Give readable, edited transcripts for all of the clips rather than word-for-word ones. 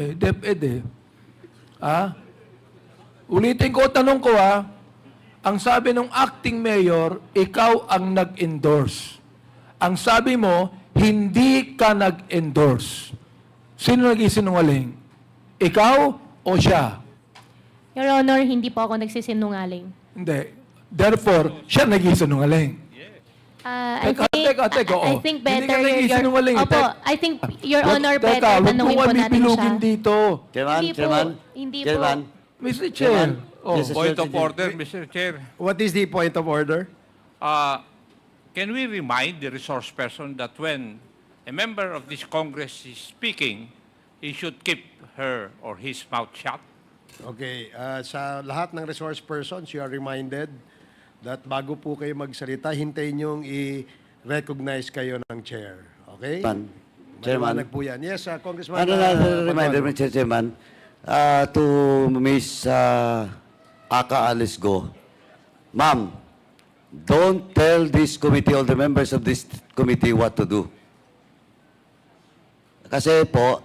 DepEd eh. Ha? Ulitin ko, tanong ko ang sabi ng acting mayor, ikaw ang nag-endorse. Ang sabi mo, hindi ka nag-endorse. Sino nag-isinungaling? Ikaw o siya? Your Honor, hindi po ako nagsisinungaling. Hindi. Therefore, siya nag-isinungaling. Teka, I think Hindi better ka nag-isinungaling. Opo, I think Your Honor better Teka, tanungin po natin siya. dito. Chairman, Hindi po, Chairman, hindi po. Chairman, Mr. Chair. Oh. This is- Point of order, Mr. Chair. What is the point of order? Can we remind the resource person that when a member of this Congress is speaking, he should keep her or his mouth shut? Okay, sa lahat ng resource persons, you are reminded that bago po kayo magsalita, hintayin niyong i-recognize kayo ng chair. Okay? Chairman. Maliwanag po yan. Yes, Congressman. Another reminder, Paduano. Mr. Chairman, to Miss Aka Alice Go. Ma'am, don't tell this committee, all the members of this committee what to do. Kasi po,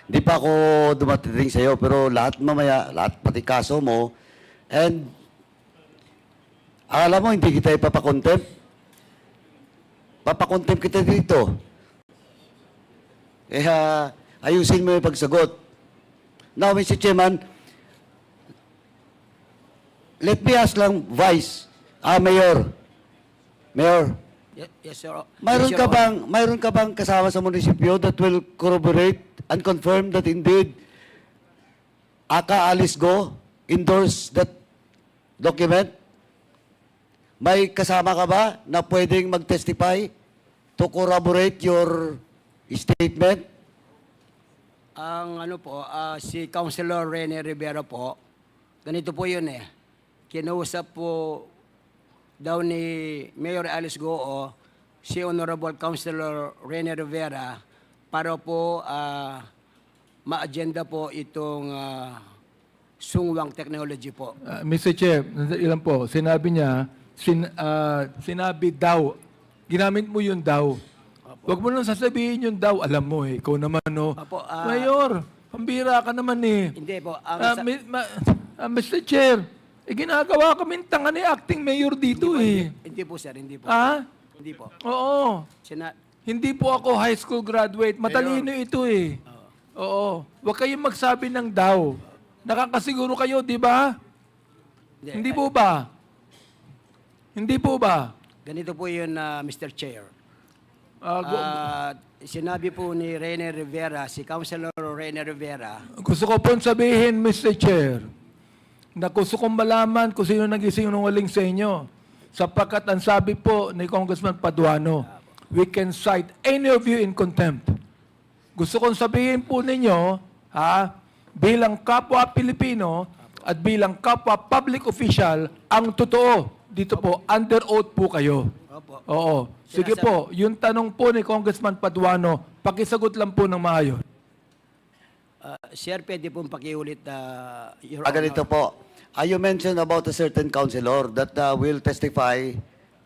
di pa ako dumating sa iyo, pero lahat mamaya, lahat pati kaso mo, and alam mo, hindi kita ipapakontempt. Papakontempt kita dito. Kaya, ayusin mo yung pagsagot. Now, Mr. Chairman, let me ask lang, Mayor. Mayor, Yes, sir. mayroon Yes, ka Your Honor. mayroon ka bang kasama sa munisipyo that will corroborate and confirm that indeed Aka Alice Go endorse that document? May kasama ka ba na pwedeng mag-testify to corroborate your statement? Ang ano po, si Councilor Rene Rivera po, ganito po yun eh. Kinausap po daw ni Mayor Alice Goo si Honorable Councilor Rene Rivera para po ma-agenda po itong sungwang technology po. Mr. Chair, ilan po, sinabi niya, sinabi daw, ginamit mo yung daw. Huwag mo nang sasabihin yung daw, alam mo eh, ikaw naman no. Apo, Mayor, pambira ka naman eh. Hindi po. Mr. Chair, ginagawa kaming tanga ni acting mayor dito eh. Hindi po, sir. Hindi po. Hindi po. Oo. Sina- Hindi po ako high school graduate. Matalino ito eh. Oo. Huwag kayong magsabi ng daw. Nakakasiguro kayo, di ba? Hindi po ba? Hindi po ba? Ganito po yun, Mr. Chair. Ah, Sinabi po ni Rene Rivera, si Councilor Rene Rivera, gusto ko pong sabihin, Mr. Chair, na gusto kong malaman kung sino nag-isinungaling sa inyo. Sapagkat ang sabi po ni Congressman Paduano, we can cite any of you in contempt. Gusto kong sabihin po ninyo, bilang kapwa Pilipino at bilang kapwa public official, ang totoo, dito po, under oath po kayo. Opo. Oo. Sige po, yung tanong po ni Congressman Paduano, pakisagot lang po ng maayos. Sir, pwede pong pakiulit, Your Ganito Honor. po. You mentioned about a certain councilor that will testify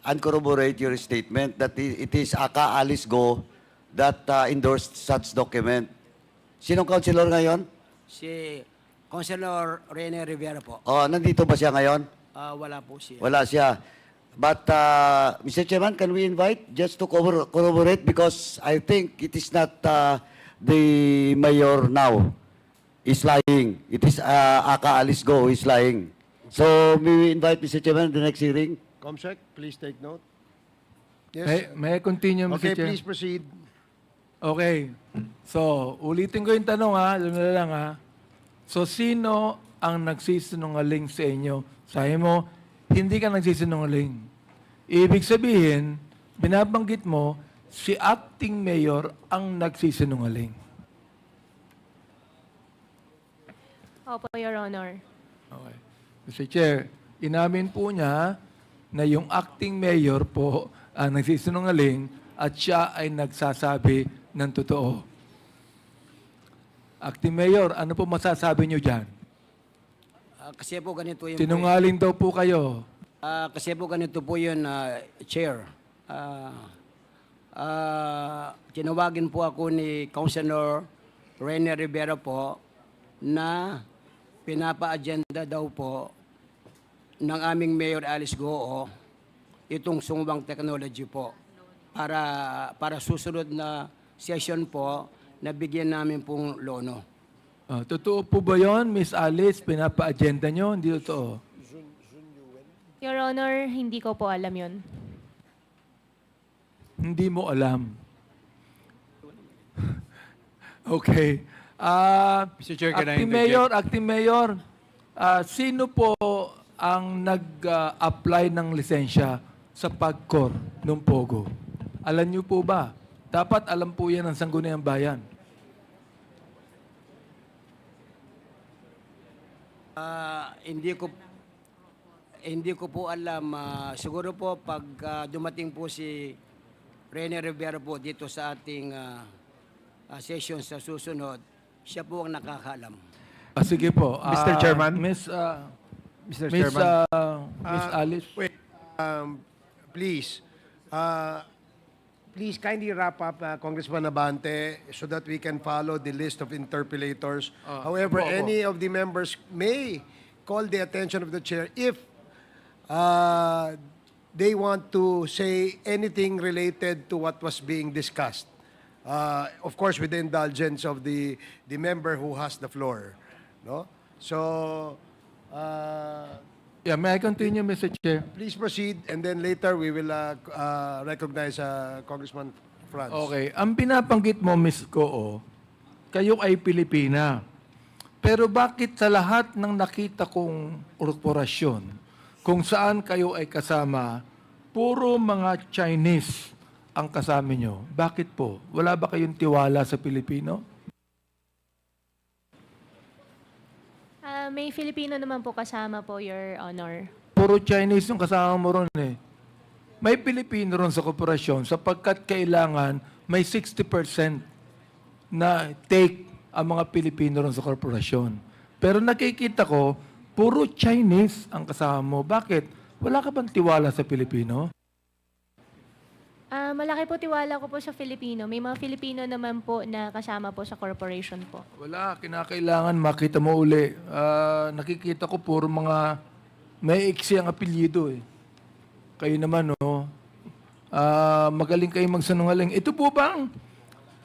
and corroborate your statement that it is Aka Alice Go that endorsed such document. Sinong councilor ngayon? Si Councilor Rene Rivera po. Nandito ba siya ngayon? Wala po siya. Wala siya. But, Mr. Chairman, can we invite just to corroborate? Because I think it is not the mayor now is lying. It is Aka Alice Go who is lying. So, may we invite Mr. Chairman the next hearing? Comsec, please take note. Yes. May I continue, Mr. Okay, Chair? please proceed. Okay. So, ulitin ko yung tanong alam mo lang So, sino ang nagsisinungaling sa inyo? Sabi mo, hindi ka nagsisinungaling. Ibig sabihin, binabanggit mo, si acting mayor ang nagsisinungaling. Opo, Your Honor. Okay. Mr. Chair, inamin po niya na yung acting mayor po ang nagsisinungaling at siya ay nagsasabi ng totoo. Acting mayor, ano po masasabi niyo dyan? Kasi po ganito yung... Sinungaling daw po kayo. Kasi po ganito po yun, Chair. Tinawagin po ako ni Councilor Rene Rivera po na pinapa-agenda daw po ng aming Mayor Alice Goo itong sumubang technology po para susunod na session po na bigyan namin pong lono. Totoo po ba yon, Miss Alice? Pinapa-agenda nyo? Hindi totoo. Your Honor, hindi ko po alam yun. Hindi mo alam. Okay. Mr. Chair, can I Acting Mayor, sino po ang nag-apply ng lisensya sa PAGCOR ng Pogo? Alam niyo po ba? Dapat alam po yan ng Sangguniang Bayan. Hindi ko po alam. Siguro po pag dumating po si Rene Rivera po dito sa ating session sa susunod, siya po ang nakakaalam. Sige po. Mr. Chairman? Miss Mr. Miss, Chairman. Miss Alice. Wait, please. Please kindly wrap up, Congressman Abante, so that we can follow the list of interpellators. However, opo. any of the members may call the attention of the chair if they want to say anything related to what was being discussed. Of course, with the indulgence of the member who has the floor. No? So, Yeah, may I continue, Mr. Chair? please proceed, and then later we will recognize Congressman Franz. Okay. Ang binabanggit mo, Miss Goo, kayo ay Pilipina. Pero bakit sa lahat ng nakita kong korporasyon, kung saan kayo ay kasama, puro mga Chinese ang kasama nyo? Bakit po? Wala ba kayong tiwala sa Pilipino? May Filipino naman po kasama po, Your Honor. Puro Chinese yung kasama mo ron eh. May Pilipino ron sa korporasyon sapagkat kailangan may 60% na take ang mga Pilipino ron sa korporasyon. Pero nakikita ko, puro Chinese ang kasama mo. Bakit? Wala ka bang tiwala sa Pilipino? Malaki po tiwala ko po sa Filipino. May mga Filipino naman po na kasama po sa corporation po. Wala, kinakailangan makita mo uli. Nakikita ko puro mga may iksi ang apelyido eh. Kayo naman, no? Magaling kayong magsanungaling. Ito po bang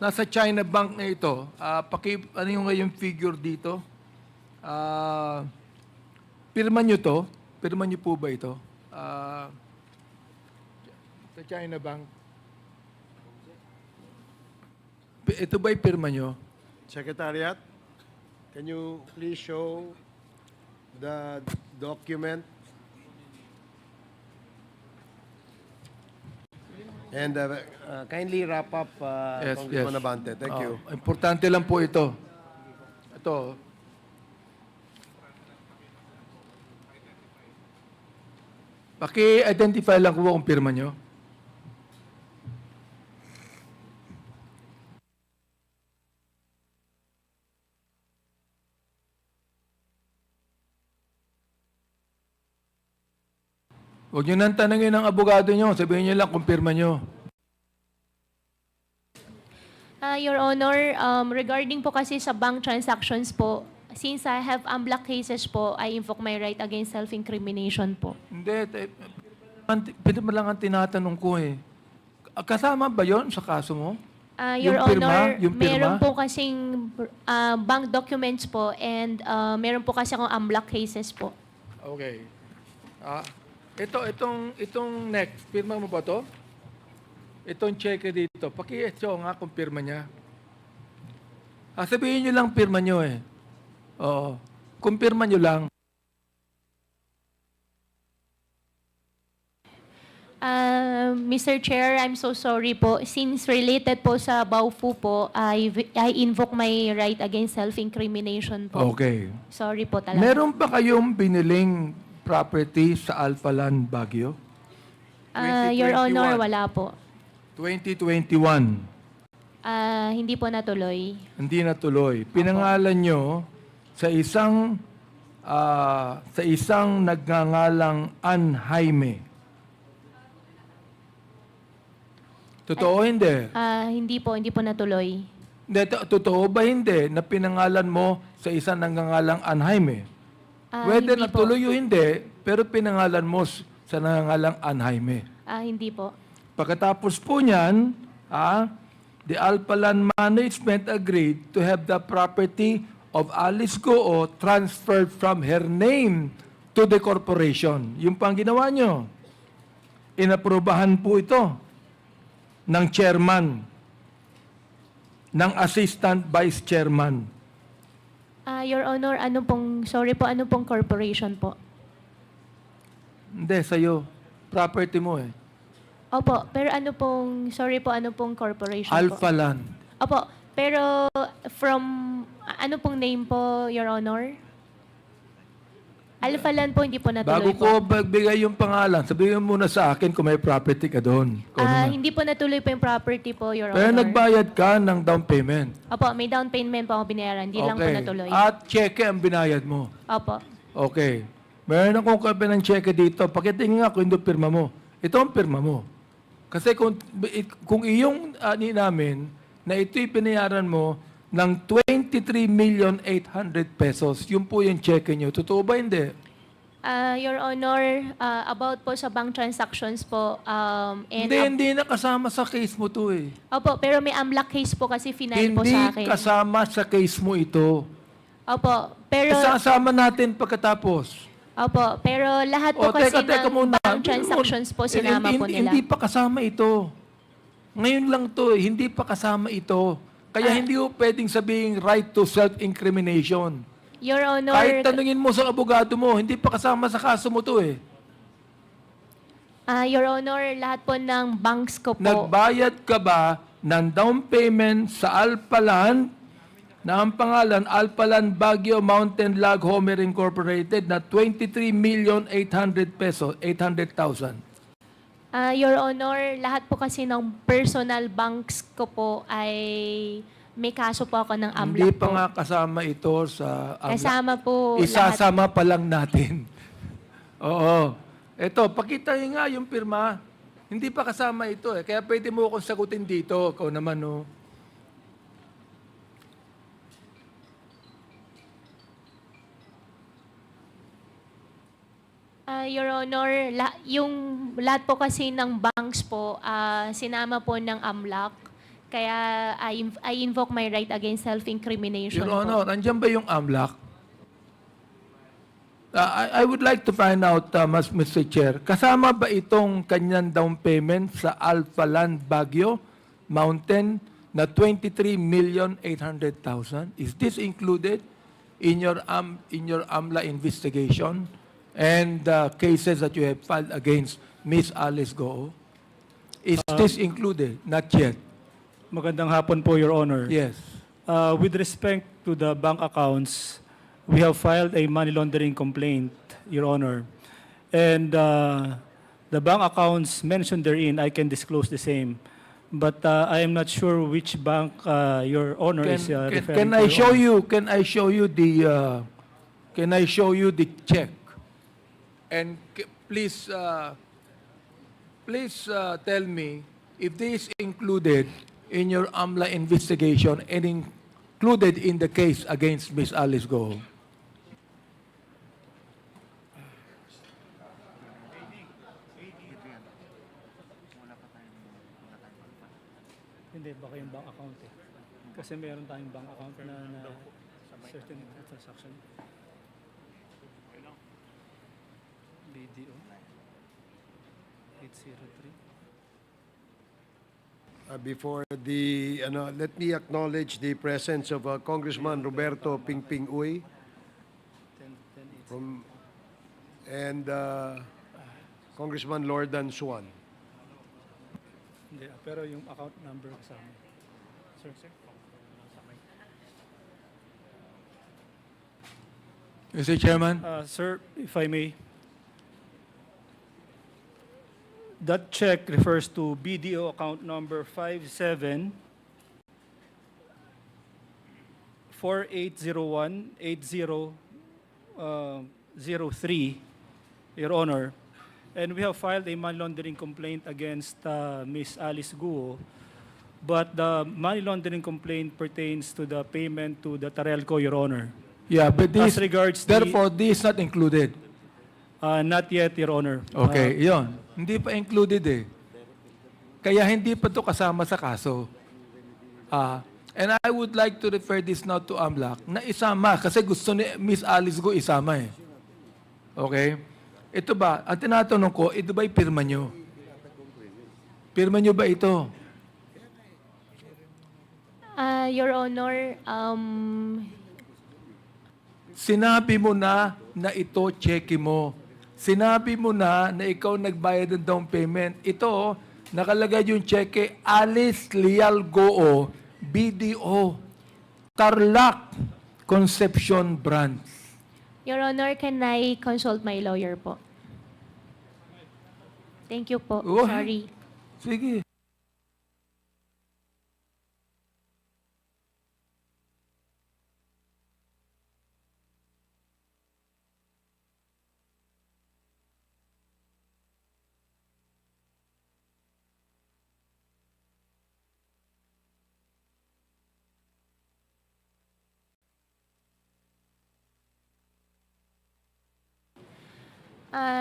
nasa China Bank na ito? Ano yung figure dito? Pirma nyo to? Pirma nyo po ba ito? Sa China Bank. Ito ba'y pirma nyo? Secretariat, can you please show the document? And kindly wrap up, Congressman Abante. Thank you. Importante lang po ito. Ito. Paki-identify lang ko kung pirma nyo. Huwag nyo nang tanongin ng abogado nyo. Sabihin nyo lang kung pirma nyo. Your Honor, regarding po kasi sa bank transactions po, since I have unblocked cases po, I invoke my right against self-incrimination po. Hindi. Pwede mo lang ang tinatanong ko eh. Kasama ba yon sa kaso mo? Your Yung pirma? Honor, Yung pirma? meron po kasing bank documents po and meron po kasi akong unblocked cases po. Okay. Itong next, pirma mo ba to? Itong cheque dito, paki-show nga kung pirma niya. Sabihin nyo lang pirma nyo eh. Oo. Kung pirma nyo lang. Mr. Chair, I'm so sorry po. Since related po sa Baofu po, I invoke my right against self-incrimination po. Okay. Sorry po talaga. Meron ba kayong biniling property sa Alpha Land Baguio? Your 2021. Honor, wala po. 2021. Hindi po natuloy. Hindi natuloy. Pinangalan nyo sa isang nagngangalang Ann Jaime. Totoo hindi? Hindi po natuloy. Totoo ba hindi na pinangalan mo sa isang nangangalang Anjaime? Whether Hindi po. natuloy o hindi, pero pinangalan mo sa nangangalang Anjaime. Hindi po. Pagkatapos po niyan, the Alpalan Management agreed to have the property of Alice Goo transferred from her name to the corporation. Yung pang ginawa nyo. Inaprubahan po ito ng chairman, ng assistant vice chairman. Your Honor, ano pong corporation po? Hindi, sa'yo. Property mo eh. Opo, pero ano pong corporation po? Alphaland. Opo, pero from, ano pong name po, Your Honor? Alphaland po, hindi po Bago natuloy ko po. magbigay yung pangalan, sabihin mo muna sa akin kung may property ka doon. Ikaw naman. Hindi po natuloy po yung property po, Your Pero Honor. nagbayad ka ng down payment. Opo, may down payment po ako binayaran. Hindi lang po natuloy. At cheque ang binayad mo. Opo. Okay. Meron akong copy ng cheque dito. Pakitingin nga kung hindi pirma mo. Ito ang pirma mo. Kasi kung iyong ani namin na ito'y binayaran mo ng 23,800,000 pesos, yun po yung cheque nyo. Totoo ba hindi? Your Honor, about po sa bank transactions po, and Hindi na kasama sa case mo to eh. opo, pero may AMLAC case po kasi final po Hindi sa akin. kasama sa case mo ito. Opo, pero Isasama natin pagkatapos. lahat po kasi ng muna. bank transactions po sinama po nila. Hindi pa kasama ito. Ngayon lang to, hindi pa kasama ito. Kaya hindi po pwedeng sabihin right to self-incrimination. Your Honor, Kahit tanungin mo sa abogado mo, hindi pa kasama sa kaso mo to eh. Your Honor, lahat po ng banks ko po. Nagbayad ka ba ng down payment sa Alpaland na ang pangalan Alpaland Baguio Mountain Log Homer Incorporated na 23,800,000 pesos, 800,000. Your Honor, lahat po kasi ng personal banks ko po ay may kaso po ako ng AMLAC Hindi pa po. nga kasama ito sa AMLAC. Kasama po lahat. Isasama pa lang natin. Oo. Ito, pakita niyo nga yung pirma. Hindi pa kasama ito eh. Kaya pwede mo akong sagutin dito. Ikaw naman, no? Your Honor, yung lahat po kasi ng banks po, sinama po ng AMLAC. Kaya I invoke my right against self-incrimination Your po. Honor, andyan ba yung AMLAC? I would like to find out, Mr. Chair, kasama ba itong kanyang down payment sa Alphaland Baguio Mountain na 23,800,000? Is this included in your AMLA investigation and cases that you have filed against Miss Alice Goo? Is this included? Not yet. Magandang hapon po, Your Honor. Yes. With respect to the bank accounts, we have filed a money laundering complaint, Your Honor. And the bank accounts mentioned therein, I can disclose the same. But I am not sure which bank Your Honor is referring Can to. I show you? Can I show you the? Can I show you the check? And please, tell me if this is included in your AMLA investigation and included in the case against Miss Alice Goo. Hindi, baka yung bank account eh. Kasi meron tayong bank account na certain transaction. BDO 803. Before let me acknowledge the presence of Congressman Roberto Pingping Uy from and Congressman Lordan Suan. Hindi, pero yung account number kasama. Sir. Mr. Chairman. Sir, if I may. That check refers to BDO account number 57 4801 8003, Your Honor. And we have filed a money laundering complaint against Ms. Alice Goo But the money laundering complaint pertains to the payment to the Tarelco, Your Honor. Yeah, but this, As regards the- therefore, this is not included. Not yet, Your Honor. Okay, yon. Hindi pa included eh. Kaya hindi pa to kasama sa kaso. And I would like to refer this now to AMLAC na isama kasi gusto ni Miss Alice Go isama eh. Okay? Ito ba, ang tinatanong ko, ito ba'y pirma nyo? Pirma nyo ba ito? Your Honor, Sinabi mo na ito, cheque mo. Sinabi mo na ikaw nagbayad ng down payment. Ito, nakalagay yung cheque, Alice Leal Goo, BDO, Tarlac Conception Branch. Your Honor, can I consult my lawyer po? Thank you po. Oh. Sorry. Sige.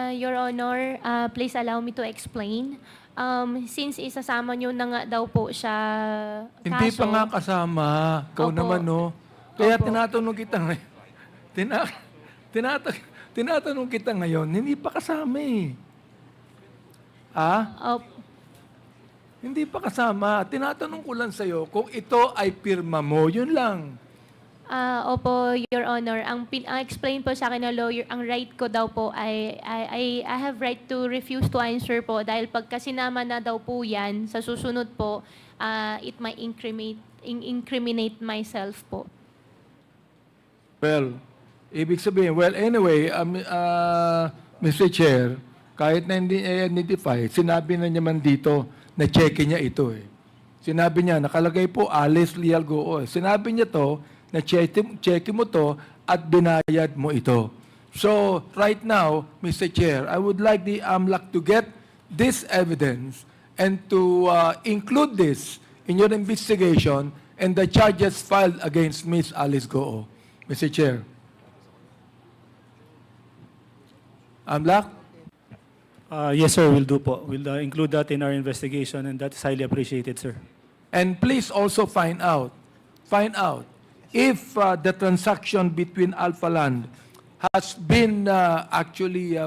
Your Honor, please allow me to explain. Since isasama nyo na nga daw po siya Hindi kaso, pa nga kasama. Ikaw Opo. naman, no? Kaya Opo. tinatanong kita ngayon. Tinatanong kita ngayon, hindi pa kasama eh. Hindi pa kasama. Tinatanong ko lang sa'yo kung ito ay pirma mo. Yun lang. Opo, Your Honor. Ang explain po sa akin ng lawyer, ang right ko daw po ay I have right to refuse to answer po dahil pagka sinama na daw po yan, sa susunod po, it might incriminate myself po. Well, ibig sabihin, anyway, Mr. Chair, kahit na hindi identify, sinabi na niya man dito na cheque niya ito eh. Sinabi niya, nakalagay po Alice Leal Goo. Sinabi niya to, na cheque mo to at binayad mo ito. So, right now, Mr. Chair, I would like the AMLAC to get this evidence and to include this in your investigation and the charges filed against Ms. Alice Goo. Mr. Chair. AMLAC? Yes, sir, we'll do po. We'll include that in our investigation, and that is highly appreciated, sir. And please also find out if the transaction between Alpha Land has been actually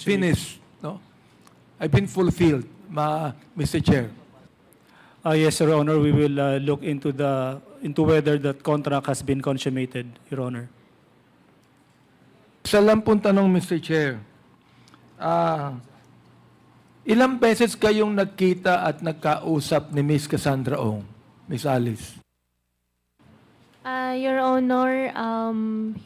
finished, no? I've been fulfilled, Mr. Chair. Yes, Your Honor, we will look into whether that contract has been consummated, Your Honor. Isa lang pong tanong, Mr. Chair. Ilang beses kayong nagkita at nagkausap ni Miss Cassandra Ong, Miss Alice? Your Honor,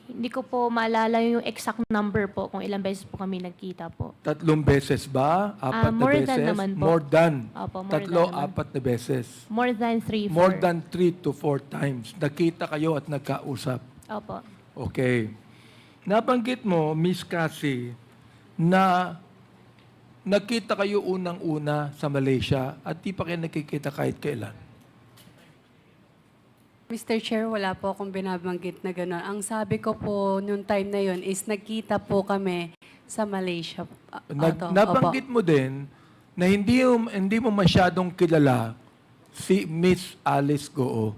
hindi ko po maalala yung exact number po kung ilang beses po kami nagkita po. 3 beses ba? 4 na more beses? than naman po. More than. Opo, more 3, than naman. 4 na beses. More than 3, 4. More than 3 to 4 times. Nakita kayo at nagkausap. Opo. Okay. Nabanggit mo, Miss Cassie, na nakita kayo unang-una sa Malaysia at di pa kayo nakikita kahit kailan. Mr. Chair, wala po akong binabanggit na gano'n. Ang sabi ko po noong time na yon is nagkita po kami sa Malaysia. Nabanggit mo din na hindi mo masyadong kilala si Miss Alice Goo.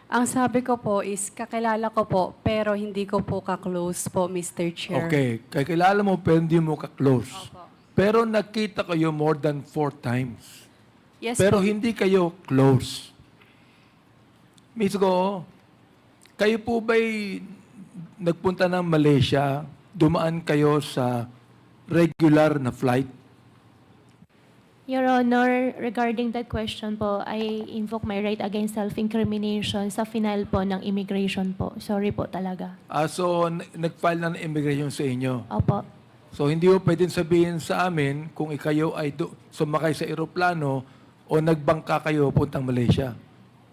Ang sabi ko po is kakilala ko po pero hindi ko po ka-close po, Mr. Chair. Okay. Kakilala mo pero hindi mo ka-close. Pero nakita kayo more than 4 times. Yes Pero po. hindi kayo close. Miss Go, kayo po ba'y nagpunta ng Malaysia, dumaan kayo sa regular na flight? Your Honor, regarding that question po, I invoke my right against self-incrimination sa final po ng immigration po. Sorry po talaga. So, nag-file na ng immigration sa inyo. Opo. So, hindi mo pwedeng sabihin sa amin kung ikayo ay sumakay sa eroplano o nagbangka kayo puntang Malaysia.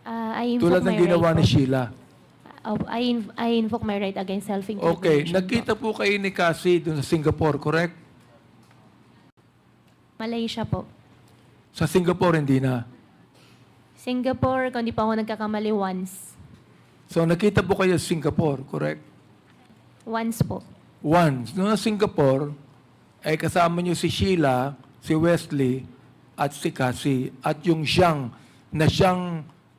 I invoke Tulad ng my ginawa right ni po. Sheila. I invoke my right against self-incrimination Okay, po. nagkita po kayo ni Cassie doon sa Singapore, correct? Malaysia po. Sa Singapore, hindi na. Singapore, kung di pa ako nagkakamali, once. So nakita po kayo sa Singapore, correct? Once po. Once. Noong sa Singapore, ay kasama niyo si Sheila, si Wesley, at si Cassie, at yung siyang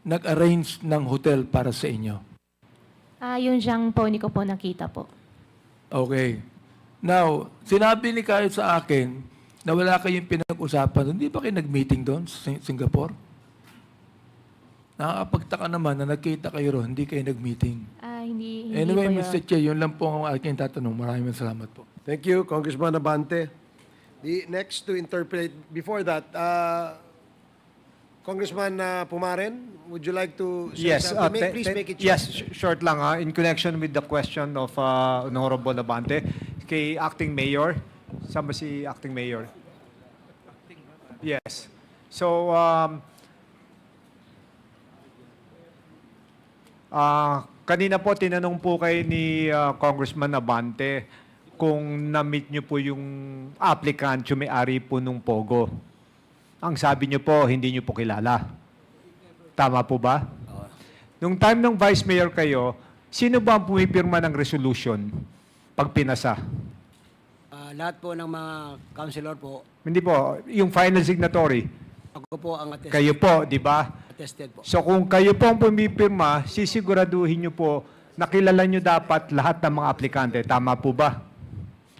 nag-arrange ng hotel para sa inyo. Yung Zhang po, hindi ko po nakita po. Okay. Now, sinabi ni Kyle sa akin na wala kayong pinag-usapan. Hindi ba kayo nag-meeting doon sa Singapore? Nakakapagtaka naman na nagkita kayo ron, hindi kayo nag-meeting. Hindi Anyway, po Mr. Chair, yun lang po ang aking tatanong. Maraming salamat po. Thank you, Congressman Abante. The next to interpret, before that, Congressman Pumaren, would you like to say Yes, something? Please make it short. yes, short lang ha. In connection with the question of Honorable Abante, kay Acting Mayor, saan ba si Acting Mayor? Yes. So, kanina po tinanong po kay ni Congressman Abante kung na-meet niyo po yung applicant, yung may-ari po nung Pogo. Ang sabi niyo po, hindi niyo po kilala. Tama po ba? Nung time ng Vice Mayor kayo, sino ba ang pumipirma ng resolution pag pinasa? Lahat po ng mga councilor po, Hindi po, yung final signatory. ako po ang attested, Kayo po, di ba? attested po. So kung kayo po ang pumipirma, sisiguraduhin niyo po na kilala niyo dapat lahat ng mga aplikante. Tama po ba?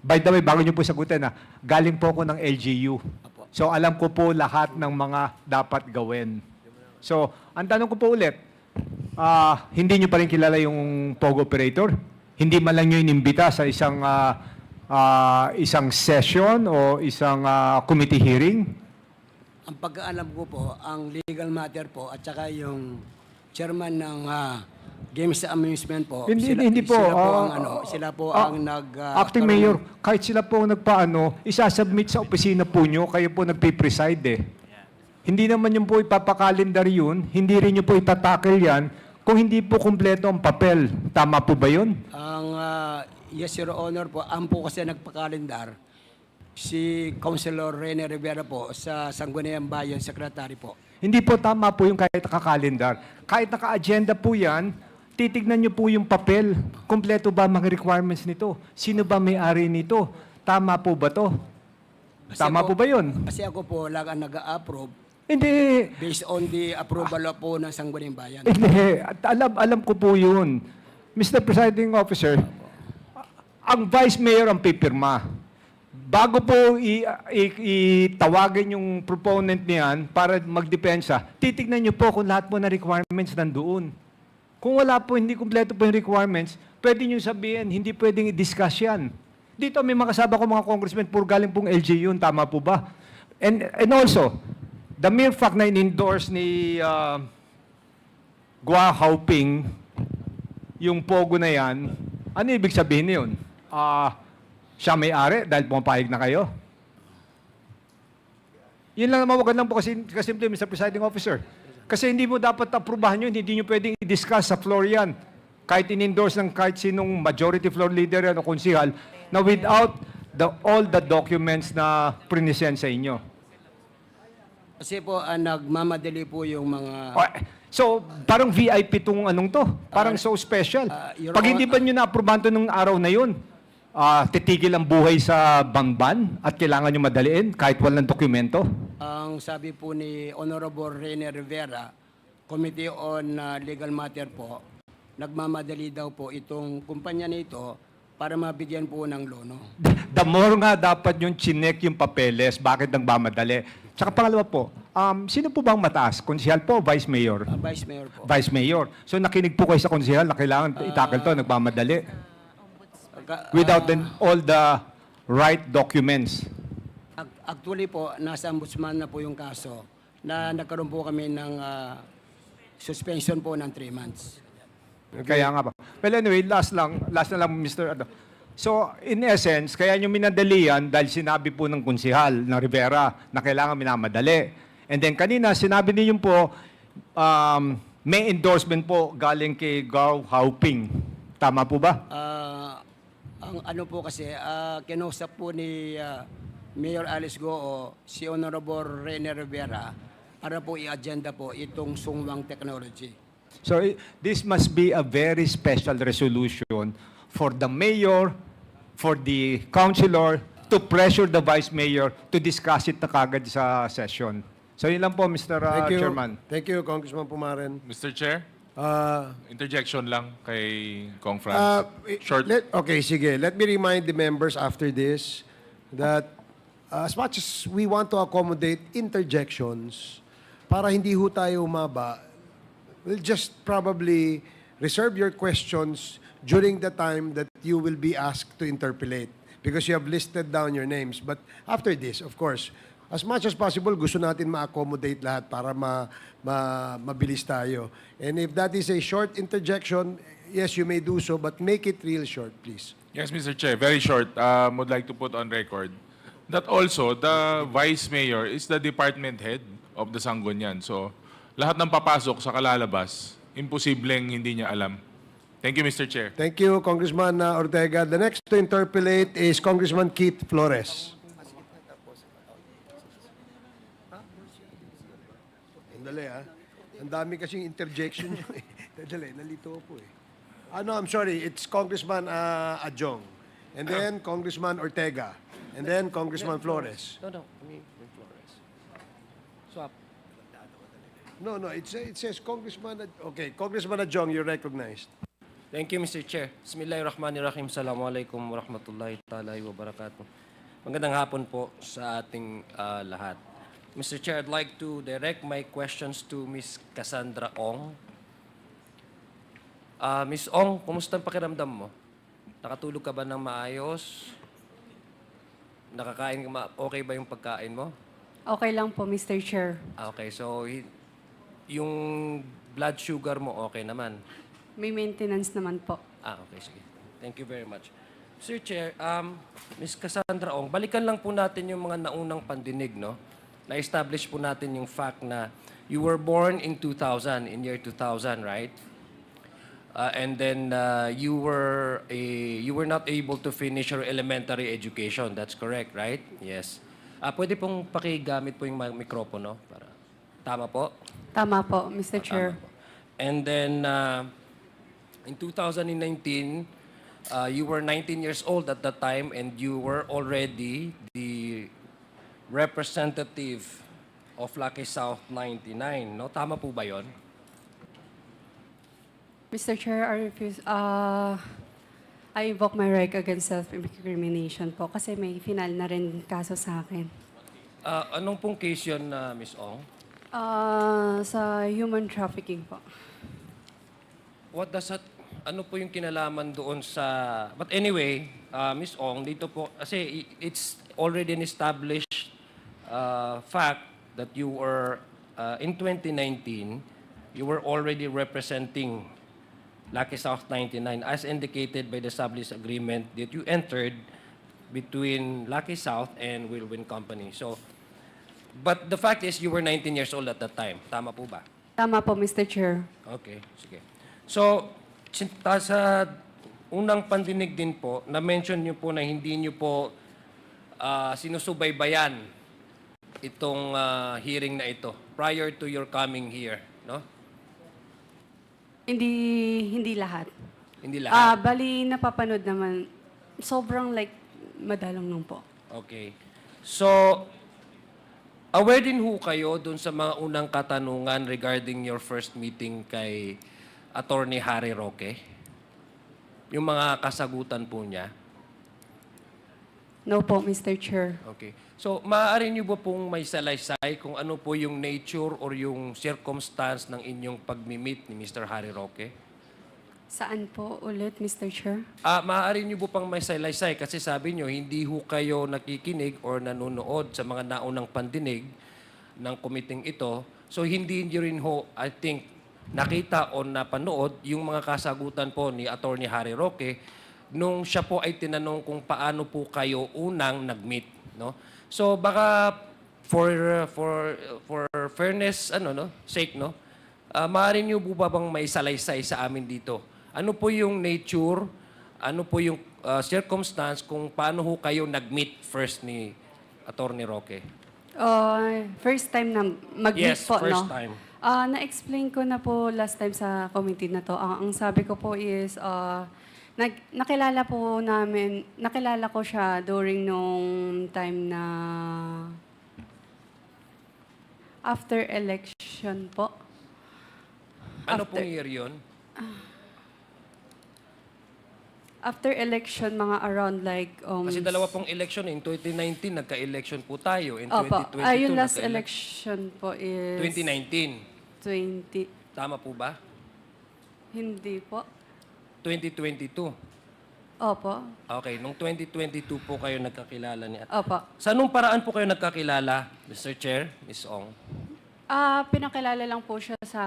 By the way, bago niyo po sagutin, galing po ako ng LGU. So alam ko po lahat ng mga dapat gawin. So, ang tanong ko po ulit, hindi niyo pa rin kilala yung POG operator? Hindi man lang niyo inimbita sa isang session o isang committee hearing? Ang pagkaalam ko po, ang legal matter po at saka yung chairman ng Games Amusement po, Hindi po. sila po ang Acting Mayor, kahit sila po ang nagpaano, isasubmit sa opisina po nyo, kayo po nagpipreside eh. Hindi naman yung po ipapakalendar yun, hindi rin yung po itatakil yan, kung hindi po kumpleto ang papel. Tama po ba yun? Yes, Your Honor po, ang po kasi nagpakalendar, si Councilor Rene Rivera po sa Sangguniang Bayan, Secretary po. Hindi po tama po yung kahit nakakalendar. Kahit naka-agenda po yan, titignan nyo po yung papel. Kumpleto ba mga requirements nito? Sino ba may-ari nito? Tama po ba to? Tama po ba yun? Kasi ako po lang ang nag-a-approve Hindi. based on the approval po ng Sangguniang Bayan. Hindi. At alam ko po yun. Mr. Presiding Officer, ang Vice Mayor ang pipirma. Bago po itawagin yung proponent niyan para magdepensa, titignan niyo po kung lahat po na requirements nandoon. Kung wala po, hindi kumpleto po yung requirements, pwede niyo sabihin, hindi pwedeng i-discuss yan. Dito may makasama ko mga congressmen, puro galing pong LG yun, tama po ba? And also, the mere fact na in-endorse ni Gua Hauping yung Pogo na yan, ano ibig sabihin yun? Siya may-ari dahil pumapayag na kayo? Yun lang naman, wag lang po kasi simple, Mr. Presiding Officer. Kasi hindi mo dapat aprubahan yun, hindi nyo pwedeng i-discuss sa floor yan. Kahit in-endorse ng kahit sinong majority floor leader yan o konsihal, na without all the documents na prinisend sa inyo. Kasi po, nagmamadali po yung mga... So, parang VIP tong anong to. Parang so special. Your Pag hindi ba nyo na-aprobahan to nung araw na yun, titigil ang buhay sa banban at kailangan nyo madaliin kahit walang dokumento? Ang sabi po ni Honorable Rene Rivera, Committee on Legal Matter po, nagmamadali daw po itong kumpanya nito para mabigyan po ng lono. The more nga dapat yung chinek yung papeles, bakit nagmamadali? Tsaka pangalawa po, sino po bang mataas? Konsihal po, Vice Mayor? Vice Mayor po. Vice Mayor. So nakinig po kayo sa konsihal na kailangan itakal to, nagmamadali. Without all the right documents. Actually po, nasa ombudsman na po yung kaso na nagkaroon po kami ng suspension po ng 3 months. Kaya nga ba. Well, anyway, last na lang, Mr. So, in essence, kaya nyo minadali yan dahil sinabi po ng konsihal ng Rivera na kailangan minamadali. And then kanina, sinabi niyo po, may endorsement po galing kay Gao Hauping. Tama po ba? Ang ano po kasi, kinausap po ni Mayor Alice Goo, si Honorable Rene Rivera, para po i-agenda po itong sungwang technology. So this must be a very special resolution for the mayor, for the councilor, to pressure the vice mayor to discuss it na kagad sa session. So yun lang po, Mr. Thank you. Chairman. Thank you, Congressman Pumaren. Mr. Chair, Uh, interjection lang kay Kong Franz. Short. Okay, sige. Let me remind the members after this that as much as we want to accommodate interjections, para hindi ho tayo umaba, we'll just probably reserve your questions during the time that you will be asked to interpolate because you have listed down your names. But after this, of course, as much as possible, gusto natin ma-accommodate lahat para mabilis tayo. And if that is a short interjection, yes, you may do so, but make it real short, please. Yes, Mr. Chair, very short. Would like to put on record that also the Vice Mayor is the department head of the Sangguniang. So, lahat ng papasok sa kalalabas, imposibleng hindi niya alam. Thank you, Mr. Chair. Thank you, Congressman Ortega. The next to interpolate is Congressman Keith Flores. Dali Ang dami kasing interjection nyo eh. Dali, nalito po eh. No, I'm sorry. It's Congressman Adjong. And then Congressman Ortega. And then Congressman Flores. No, Flores. Swap. No, it says Congressman... Okay, Congressman Adjong, you're recognized. Thank you, Mr. Chair. Bismillahirrahmanirrahim. Assalamualaikum warahmatullahi ta'ala wabarakatuh. Magandang hapon po sa ating lahat. Mr. Chair, I'd like to direct my questions to Ms. Cassandra Ong. Ms. Ong, kumusta ang pakiramdam mo? Nakatulog ka ba ng maayos? Nakakain ka okay ba yung pagkain mo? Okay lang po, Mr. Chair. Okay, so yung blood sugar mo okay naman? May maintenance naman po. Okay, sige. Thank you very much. Sir Chair, Ms. Cassandra Ong, balikan lang po natin yung mga naunang pandinig, no? Na-establish po natin yung fact na you were born in 2000, in year 2000, right? And then you were not able to finish your elementary education. That's correct, right? Yes. Pwede pong pakigamit po yung mikropono para tama po? Tama po, Mr. Chair. Tama po. And then in 2019, you were 19 years old at that time and you were already the representative of Lucky South 99, no? Tama po ba yon? Mr. Chair, I refuse. I invoke my right against self-incrimination po kasi may final na rin kaso sa akin. Anong pong case yun, Ms. Ong? Sa human trafficking po. What does that, ano po yung kinalaman doon sa... But anyway, Ms. Ong, dito po, kasi it's already an established fact that you were, in 2019, you were already representing Lucky South 99 as indicated by the established agreement that you entered between Lucky South and Whirlwind Company. So, but the fact is you were 19 years old at that time. Tama po ba? Tama po, Mr. Chair. Okay, sige. So, sa unang pandinig din po, na-mention niyo po na hindi niyo po sinusubaybayan itong hearing na ito prior to your coming here, no? Hindi lahat. Hindi lahat. Bali, napapanood naman. Sobrang madalang lang po. Okay. So, aware din ho kayo dun sa mga unang katanungan regarding your first meeting kay Attorney Harry Roque? Yung mga kasagutan po niya? No po, Mr. Chair. Okay. So, maaari niyo ba pong may salaysay kung ano po yung nature or yung circumstance ng inyong pag-meet ni Mr. Harry Roque? Saan po ulit, Mr. Chair? Maaari niyo po pang may salaysay kasi sabi niyo hindi ho kayo nakikinig or nanonood sa mga naunang pandinig ng komiting ito. So, hindi niyo rin ho, I think, nakita o napanood yung mga kasagutan po ni Attorney Harry Roque nung siya po ay tinanong kung paano po kayo unang nag-meet, no? So baka for fairness sake, no? Maaari niyo po ba bang may salaysay sa amin dito? Ano po yung nature, ano po yung circumstance kung paano ho kayo nag-meet first ni Attorney Roque? First time na mag-meet Yes, po, first no? time. Na-explain ko na po last time sa committee na to. Ang sabi ko po is, nakilala ko siya during nung time na after election po. Ano After- pong year yun? After election, mga around like... Kasi dalawa pong election. In 2019, nagka-election po tayo. In Opo. 2022, Yung last nagka-election. election po is... 2019. 20... Tama po ba? Hindi po. 2022. Opo. Okay, nung 2022 po kayo nagkakilala ni Opo. Sa anong paraan po kayo nagkakilala, Mr. Chair, Ms. Ong? Pinakilala lang po siya sa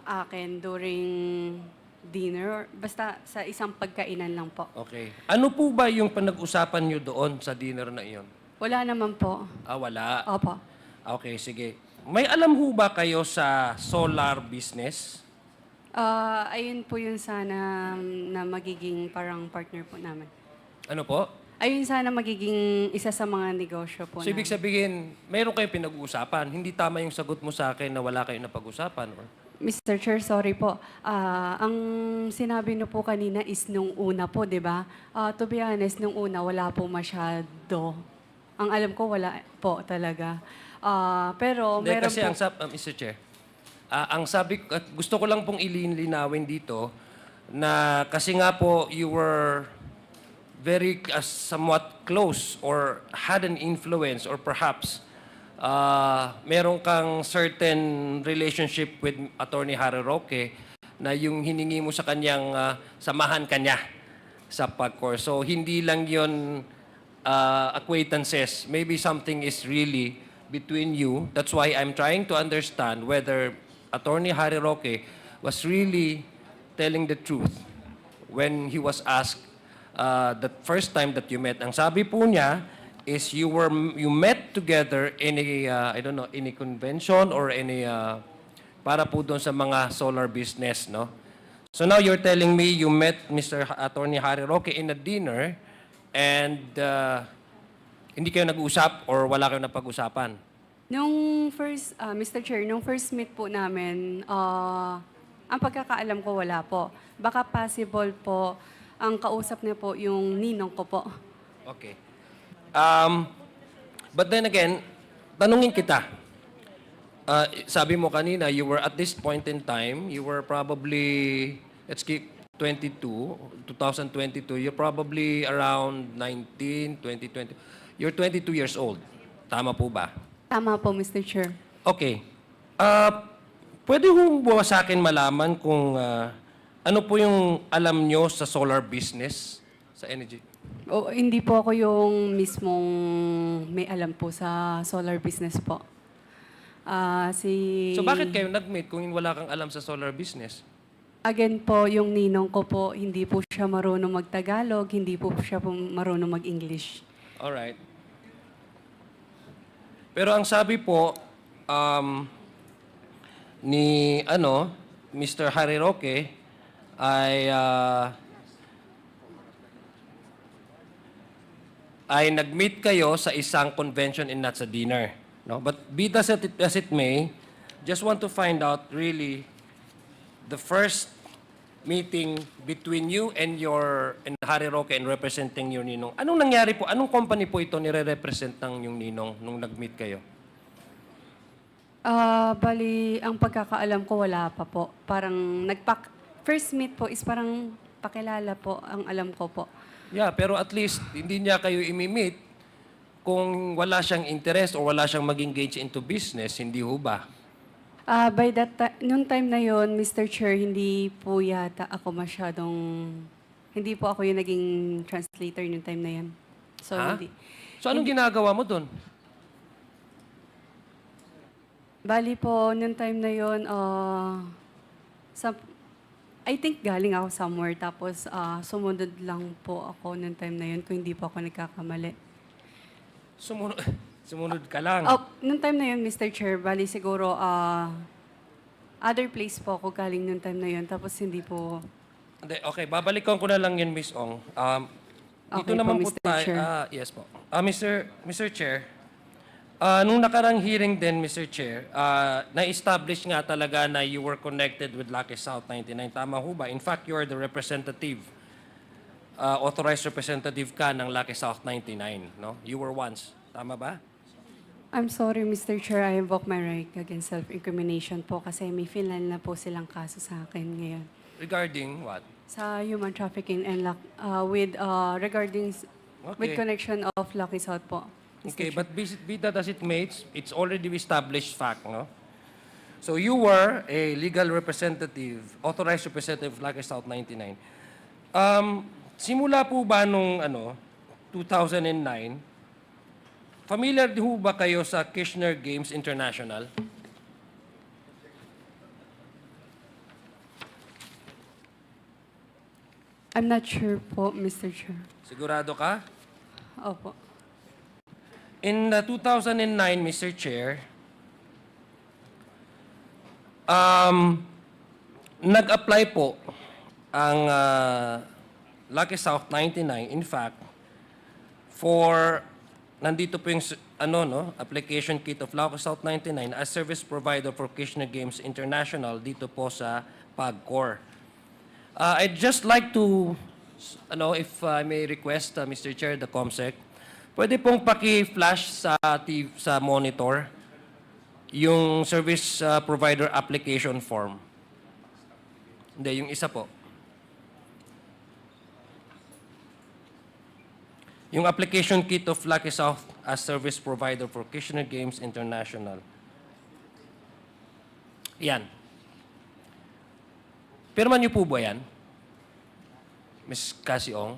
akin during dinner. Basta sa isang pagkainan lang po. Okay. Ano po ba yung panag-usapan nyo doon sa dinner na iyon? Wala naman po. Wala. Opo. Okay, sige. May alam ho ba kayo sa solar business? Ayun po yun sana na magiging parang partner po namin. Ano po? Ayun sana magiging isa sa mga negosyo po So, ibig namin. sabihin, mayroon kayong pinag-uusapan. Hindi tama yung sagot mo sa akin na wala kayong napag-usapan. Or? Mr. Chair, sorry po. Ang sinabi niyo po kanina is nung una po, di ba? To be honest, nung una, wala po masyado. Ang alam ko, wala po talaga. Pero Hindi, meron kasi po... Mr. Chair, ang sabi, at gusto ko lang pong ilinawin dito na kasi nga po you were very somewhat close or had an influence or perhaps meron kang certain relationship with Attorney Harry Roque na yung hiningi mo sa kanyang samahan kanya sa pag-course. So hindi lang yon acquaintances. Maybe something is really between you. That's why I'm trying to understand whether Attorney Harry Roque was really telling the truth when he was asked the first time that you met. Ang sabi po niya is you met together in a I don't know, in a convention or in a para po doon sa mga solar business, no? So now you're telling me you met Mr. Attorney Harry Roque in a dinner and hindi kayo nag-usap or wala kayong napag-usapan? Nung first, Mr. Chair, nung first meet po namin, ang pagkakaalam ko wala po. Baka possible po, ang kausap niya po yung ninong ko po. Okay. But then again, tanungin kita. Sabi mo kanina, you were at this point in time, you were probably, let's keep 2022, you're probably around 19, 20. You're 22 years old. Tama po ba? Tama po, Mr. Chair. Okay. Pwede ho ba sa akin malaman kung ano po yung alam nyo sa solar business, sa energy? Hindi po ako yung mismong may alam po sa solar business po. So bakit kayo nag-meet kung wala kang alam sa solar business? Again po, yung ninong ko po, hindi po siya marunong mag-Tagalog, hindi po siya marunong mag-English. Alright. Pero ang sabi po ni Mr. Harry Roque ay nag-meet kayo sa isang convention and not sa dinner. No? But be that as it may, just want to find out really the first meeting between you and Harry Roque and representing your ninong. Anong nangyari po? Anong company po ito nire-represent ng yung ninong nung nag-meet kayo? Bali, ang pagkakaalam ko wala pa po. Parang first meet po is parang pakilala po ang alam ko po. Yeah, pero at least hindi niya kayo imi-meet kung wala siyang interest o wala siyang mag-engage into business, hindi ho ba? By that nung time na yon, Mr. Chair, hindi po yata ako masyadong... Hindi po ako yung naging translator nung time na yan. So, Ha? hindi. So anong ginagawa mo doon? Bali po, nung time na yon, I think galing ako somewhere. Tapos, sumunod lang po ako nung time na yon kung hindi po ako nagkakamali. Sumunod ka lang. Nung time na yun, Mr. Chair, bali siguro, other place po ako galing nung time na yun. Tapos hindi po... Hindi, okay, babalikan ko na lang yun, Miss Ong. Dito Okay po, naman po Mr. tayo. Chair. Yes po. Mr. Chair, Nung nakarang hearing din, Mr. Chair, na-establish nga talaga na you were connected with Lucky South 99. Tama ho ba? In fact, you are the representative, authorized representative ka ng Lucky South 99, no? You were once. Tama ba? I'm sorry, Mr. Chair, I invoke my right against self-incrimination po kasi may filan na po silang kaso sa akin ngayon. Regarding what? Sa human trafficking and regarding with Okay. connection of Lucky South po. Mr. Okay, Chair. but be that as it may, it's already established fact, no? So you were a legal representative, authorized representative of Lucky South 99. Simula po ba nung 2009, familiar ho ba kayo sa Kirchner Games International? I'm not sure po, Mr. Chair. Sigurado ka? Opo. In 2009, Mr. Chair, nag-apply po ang Lucky South 99, in fact, for, nandito po yung application kit of Lucky South 99 as service provider for Kirchner Games International dito po sa PAGCOR. I'd just like to, if I may request, Mr. Chair, the COMSEC, pwede pong paki-flash sa monitor yung service provider application form. Hindi, yung isa po. Yung application kit of Lucky South as service provider for Kirchner Games International. Yan. Pirma niyo po ba yan? Ms. Cassie Ong?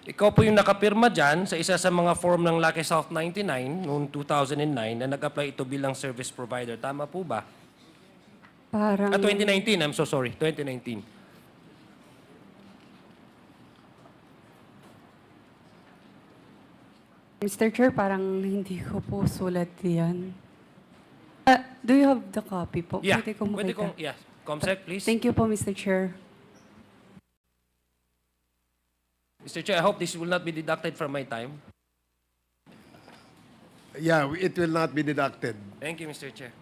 Ikaw po yung nakapirma dyan sa isa sa mga form ng Lucky South 99 noong 2009 na nag-apply ito bilang service provider. Tama po ba? Parang 2019, I'm so sorry. 2019. Mr. Chair, parang hindi ko po sulat yan. Do you have the copy po? Yeah. Pwede ko makita. Yes. Comsec, please. Thank you po, Mr. Chair. Mr. Chair, I hope this will not be deducted from my time. Yeah, it will not be deducted. Thank you, Mr. Chair.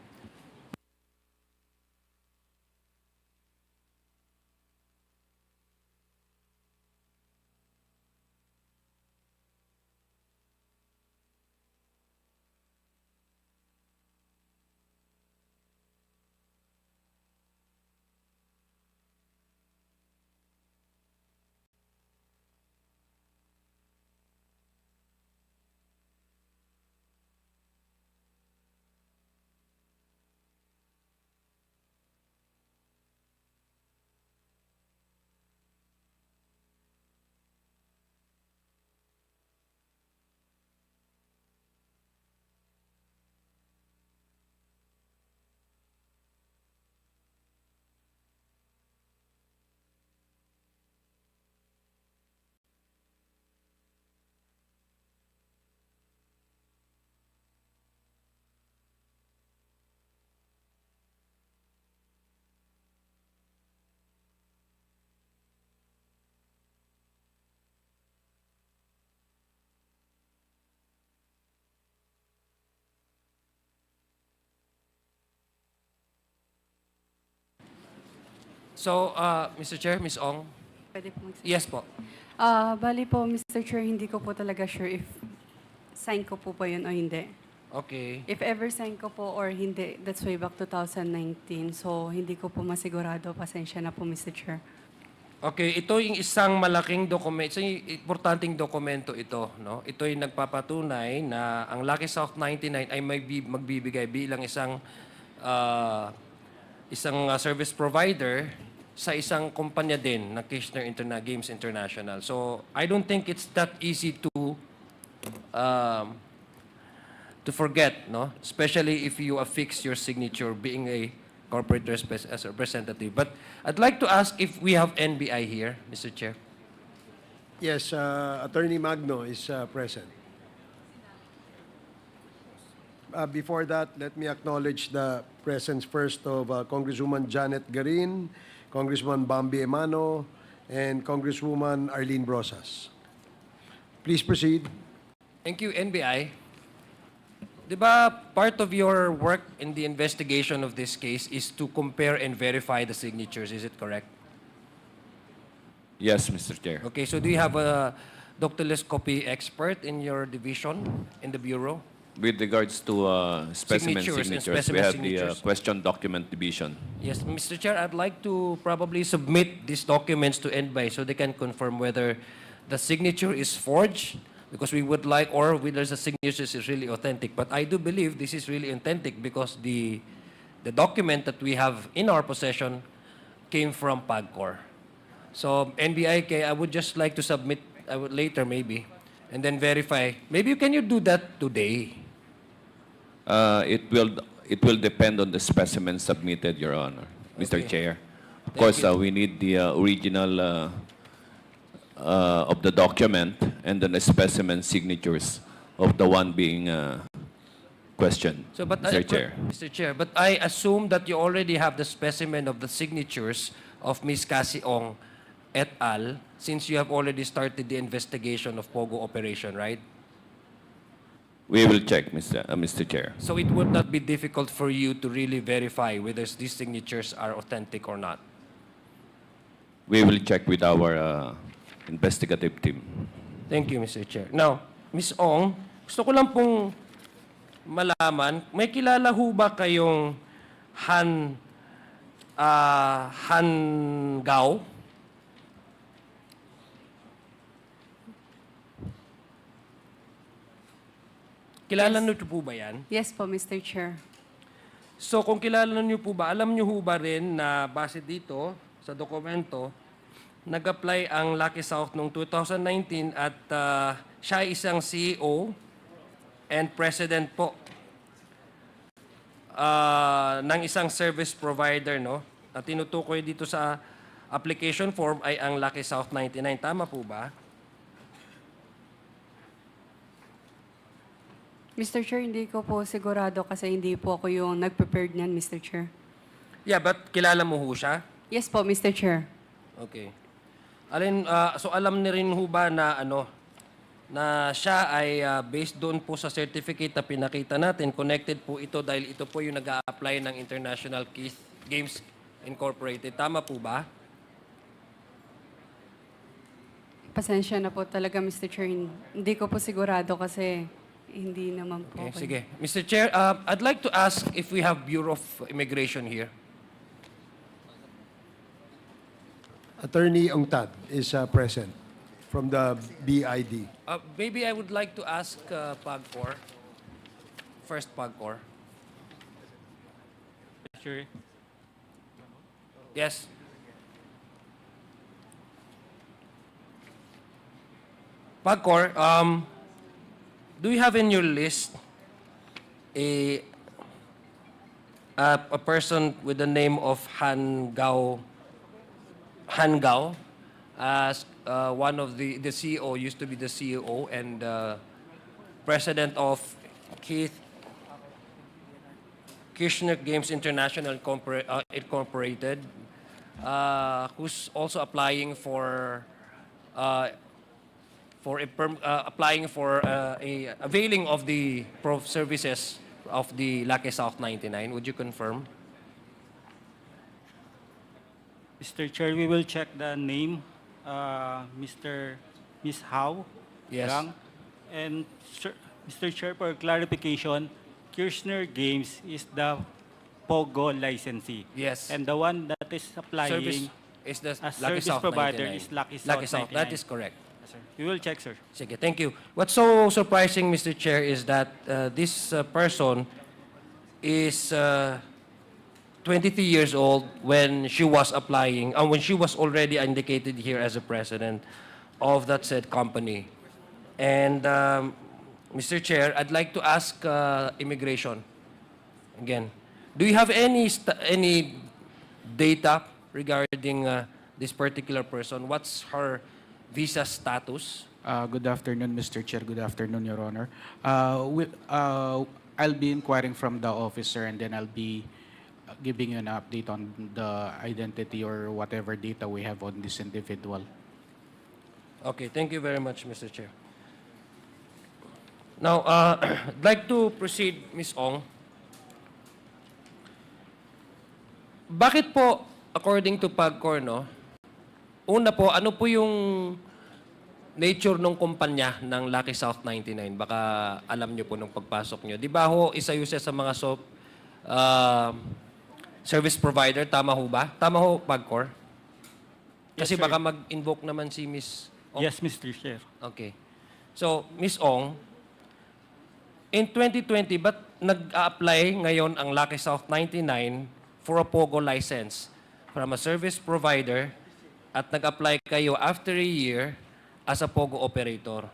So, Mr. Chair, Ms. Ong. Pwede po magsabi. Yes po. Bali po, Mr. Chair, hindi ko po talaga sure if sign ko po ba yun o hindi. Okay. If ever sign ko po or hindi, that's way back 2019. So, hindi ko po masigurado. Pasensya na po, Mr. Chair. Okay, ito yung isang malaking dokumento, isang importanteng dokumento ito, no? Ito yung nagpapatunay na ang Lucky South 99 ay magbibigay bilang isang service provider sa isang kumpanya din na Kirchner Games International. So, I don't think it's that easy to forget, no? Especially if you affix your signature being a corporate as a representative. But I'd like to ask if we have NBI here, Mr. Chair. Yes, Attorney Magno is present. Before that, let me acknowledge the presence first of Congresswoman Janet Garin, Congressman Bambi Emano, and Congresswoman Arlene Brosas. Please proceed. Thank you, NBI. Di ba part of your work in the investigation of this case is to compare and verify the signatures, is it correct? Yes, Mr. Chair. Okay, so do you have a doctyloscopy expert in your division, in the Bureau? With regards to specimen Signatures and signatures, specimen we have signatures. the question document division. Yes, Mr. Chair, I'd like to probably submit these documents to NBI so they can confirm whether the signature is forged, because we would like, or whether the signature is really authentic. But I do believe this is really authentic because the document that we have in our possession came from PAGCOR. So NBI, I would just like to submit, I would later maybe, and then verify. Maybe can you do that today? It will depend on the specimen submitted, Your Honor, Mr. Okay. Chair. Of Thank course, you. we need the original of the document and then the specimen signatures of the one being questioned, So, but Mr. Chair. Mr. Chair, but I assume that you already have the specimen of the signatures of Ms. Cassie Ong et al. Since you have already started the investigation of Pogo operation, right? We will check, Mr. Chair. So it would not be difficult for you to really verify whether these signatures are authentic or not. We will check with our investigative team. Thank you, Mr. Chair. Now, Ms. Ong, gusto ko lang pong malaman, may kilala ho ba kayong Han Gao? Kilala niyo po ba yan? Yes po, Mr. Chair. So kung kilala niyo po ba, alam niyo ho ba rin na base dito sa dokumento, nag-apply ang Lucky South noong 2019 at siya ay isang CEO and president po ng isang service provider, no? At tinutukoy dito sa application form ay ang Lucky South 99. Tama po ba? Mr. Chair, hindi ko po sigurado kasi hindi po ako yung nag-prepared niyan, Mr. Chair. Yeah, but kilala mo ho siya? Yes po, Mr. Chair. Okay. So alam ni rin ho ba na na siya ay based doon po sa certificate na pinakita natin, connected po ito dahil ito po yung nag-a-apply ng International Games Incorporated. Tama po ba? Pasensya na po talaga, Mr. Chair. Hindi ko po sigurado kasi hindi naman po. Okay, sige. Mr. Chair, I'd like to ask if we have Bureau of Immigration here. Attorney Ongtad is present from the BID. Maybe I would like to ask PAGCOR. First PAGCOR. Sure. Yes. PAGCOR, do you have in your list a person with the name of Han Gao as one of the CEO, used to be the CEO and president of Kirchner Games International Incorporated, who's also applying for availing of the services of the Lucky South 99. Would you confirm? Mr. Chair, we will check the name, Miss Howe. Yes. Gang. And Mr. Chair, for clarification, Kirchner Games is the Pogo licensee. Yes. And the one that is applying Service is the as Lucky service South provider 99. is Lucky South Lucky South, that 99. is correct. Yes, sir. We will check, sir. Sige, thank you. What's so surprising, Mr. Chair, is that this person is 23 years old when she was applying, and when she was already indicated here as a president of that said company. And Mr. Chair, I'd like to ask immigration again. Do you have any data regarding this particular person? What's her visa status? Good afternoon, Mr. Chair. Good afternoon, Your Honor. I'll be inquiring from the officer and then I'll be giving you an update on the identity or whatever data we have on this individual. Okay, thank you very much, Mr. Chair. Now, I'd like to proceed, Ms. Ong. Bakit po, according to PAGCOR, no, una po, ano po yung nature ng kumpanya ng Lucky South 99? Baka alam nyo po nung pagpasok nyo. Di ba ho, isa sa mga service provider, tama ho ba? Tama ho, PAGCOR? Kasi baka mag-invoke naman si Ms. Ong. Yes, Mr. Chair. Okay. So, Ms. Ong, in 2020, ba't nag-a-apply ngayon ang Lucky South 99 for a POGO license from a service provider at nag-apply kayo after a year as a POGO operator?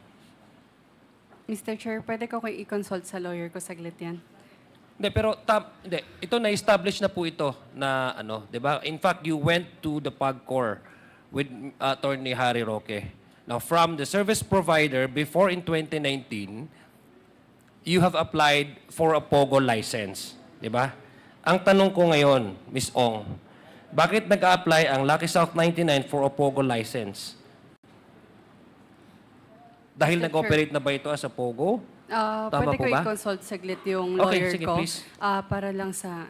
Mr. Chair, pwede ko i-consult sa lawyer ko saglit yan. Hindi, pero hindi, ito na-establish na po ito na ano, 'di ba? In fact, you went to the PAGCOR with Attorney Harry Roque. Now, from the service provider before in 2019, you have applied for a POGO license, 'di ba? Ang tanong ko ngayon, Ms. Ong, bakit nag-a-apply ang Lucky South 99 for a POGO license? Dahil Mr. nag-operate na ba ito as a POGO? Tama Pwede po ko ba? i-consult saglit yung Okay, lawyer sige, ko please. para lang sa...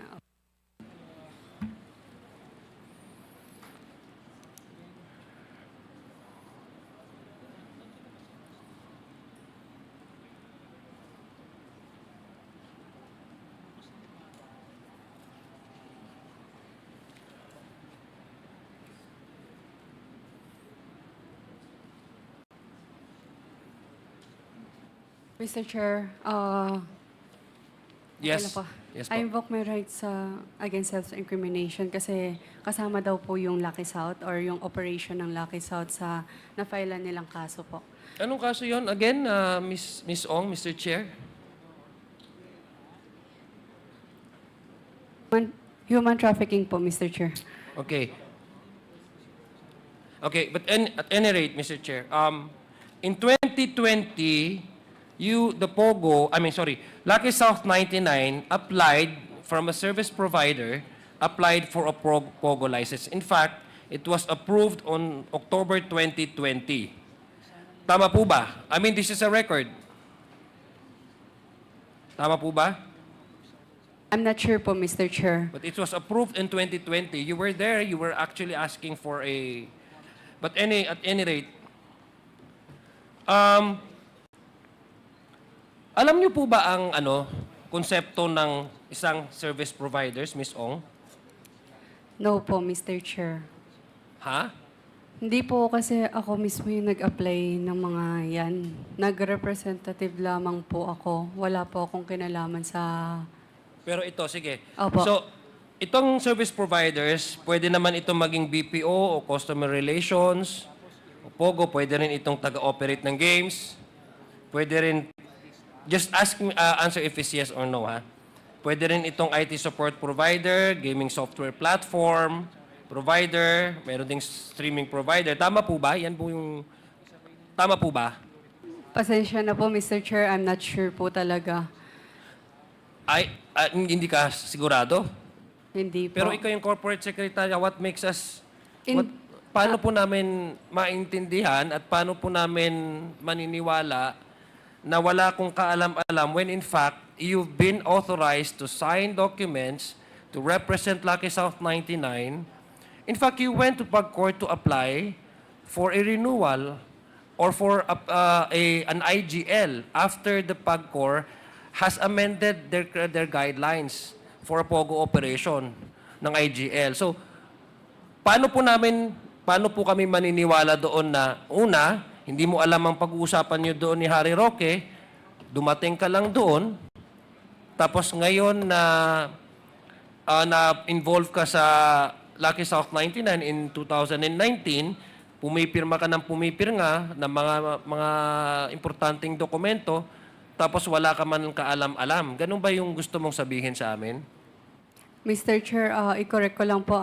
Mr. Chair, Yes. wala pa. Yes po. I invoke my rights against self-incrimination kasi kasama daw po yung Lucky South or yung operation ng Lucky South sa na-file nilang kaso po. Anong kaso yon? Again, Miss Ong, Mr. Chair? Human trafficking po, Mr. Chair. Okay. Okay, but at any rate, Mr. Chair, in 2020, Lucky South 99 applied from a service provider, applied for a POGO license. In fact, it was approved on October 2020. Tama po ba? I mean, this is a record. Tama po ba? I'm not sure po, Mr. Chair. But it was approved in 2020. You were there. You were actually asking for a... But at any rate, alam niyo po ba ang konsepto ng isang service providers, Ms. Ong? No po, Mr. Chair. Ha? Hindi po kasi ako mismo yung nag-apply ng mga yan. Nag-representative lamang po ako. Wala po akong kinalaman sa... Pero ito, sige. Opo. So, itong service providers, pwede naman itong maging BPO o customer relations, o POGO, pwede rin itong taga-operate ng games, pwede rin, just answer if it's yes or no, ha? Pwede rin itong IT support provider, gaming software platform, provider, meron ding streaming provider. Tama po ba? Yan po yung... Tama po ba? Pasensya na po, Mr. Chair. I'm not sure po talaga. Hindi ka sigurado? Hindi po. Pero ikaw yung corporate secretary, what makes us... In- paano po namin maintindihan at paano po namin maniniwala na wala kong kaalam-alam when in fact, you've been authorized to sign documents to represent Lucky South 99. In fact, you went to PAGCOR to apply for a renewal or for an IGL after the PAGCOR has amended their guidelines for a POGO operation ng IGL. So, paano po kami maniniwala doon na, una, hindi mo alam ang pag-uusapan niyo doon ni Harry Roque, dumating ka lang doon, tapos ngayon na-involve ka sa Lucky South 99 in 2019, pumipirma ka ng pumipirma ng mga importanteng dokumento, tapos wala ka man kaalam-alam. Ganun ba yung gusto mong sabihin sa amin? Mr. Chair, i-correct ko lang po.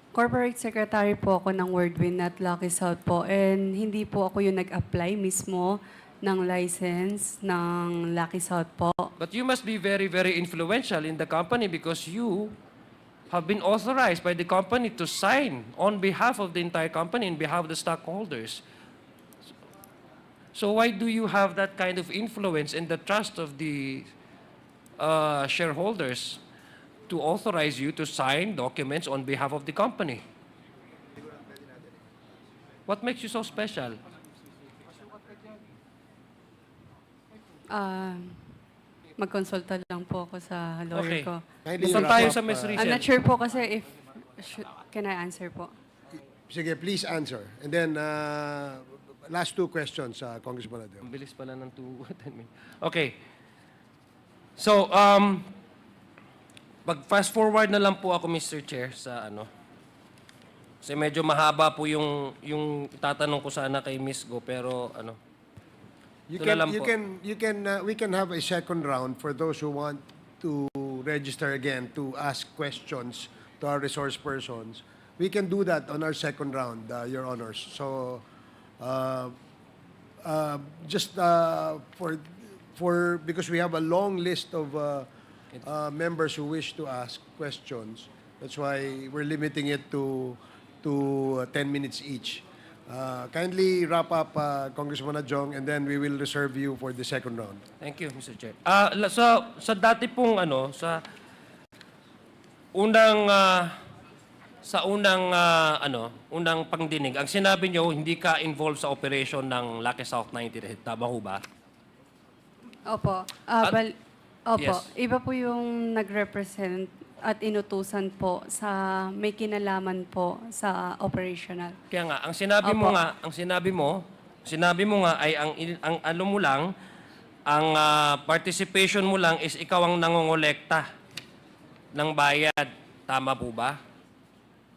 Corporate Secretary po ako ng WordWin at Lucky South po. And hindi po ako yung nag-apply mismo ng license ng Lucky South po. But you must be very, very influential in the company because you have been authorized by the company to sign on behalf of the entire company, on behalf of the stockholders. So why do you have that kind of influence and the trust of the shareholders to authorize you to sign documents on behalf of the company? What makes you so special? Magkonsulta lang po ako sa lawyer Okay. ko. Kindly Doon wrap tayo up, sa Ms. I'm Rachel. not sure po kasi if... can I answer po? Sige, please answer. And then, last two questions, Congressman Adel. Ang bilis pala ng 10 minutes. Okay. So, pag-fast forward na lang po ako, Mr. Chair, sa ano. Kasi medyo mahaba po yung tatanong ko sana kay Ms. Go, pero ano. You Ito na lang po. we can have a second round for those who want to register again to ask questions to our resource persons. We can do that on our second round, Your Honors. So, just because we have a long list of members who wish to ask questions, that's why we're limiting it to 10 minutes each. Kindly wrap up, Congressman Adjong, and then we will reserve you for the second round. Thank you, Mr. Chair. Sa dati pong ano, sa unang pangdinig, ang sinabi nyo, hindi ka involved sa operation ng Lucky South 90. Tama ho ba? Opo. Opo. Yes. Iba po yung nag-represent at inutusan po sa may kinalaman po sa operational. Kaya nga, ang sinabi mo Opo. nga, sinabi mo nga ay ang alam mo lang, ang participation mo lang is ikaw ang nangongolekta ng bayad. Tama po ba?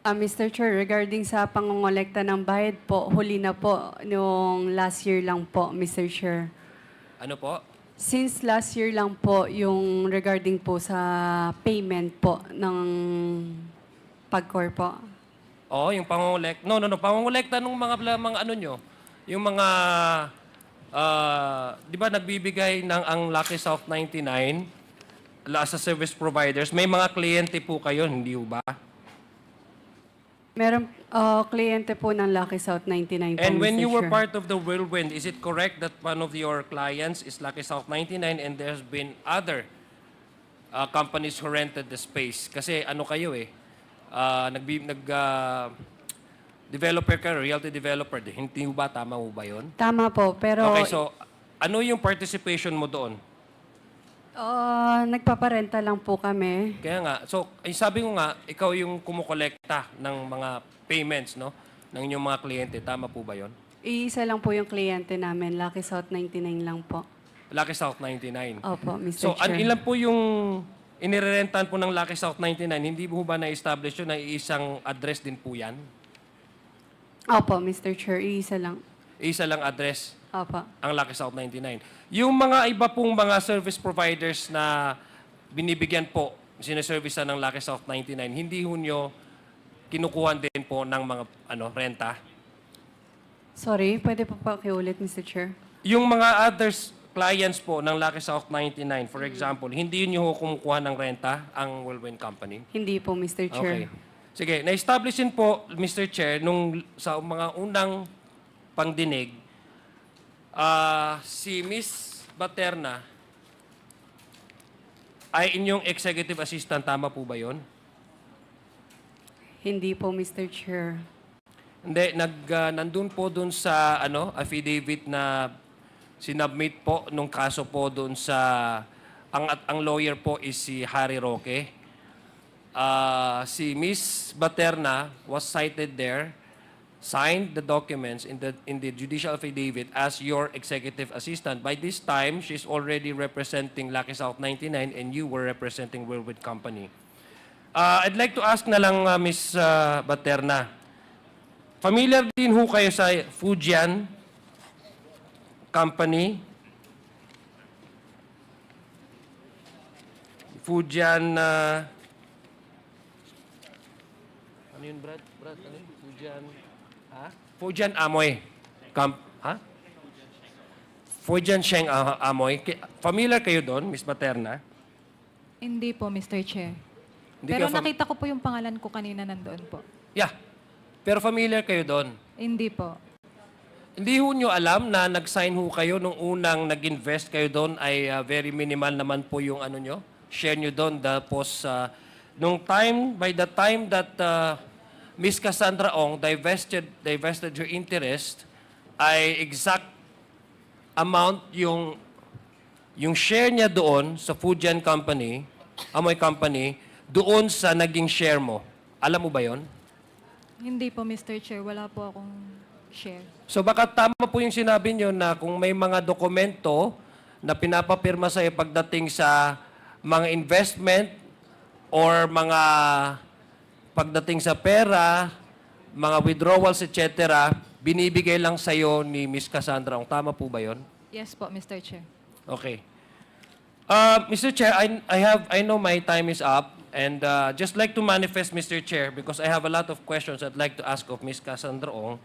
Mr. Chair, regarding sa pangongolekta ng bayad po, huli na po noong last year lang po, Mr. Chair. Ano po? Since last year lang po yung regarding po sa payment po ng PAGCOR po. Oo, yung pangongolekta. No, pangongolekta ng mga ano nyo. Yung mga, di ba nagbibigay ng ang Lucky South 99 sa service providers. May mga kliyente po kayo, hindi ba? Meron kliyente po ng Lucky South 99 po, And when Mr. you were Chair. part of the whirlwind, is it correct that one of your clients is Lucky South 99 and there's been other companies who rented the space? Kasi ano kayo developer ka, realty developer. Hindi ba? Tama mo ba yun? Tama po, pero Okay, so ano yung participation mo doon? nagpaparenta lang po kami. Kaya nga, so sabi ko nga, ikaw yung kumukolekta ng mga payments, no? Ng inyong mga kliyente. Tama po ba yon? Iisa lang po yung kliyente namin, Lucky South 99 lang po. Lucky South 99. Opo, Mr. So, Chair. ilan po yung inirerentan po ng Lucky South 99? Hindi po ba na-establish yun na isang address din po yan? Opo, Mr. Chair, iisa lang. Isa lang address Opo. ang Lucky South 99. Yung mga iba pong mga service providers na binibigyan po, sineservicean ng Lucky South 99, hindi ho nyo kinukuhan din po ng mga renta? Sorry, pwede po pakiulit, Mr. Chair? Yung mga others clients po ng Lucky South 99, for example, hindi nyo ho kumukuha ng renta ang Whirlwind Company? Hindi po, Mr. Okay. Chair. Sige, na-establish din po, Mr. Chair, sa mga unang pangdinig, si Miss Baterna ay inyong executive assistant. Tama po ba yon? Hindi po, Mr. Chair. Hindi, nandun po dun sa affidavit na sinubmit po nung kaso po dun sa ang lawyer po is si Harry Roque. Si Miss Baterna was cited there, signed the documents in the judicial affidavit as your executive assistant. By this time, she's already representing Lucky South 99 and you were representing Whirlwind Company. I'd like to ask na lang, Miss Baterna, familiar din ho kayo sa Fujian Company? Fujian, ano yun, Brad? Ano yun? Fujian, Fujian Amoy. Fujian Sheng Amoy. Familiar kayo doon, Miss Baterna? Hindi po, Mr. Chair. Hindi Pero kayo nakita ko po yung pangalan ko kanina nandoon po. Yeah. Pero familiar kayo doon. Hindi po. Hindi ho nyo alam na nag-sign ho kayo nung unang nag-invest kayo doon ay very minimal naman po yung ano nyo? Share nyo doon. Tapos, by the time that Miss Cassandra Ong divested her interest, ay exact amount yung share niya doon sa Fujian Company, Amoy Company, doon sa naging share mo. Alam mo ba yon? Hindi po, Mr. Chair. Wala po akong share. So baka tama po yung sinabi nyo na kung may mga dokumento na pinapapirma sa'yo pagdating sa mga investment or mga pagdating sa pera, mga withdrawals, etc., binibigay lang sa'yo ni Miss Cassandra. Tama po ba yon? Yes po, Mr. Chair. Okay. Mr. Chair, I know my time is up, and just like to manifest, Mr. Chair, because I have a lot of questions I'd like to ask of Miss Cassandra Ong.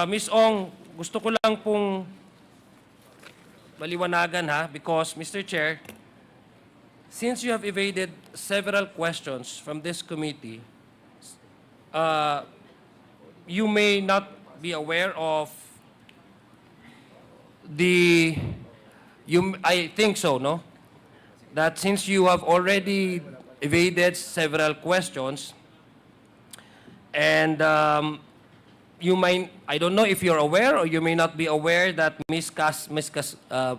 Miss Ong, gusto ko lang pong maliwanagan ha, because Mr. Chair, since you have evaded several questions from this committee, you may not be aware of I think so, no? That since you have already evaded several questions, and I don't know if you're aware or you may not be aware that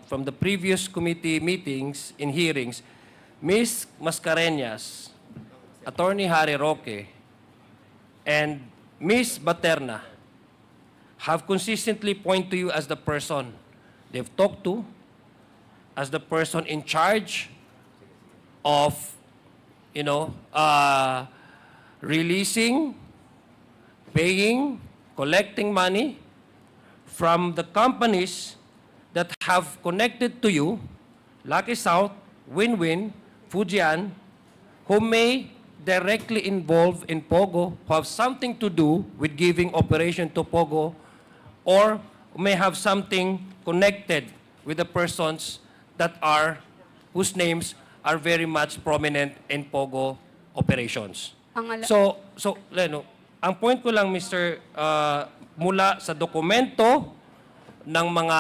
from the previous committee meetings and hearings, Ms. Mascareñas, Attorney Harry Roque, and Ms. Baterna have consistently pointed to you as the person they've talked to, as the person in charge of, releasing, paying, collecting money from the companies that have connected to you, Lucky South, Win-Win, Fujian, who may directly involve in Pogo, who have something to do with giving operation to Pogo, or may have something connected with the persons whose names are very much prominent in Pogo operations. So Leno, ang point ko lang, Mr. Mula sa dokumento ng mga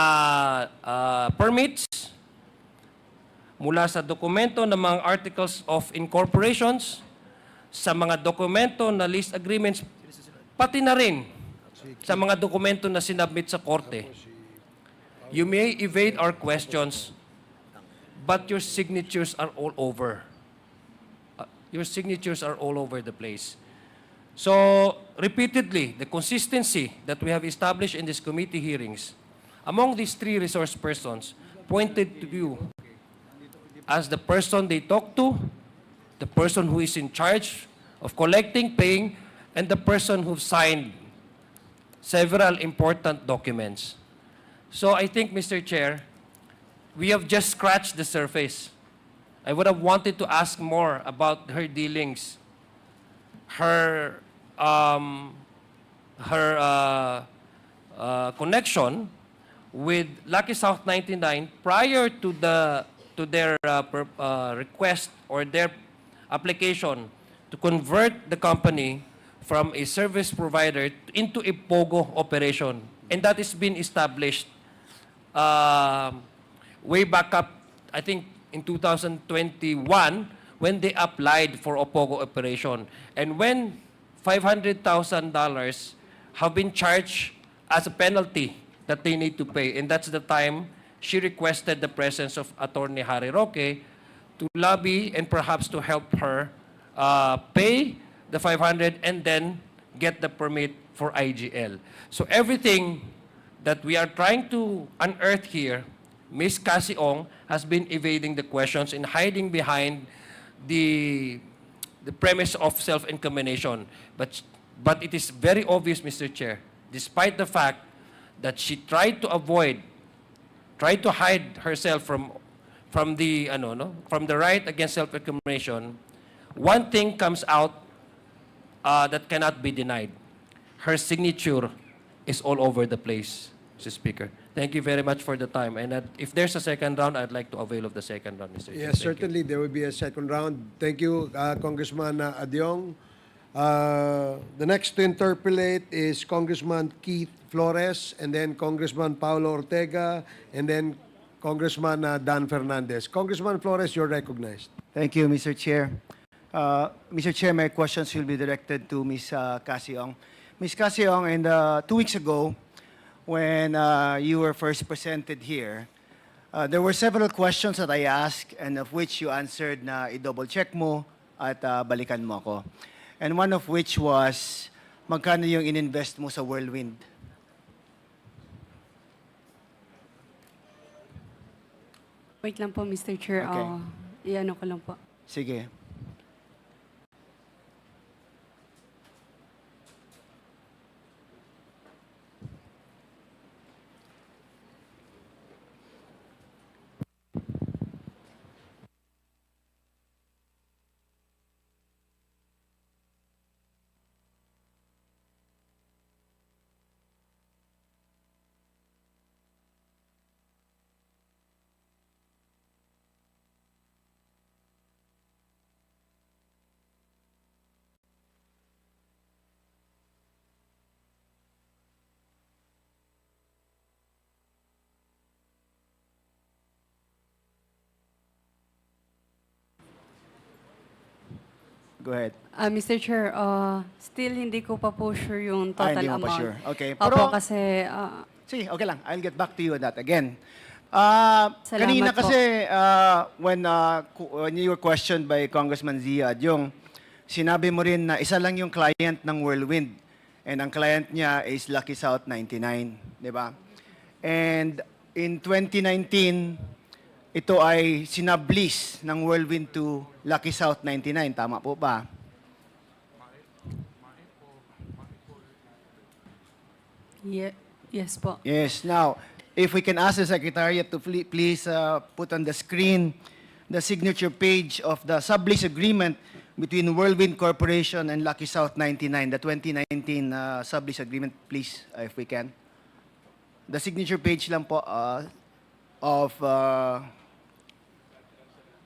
permits, mula sa dokumento ng mga articles of incorporations, sa mga dokumento na lease agreements, pati na rin sa mga dokumento na sinabmit sa korte. You may evade our questions, but your signatures are all over. Your signatures are all over the place. So, repeatedly, the consistency that we have established in these committee hearings, among these three resource persons, pointed to you as the person they talk to, the person who is in charge of collecting, paying, and the person who signed several important documents. So I think, Mr. Chair, we have just scratched the surface. I would have wanted to ask more about her dealings, her connection with Lucky South 99 prior to their request or their application to convert the company from a service provider into a POGO operation. And that has been established way back up, I think, in 2021 when they applied for a POGO operation. And when $500,000 have been charged as a penalty that they need to pay, and that's the time she requested the presence of Attorney Harry Roque to lobby and perhaps to help her pay the 500 and then get the permit for IGL. So everything that we are trying to unearth here, Ms. Cassie Ong has been evading the questions and hiding behind the premise of self-incrimination. But it is very obvious, Mr. Chair, despite the fact that she tried to hide herself from the right against self-incrimination, one thing comes out that cannot be denied. Her signature is all over the place, Mr. Speaker. Thank you very much for the time. And if there's a second round, I'd like to avail of the second round, Mr. Chair. Yes, Thank you. certainly there will be a second round. Thank you, Congressman Adyong. The next to interpolate is Congressman Keith Flores, and then Congressman Paulo Ortega, and then Congressman Dan Fernandez. Congressman Flores, you're recognized. Thank you, Mr. Chair. Mr. Chair, my questions will be directed to Ms. Cassie Ong. Ms. Cassie Ong, and 2 weeks ago, when you were first presented here, there were several questions that I asked, and of which you answered na i-double check mo at balikan mo ako. And one of which was, magkano yung ininvest mo sa Whirlwind? Wait lang po, Mr. Chair. Okay. Iano ko lang po. Sige. Go ahead. Mr. Chair, still hindi ko pa po sure yung total Hindi mo amount. pa sure. Okay. Opo, kasi Sige, okay lang. I'll get back to you on that again. Salamat Kanina po. kasi, when you were questioned by Congressman Zia, yung sinabi mo rin na isa lang yung client ng Whirlwind. And ang client niya is Lucky South 99. Di ba? And in 2019, ito ay sinablease ng Whirlwind to Lucky South 99. Tama po ba? yes po. Yes. Now, if we can ask the Secretariat to please put on the screen the signature page of the sublease agreement between Whirlwind Corporation and Lucky South 99, the 2019 sublease agreement, please, if we can. The signature page lang po of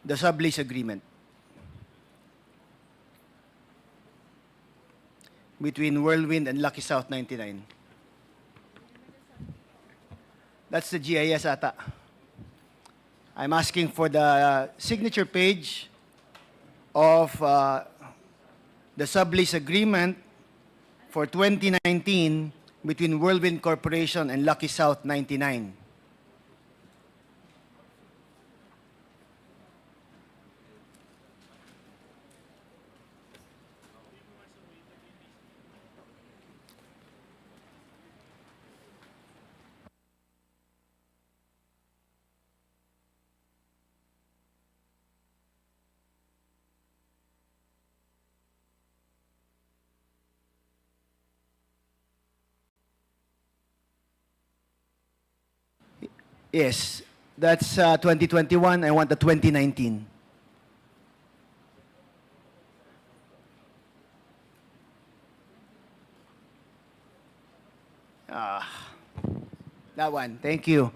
the sublease agreement between Whirlwind and Lucky South 99. That's the GIS ata. I'm asking for the signature page of the sublease agreement for 2019 between Whirlwind Corporation and Lucky South 99. Yes, that's 2021. I want the 2019. That one. Thank you.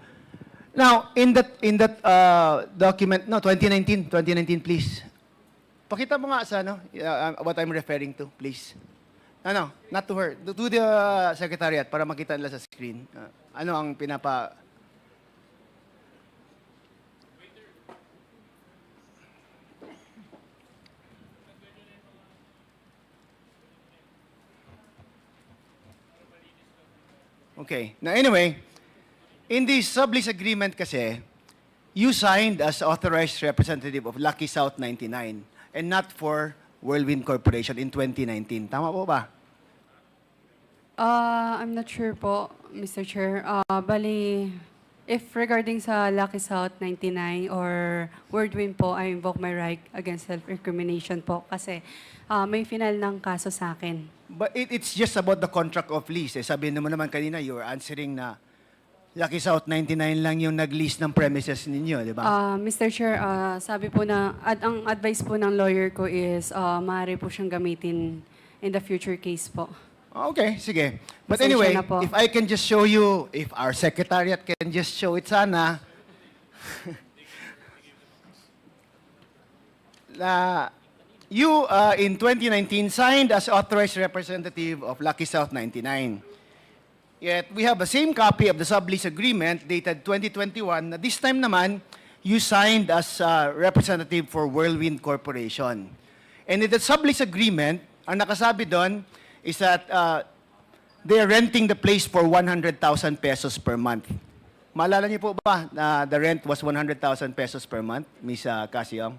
Now, in that document, no, 2019, please. Pakita mo nga sa what I'm referring to, please. No, not to her. To the secretariat para makita nila sa screen. Ano ang pinapa... Okay. Now, anyway, in this sublease agreement kasi, you signed as authorized representative of Lucky South 99 and not for Whirlwind Corporation in 2019. Tama po ba? I'm not sure po, Mr. Chair. Bali, if regarding sa Lucky South 99 or Whirlwind po, I invoke my right against self-recrimination po kasi may final ng kaso sa akin. But it's just about the contract of lease. Sabi naman kanina, you were answering na Lucky South 99 lang yung nag-lease ng premises ninyo, di ba? Mr. Chair, sabi po na, ang advice po ng lawyer ko is maaari po siyang gamitin in the future case po. Okay, sige. But Pasensya anyway, na po. if I can just show you, if our secretariat can just show it sana, you in 2019 signed as authorized representative of Lucky South 99. Yet we have the same copy of the sublease agreement dated 2021 na this time naman you signed as representative for Whirlwind Corporation. And in the sublease agreement, ang nakasabi doon is that they are renting the place for 100,000 pesos per month. Maalala niyo po ba na the rent was 100,000 pesos per month, Ms. Casiong?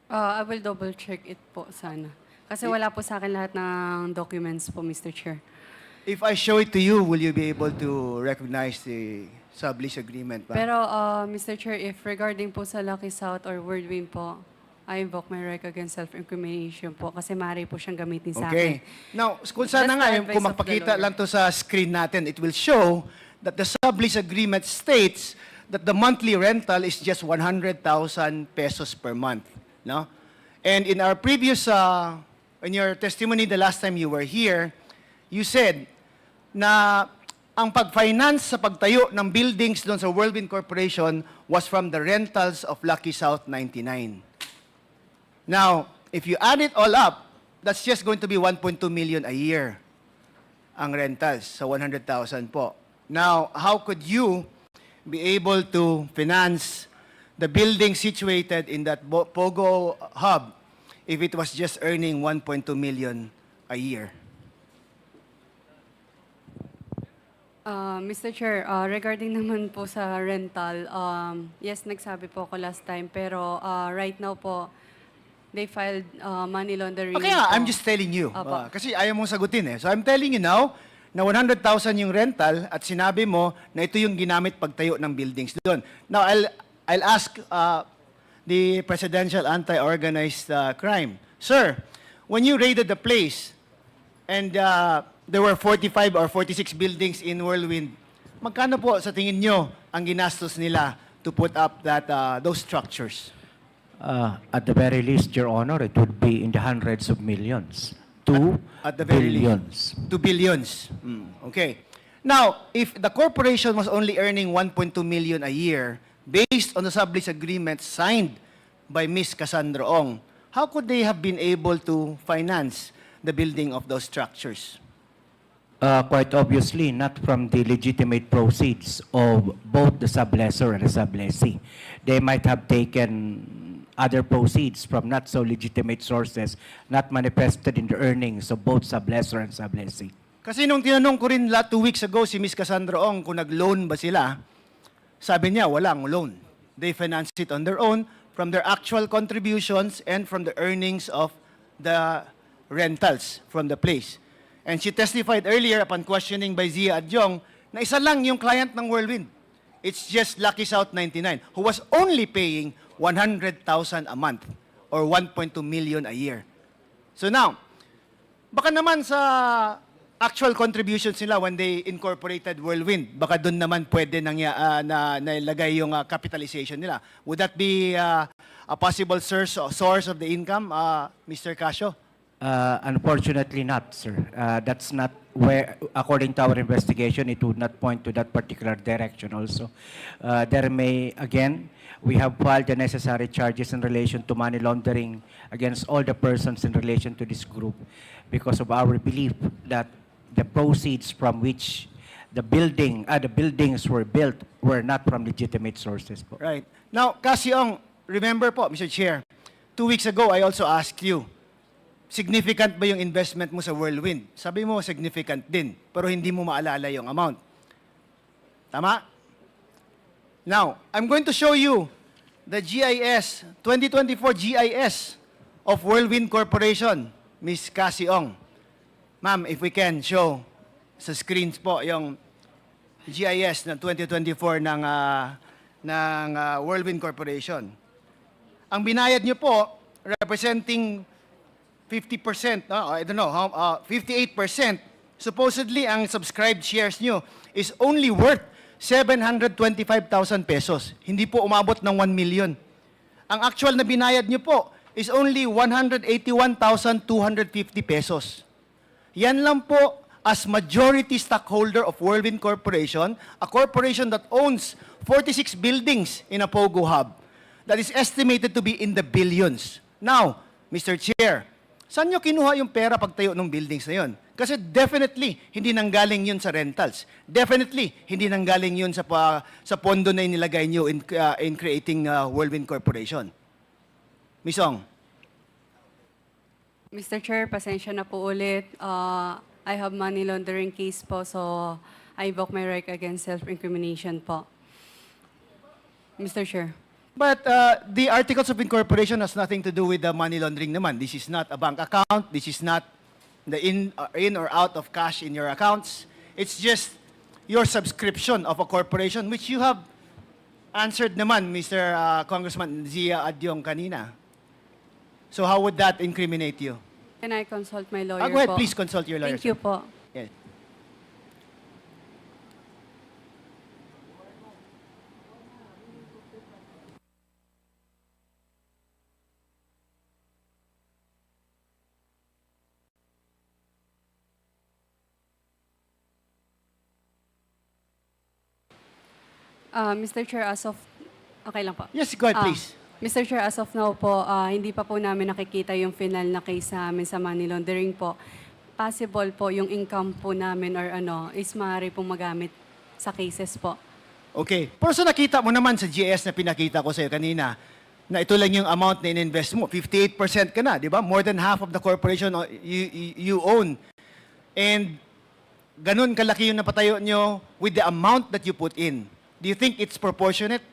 I will double check it po sana. Kasi wala po sa akin lahat ng documents po, Mr. Chair. If I show it to you, will you be able to recognize the sublease agreement? Ba? Pero, Mr. Chair, if regarding po sa Lucky South or Whirlwind po, I invoke my right against self-incrimination po kasi maaari po siyang gamitin sa Okay. akin. Now, kung sana That's nga, the kung advice of the magpakita lawyer. lang to sa screen natin, it will show that the sublease agreement states that the monthly rental is just 100,000 pesos per month. No? And in our previous, in your testimony the last time you were here, you said na ang pag-finance sa pagtayo ng buildings doon sa Whirlwind Corporation was from the rentals of Lucky South 99. Now, if you add it all up, that's just going to be 1.2 million a year ang rentals sa 100,000 po. Now, how could you be able to finance the building situated in that Pogo hub if it was just earning 1.2 million a year? Mr. Chair, regarding naman po sa rental, yes, nagsabi po ako last time, pero right now po, they filed money laundering. Okay nga, po. I'm just telling you. Opo. Kasi ayaw mong sagutin eh. So I'm telling you now na 100,000 yung rental at sinabi mo na ito yung ginamit pagtayo ng buildings doon. Now, I'll ask the Presidential Anti-Organized Crime. Sir, when you raided the place and there were 45 or 46 buildings in Whirlwind, magkano po sa tingin nyo ang ginastos nila to put up those structures? At the very least, Your Honor, it would be in the hundreds of millions. At the very billions. least. 2 billions. Okay. Now, if the corporation was only earning 1.2 million a year based on the sublease agreement signed by Ms. Cassandra Ong, how could they have been able to finance the building of those structures? Quite obviously, not from the legitimate proceeds of both the sublessor and the sublessee. They might have taken other proceeds from not so legitimate sources, not manifested in the earnings of both sublessor and sublessee. Kasi nung tinanong ko rin 2 weeks ago si Ms. Cassandra Ong kung nag-loan ba sila, sabi niya walang loan. They financed it on their own from their actual contributions and from the earnings of the rentals from the place. And she testified earlier upon questioning by Zia Adjong na isa lang yung client ng Whirlwind. It's just Lucky South 99 who was only paying 100,000 a month or 1.2 million a year. So now, baka naman sa actual contributions nila when they incorporated Whirlwind, baka doon naman pwede na ilagay yung capitalization nila. Would that be a possible source of the income, Mr. Casio? Unfortunately not, sir. That's not where, according to our investigation, it would not point to that particular direction also. There may, again, we have filed the necessary charges in relation to money laundering against all the persons in relation to this group because of our belief that the proceeds from which the buildings were built were not from legitimate sources po. Right. Now, Casiong, remember po, Mr. Chair, 2 weeks ago, I also asked you, significant ba yung investment mo sa Whirlwind? Sabi mo, significant din, pero hindi mo maalala yung amount. Tama? Now, I'm going to show you the GIS, 2024 GIS of Whirlwind Corporation, Ms. Casiong. Ma'am, if we can show sa screens po yung GIS ng 2024 ng Whirlwind Corporation. Ang binayad nyo po, representing 50%, I don't know, 58%, supposedly ang subscribed shares nyo is only worth 725,000 pesos. Hindi po umabot ng 1 million. Ang actual na binayad nyo po is only 181,250 pesos. Yan lang po as majority stockholder of Whirlwind Corporation, a corporation that owns 46 buildings in a Pogo hub that is estimated to be in the billions. Now, Mr. Chair, saan nyo kinuha yung pera pagtayo ng buildings na yun? Kasi definitely, hindi nanggaling yun sa rentals. Definitely, hindi nanggaling yun sa pondo na inilagay nyo in creating Whirlwind Corporation. Ms. Ong. Mr. Chair, pasensya na po ulit. I have money laundering case po, so I invoke my right against self-incrimination po. Mr. Chair. But the articles of incorporation has nothing to do with the money laundering naman. This is not a bank account. This is not the in or out of cash in your accounts. It's just your subscription of a corporation, which you have answered naman, Mr. Congressman Zia Adyong kanina. So how would that incriminate you? Can I consult my lawyer Go ahead, po? please consult your lawyer. Thank you po. Yes. Mr. Chair, as of... Okay lang po. Yes, go ahead, please. Mr. Chair, as of now po, hindi pa po namin nakikita yung final na case namin sa money laundering po. Possible po yung income po namin or is maaari pong magamit sa cases po. Okay. Pero so nakita mo naman sa GS na pinakita ko sa'yo kanina, na ito lang yung amount na in-invest mo. 58% ka na, di ba? More than half of the corporation you own. And ganun kalaki yung napatayo nyo with the amount that you put in. Do you think it's proportionate?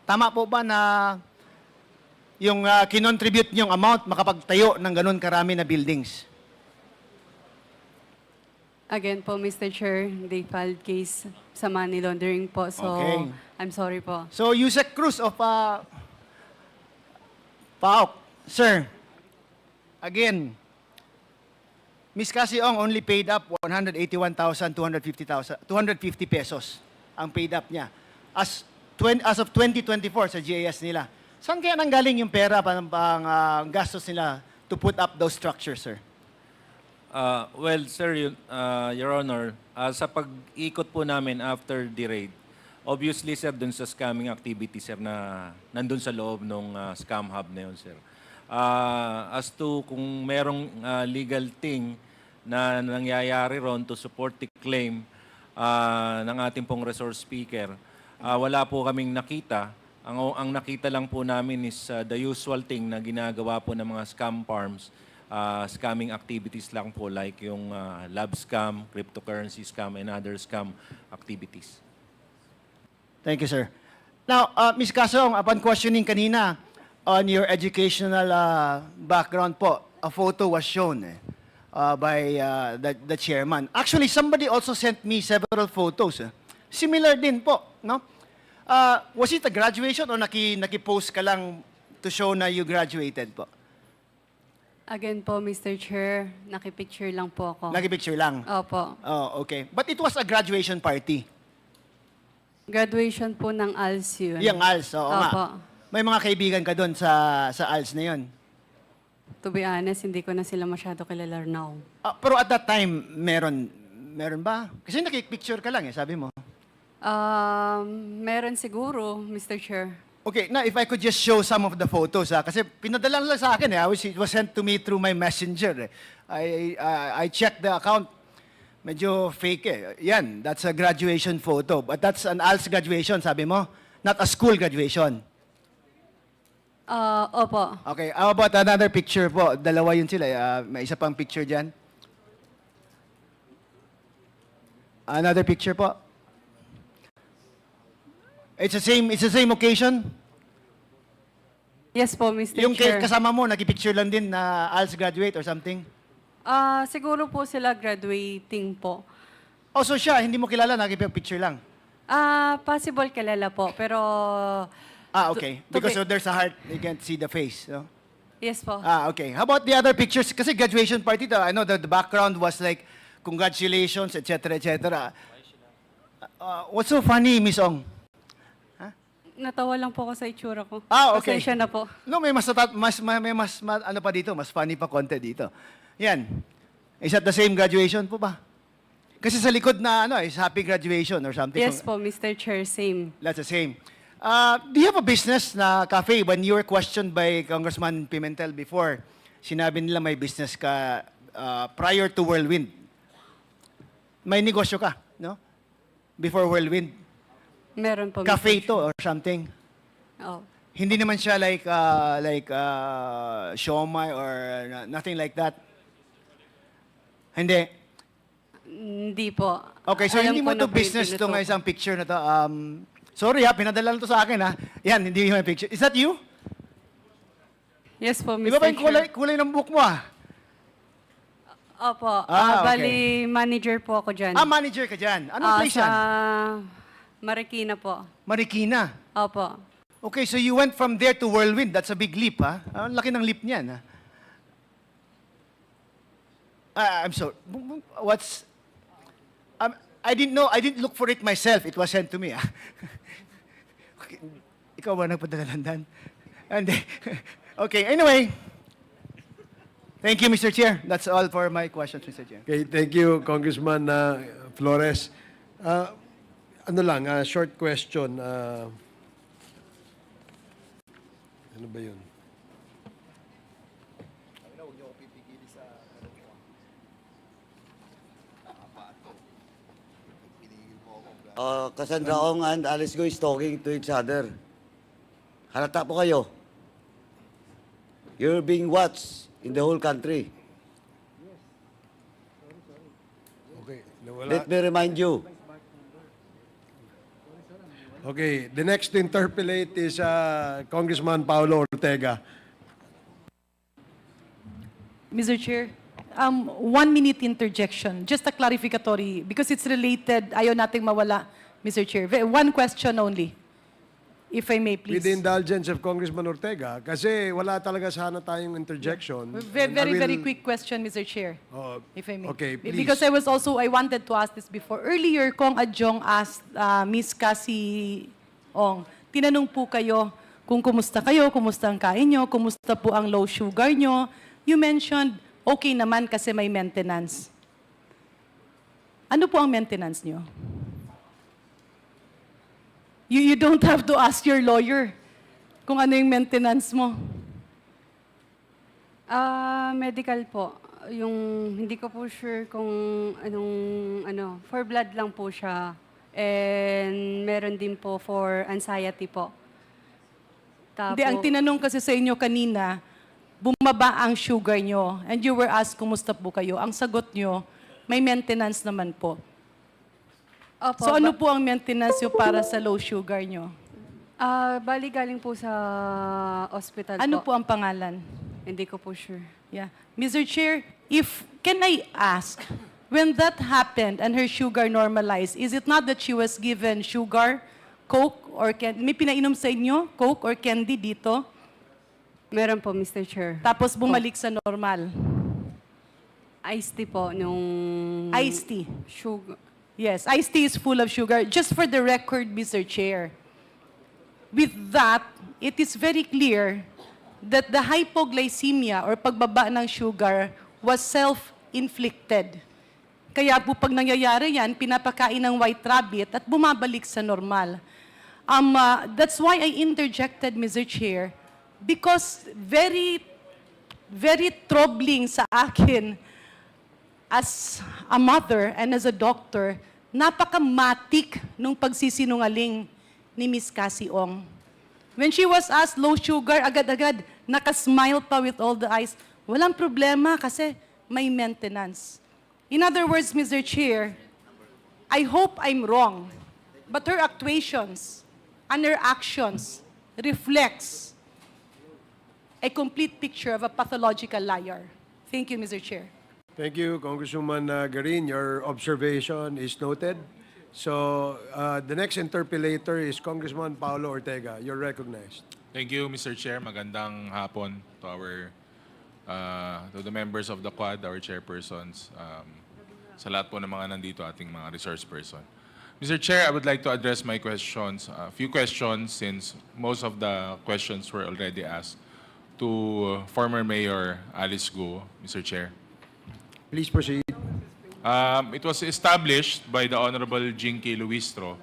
Tama po ba na yung kinontribute nyong amount makapagtayo ng ganun karami na buildings? Again po, Mr. Chair, they filed case sa money laundering po. So, Okay. I'm sorry po. So, Yusek Cruz of PAOK. Sir, again, Ms. Cassie Ong only paid up 181,250 pesos ang paid up niya. As of 2024 sa GAS nila. Saan kaya nanggaling yung pera pang gastos nila to put up those structures, sir? Well, sir, Your Honor, sa pag-ikot po namin after the raid, obviously, sir, dun sa scamming activity, sir, na nandun sa loob ng scam hub na yun, sir. As to kung merong legal thing na nangyayari ron to support the claim ng ating pong resource speaker, wala po kaming nakita. Ang nakita lang po namin is the usual thing na ginagawa po ng mga scam farms, scamming activities lang po like yung lab scam, cryptocurrency scam, and other scam activities. Thank you, sir. Now, Ms. Casong, upon questioning kanina on your educational background po, a photo was shown by the chairman. Actually, somebody also sent me several photos. Similar din po, no? Was it a graduation or naki-post ka lang to show na you graduated po? Again po, Mr. Chair, nakipicture lang po ako. Naki-picture lang? Opo. Oh, okay. But it was a graduation party. Graduation po ng ALS yun. Yung ALS, oo nga. Opo. May mga kaibigan ka doon sa ALS na yun. To be honest, hindi ko na sila masyado kilala now. Pero at that time, meron ba? Kasi nakipicture ka lang sabi mo. Meron siguro, Mr. Chair. Okay, now if I could just show some of the photos, kasi pinadala lang sa akin, it was sent to me through my messenger. I checked the account, medyo fake Yan, that's a graduation photo. But that's an ALS graduation, sabi mo? Not a school graduation. Opo. Okay, how about another picture po? Dalawa yun sila. May isa pang picture dyan. Another picture po. It's the same occasion? Yes po, Mr. Yung Chair. kasama mo, nakipicture lang din na ALS graduate or something? Siguro po sila graduating po. Oh, so siya, hindi mo kilala, nakipicture lang? Possible kilala po, pero... Okay. Because so there's a heart, you can't see the face. No? Yes po. Okay. How about the other pictures? Kasi graduation party, I know that the background was like, congratulations, etc., etc. What's so funny, Miss Ong? Natawa lang po ako sa itsura ko. Ah, okay. Pasensya na po. No, ano pa dito, mas funny pa konti dito. Yan. Is that the same graduation po ba? Kasi sa likod na is happy graduation or something. Yes po, Mr. Chair, same. That's the same. Do you have a business na cafe when you were questioned by Congressman Pimentel before? Sinabi nila may business ka prior to Whirlwind. May negosyo ka, no? Before Whirlwind. Meron po, Cafe Mr. to or something. Oh. Hindi naman siya like siomai or nothing like that. Hindi. Hindi po. Okay, so Alam hindi ko mo na to po yung business to pinuto nga ko. isang picture na to. Sorry pinadala lang to sa akin ha. Yan, hindi yung picture. Is that you? Yes po, Mr. Di ba ba yung Chair. kulay ng book mo ah? Opo. Ah, okay. Bali, manager po ako dyan. Manager ka dyan. Anong place Sa yan? Marikina po. Marikina. Opo. Okay, so you went from there to Whirlwind. That's a big leap, ha? Ang laki ng leap niyan, ha? I'm sorry. What's... I didn't know. I didn't look for it myself. It was sent to me, ha? Okay. Ikaw ba nagpadala London? Hindi. Okay, anyway. Thank you, Mr. Chair. That's all for my questions, Mr. Chair. Okay, thank you, Congressman Flores. Short question. Ano ba yun? Cassandra Ong and Alice Go is talking to each other. Halata po kayo. You're being watched in the whole country. Okay, nawala. Let me remind you. Okay, the next to interpolate is Congressman Paulo Ortega. Mr. Chair, 1 minute interjection, just a clarificatory, because it's related, ayaw nating mawala, Mr. Chair. One question only, if I may, please. With the indulgence of Congressman Ortega, kasi wala talaga sana tayong interjection. Very, And I will- very quick question, Mr. Chair, if I may. okay, please. Because I wanted to ask this before. Earlier, Kong Adjong asked Miss Cassie Ong, tinanong po kayo kung kumusta kayo, kumusta ang kain nyo, kumusta po ang low sugar nyo. You mentioned, okay naman kasi may maintenance. Ano po ang maintenance nyo? You don't have to ask your lawyer kung ano yung maintenance mo. Medical po. Yung hindi ko po sure kung for blood lang po siya. And meron din po for anxiety po. Hindi, ang tinanong kasi sa inyo kanina, bumaba ang sugar nyo, and you were asked kumusta po kayo. Ang sagot nyo, may maintenance naman po. Opo, So ano po ang maintenance nyo para sa low sugar nyo? Bali galing po sa hospital Ano po. po ang pangalan? Hindi ko po sure. Yeah. Mr. Chair, can I ask, when that happened and her sugar normalized, is it not that she was given sugar, Coke, or may pinainom sa inyo, Coke or candy dito? Meron po, Mr. Chair. Tapos bumalik sa normal? Iced tea po nung... Iced tea. Sugar. Yes, iced tea is full of sugar. Just for the record, Mr. Chair, with that, it is very clear that the hypoglycemia or pagbaba ng sugar was self-inflicted. Kaya po pag nangyayari yan, pinapakain ng white rabbit at bumabalik sa normal. That's why I interjected, Mr. Chair, because very, very troubling sa akin as a mother and as a doctor, napakamatik nung pagsisinungaling ni Miss Cassie Ong. When she was asked low sugar, agad-agad, nakasmile pa with all the eyes. Walang problema kasi may maintenance. In other words, Mr. Chair, I hope I'm wrong, but her actuations and her actions reflects a complete picture of a pathological liar. Thank you, Mr. Chair. Thank you, Congresswoman Garin. Your observation is noted. So, the next interpellator is Congressman Paulo Ortega. You're recognized. Thank you, Mr. Chair. Magandang hapon to to the members of the Quad, our chairpersons, sa lahat po ng mga nandito, ating mga resource person. Mr. Chair, I would like to address my questions, a few questions since most of the questions were already asked to former Mayor Alice Go, Mr. Chair. Please proceed. It was established by the Honorable Jinky Luistro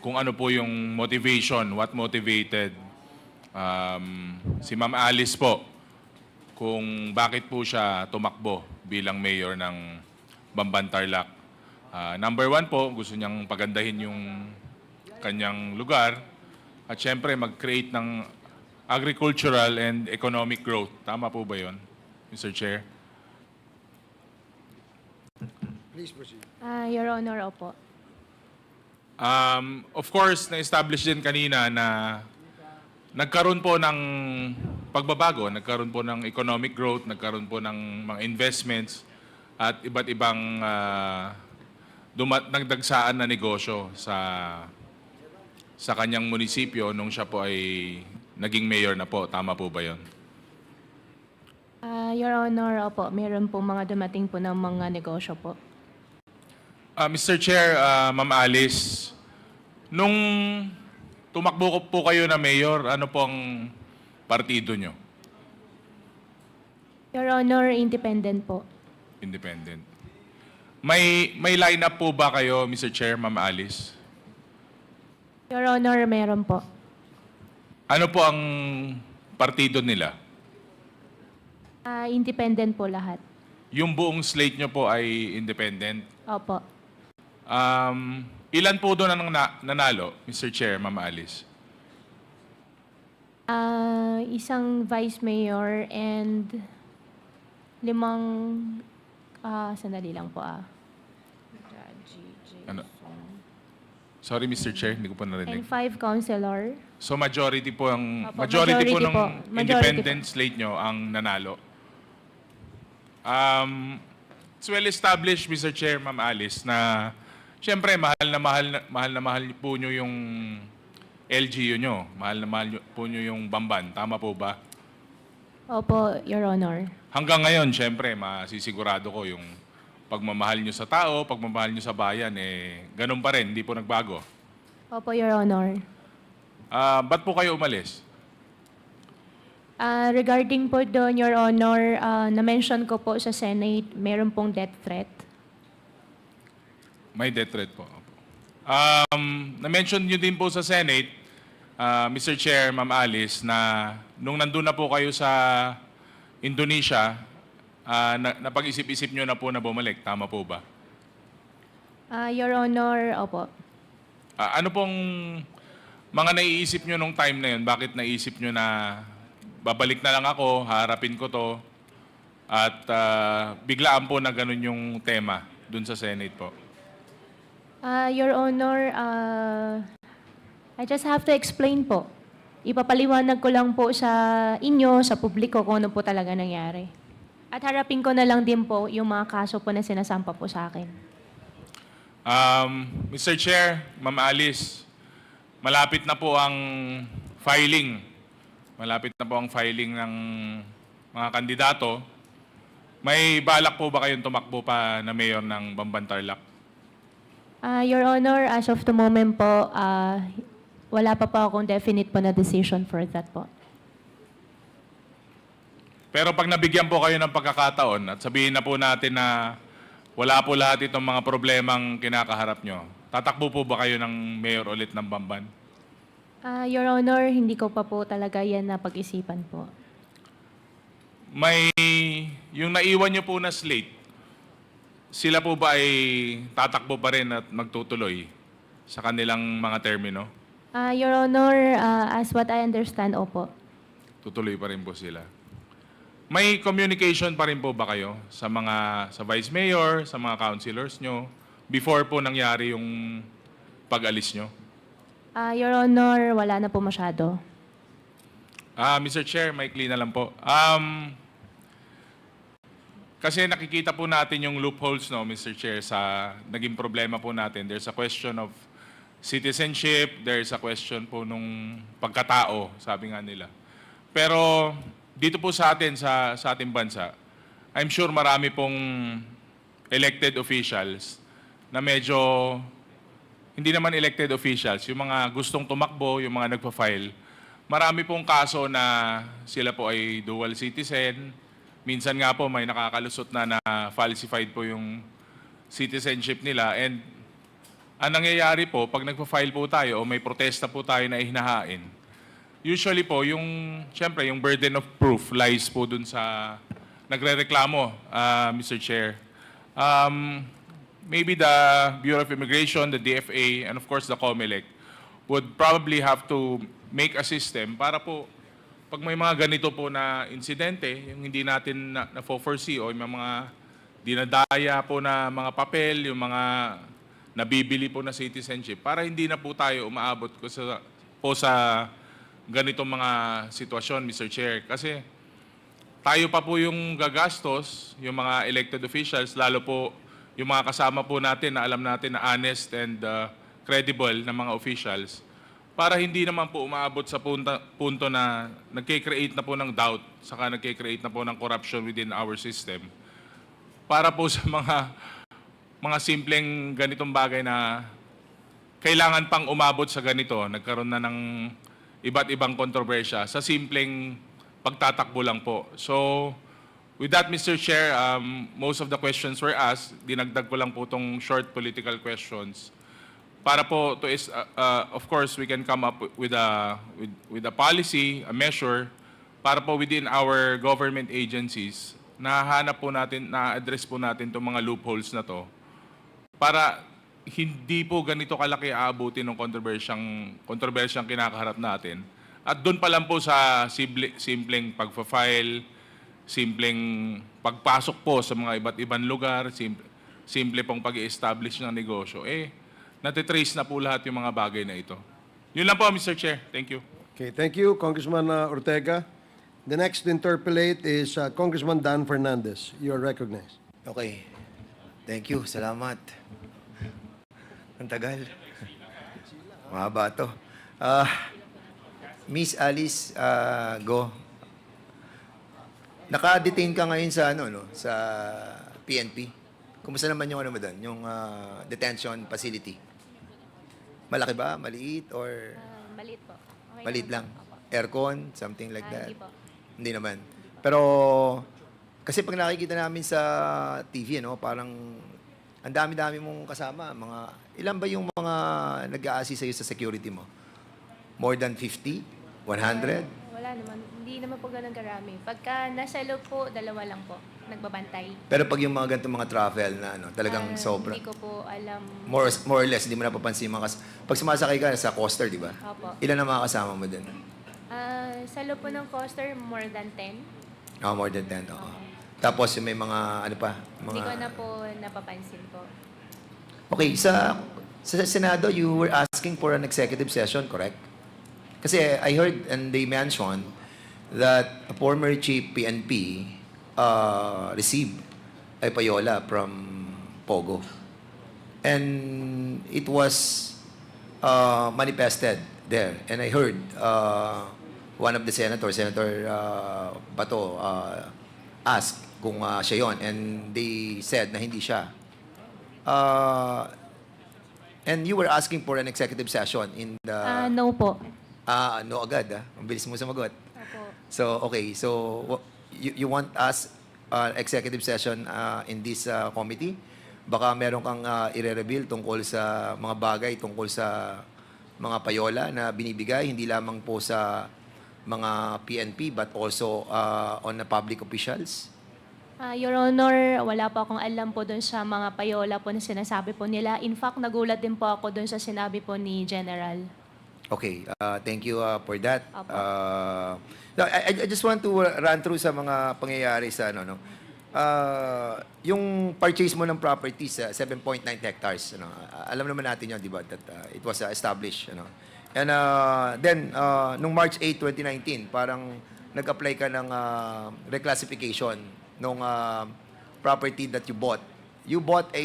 kung ano po yung motivation, what motivated si Ma'am Alice po kung bakit po siya tumakbo bilang mayor ng Bamban Tarlac. Number one po, gusto niyang pagandahin yung kanyang lugar at syempre mag-create ng agricultural and economic growth. Tama po ba yun, Mr. Chair? Please proceed. Your Honor, opo. Of course, na-establish din kanina na nagkaroon po ng pagbabago, nagkaroon po ng economic growth, nagkaroon po ng mga investments at iba't ibang nagdagsaan na negosyo sa kanyang munisipyo nung siya po ay naging mayor na po. Tama po ba yun? Your Honor, opo, meron po mga dumating po ng mga negosyo po. Mr. Chair, Ma'am Alice, nung tumakbo po kayo na mayor, ano pong partido nyo? Your Honor, independent po. Independent. May line-up po ba kayo, Mr. Chair, Ma'am Alice? Your Honor, meron po. Ano po ang partido nila? Independent po lahat. Yung buong slate nyo po ay independent. Opo. Ilan po doon ang nanalo, Mr. Chair, Ma'am Alice? Isang vice mayor and 5, sandali lang po Ano? Sorry, Mr. Chair, hindi ko pa And narinig. 5 councilor. So majority po ang Opo, majority po majority ng po. Majority independent slate nyo ang nanalo. It's well established, Mr. Chair, Ma'am Alice, na siyempre mahal po nyo yung LGU nyo. Mahal po nyo yung Bamban. Tama po ba? Opo, Your Honor. Hanggang ngayon, siyempre, masisigurado ko yung pagmamahal nyo sa tao, pagmamahal nyo sa bayan, ganun pa rin, hindi po nagbago. Opo, Your Honor. Ba't po kayo umalis? Regarding po doon, Your Honor, na-mention ko po sa Senate, meron pong death threat. May death threat po. Na-mention nyo din po sa Senate, Mr. Chair, Ma'am Alice, na nung nandun na po kayo sa Indonesia, napag-isip-isip nyo na po na bumalik. Tama po ba? Your Honor, opo. Ano pong mga naiisip nyo nung time na yun? Bakit naisip nyo na babalik na lang ako, harapin ko to, at biglaan po na ganun yung tema dun sa Senate po? Your Honor, I just have to explain po. Ipapaliwanag ko lang po sa inyo, sa publiko, kung ano po talaga nangyari. At harapin ko na lang din po yung mga kaso po na sinasampa po sa akin. Mr. Chair, Ma'am Alice, malapit na po ang filing. Malapit na po ang filing ng mga kandidato. May balak po ba kayong tumakbo pa na mayor ng Bamban Tarlac? Your Honor, as of the moment po, wala pa po akong definite po na decision for that po. Pero pag nabigyan po kayo ng pagkakataon at sabihin na po natin na wala po lahat itong mga problemang kinakaharap nyo, tatakbo po ba kayo ng mayor ulit ng Bamban? Your Honor, hindi ko pa po talaga yan na pag-isipan po. May, yung naiwan nyo po na slate, sila po ba ay tatakbo pa rin at magtutuloy sa kanilang mga termino? Your Honor, as what I understand, opo. Tutuloy pa rin po sila. May communication pa rin po ba kayo sa vice mayor, sa mga councilors nyo, before po nangyari yung pag-alis nyo? Your Honor, wala na po masyado. Mr. Chair, maikli na lang po. Kasi nakikita po natin yung loopholes, no, Mr. Chair, sa naging problema po natin. There's a question of citizenship, there's a question po nung pagkatao, sabi nga nila. Pero dito po sa atin, sa ating bansa, I'm sure marami pong elected officials na medyo hindi naman elected officials, yung mga gustong tumakbo, yung mga nagpa-file, marami pong kaso na sila po ay dual citizen. Minsan nga po may nakakalusot na falsified po yung citizenship nila. And ang nangyayari po, pag nagpa-file po tayo o may protesta po tayo na hinahain, usually po, siyempre, yung burden of proof lies po dun sa nagre-reklamo, Mr. Chair. Maybe the Bureau of Immigration, the DFA, and of course the COMELEC would probably have to make a system para po, pag may mga ganito po na insidente, yung hindi natin na-foresee o yung mga dinadaya po na mga papel, yung mga nabibili po na citizenship, para hindi na po tayo umaabot po sa ganitong mga sitwasyon, Mr. Chair. Kasi tayo pa po yung gagastos, yung mga elected officials, lalo po yung mga kasama po natin na alam natin na honest and credible na mga officials, para hindi naman po umaabot sa punto na nagke-create na po ng doubt, saka nagke-create na po ng corruption within our system. Para po sa mga simpleng ganitong bagay na kailangan pang umabot sa ganito, nagkaroon na ng iba't ibang kontrobersya sa simpleng pagtatakbo lang po. So, with that, Mr. Chair, most of the questions were asked. Dinagdag ko lang po itong short political questions. Para po, of course, we can come up with a policy, a measure, para po within our government agencies, nahanap po natin, na-address po natin itong mga loopholes na to, para hindi po ganito kalaki aabutin ng kontrobersyang kinakaharap natin. At doon pa lang po sa simpleng pagpa-file, simpleng pagpasok po sa mga iba't ibang lugar, simple pong pag-i-establish ng negosyo, natitrace na po lahat yung mga bagay na ito. Yun lang po, Mr. Chair. Thank you. Okay, thank you, Congressman Ortega. The next to interpellate is Congressman Dan Fernandez. You are recognized. Okay. Thank you. Salamat. Ang tagal. Mahaba to. Miss Alice Go, naka-detain ka ngayon sa sa PNP. Kumusta naman yung mo doon, yung detention facility? Malaki ba? Maliit or Maliit po. Okay maliit lang? Aircon, something like that? Hindi po. Hindi naman. Pero kasi pag nakikita namin sa TV, parang ang dami-dami mong kasama. Ilan ba yung mga nag-a-assist sa'yo sa security mo? More than 50? 100? Wala naman. Hindi naman po ganun karami. Pagka nasa loob po, 2 lang po. Nagbabantay. Pero pag yung mga ganitong mga travel na talagang sobra. Hindi ko po alam. More or less, hindi mo napapansin mga pag sumasakay ka sa coaster, di ba? Opo. Ilan ang mga kasama mo dun? Sa loob po ng coaster, more than 10. More than 10, oo. Tapos yung may mga, Hindi ko na po napapansin po. Okay, sa Senado, you were asking for an executive session, correct? Kasi I heard and they mentioned that a former chief PNP received a payola from Pogo. And it was manifested there. And I heard one of the senators, Senator Bato, asked kung siya yon, and they said na hindi siya. And you were asking for an executive session in the... No po. No agad, Ang bilis mo sumagot. Opo. So, okay. So, you want us executive session in this committee? Baka meron kang i-reveal tungkol sa mga bagay, tungkol sa mga payola na binibigay, hindi lamang po sa mga PNP, but also on the public officials? Your Honor, wala po akong alam po doon sa mga payola po na sinasabi po nila. In fact, nagulat din po ako doon sa sinabi po ni General. Okay, thank you for that. Apo. I just want to run through sa mga pangyayari sa yung purchase mo ng property sa 7.9 hectares. Alam naman natin yun, di ba? That it was established. And then, nung March 8, 2019, parang nag-apply ka ng reclassification nung property that you bought. You bought a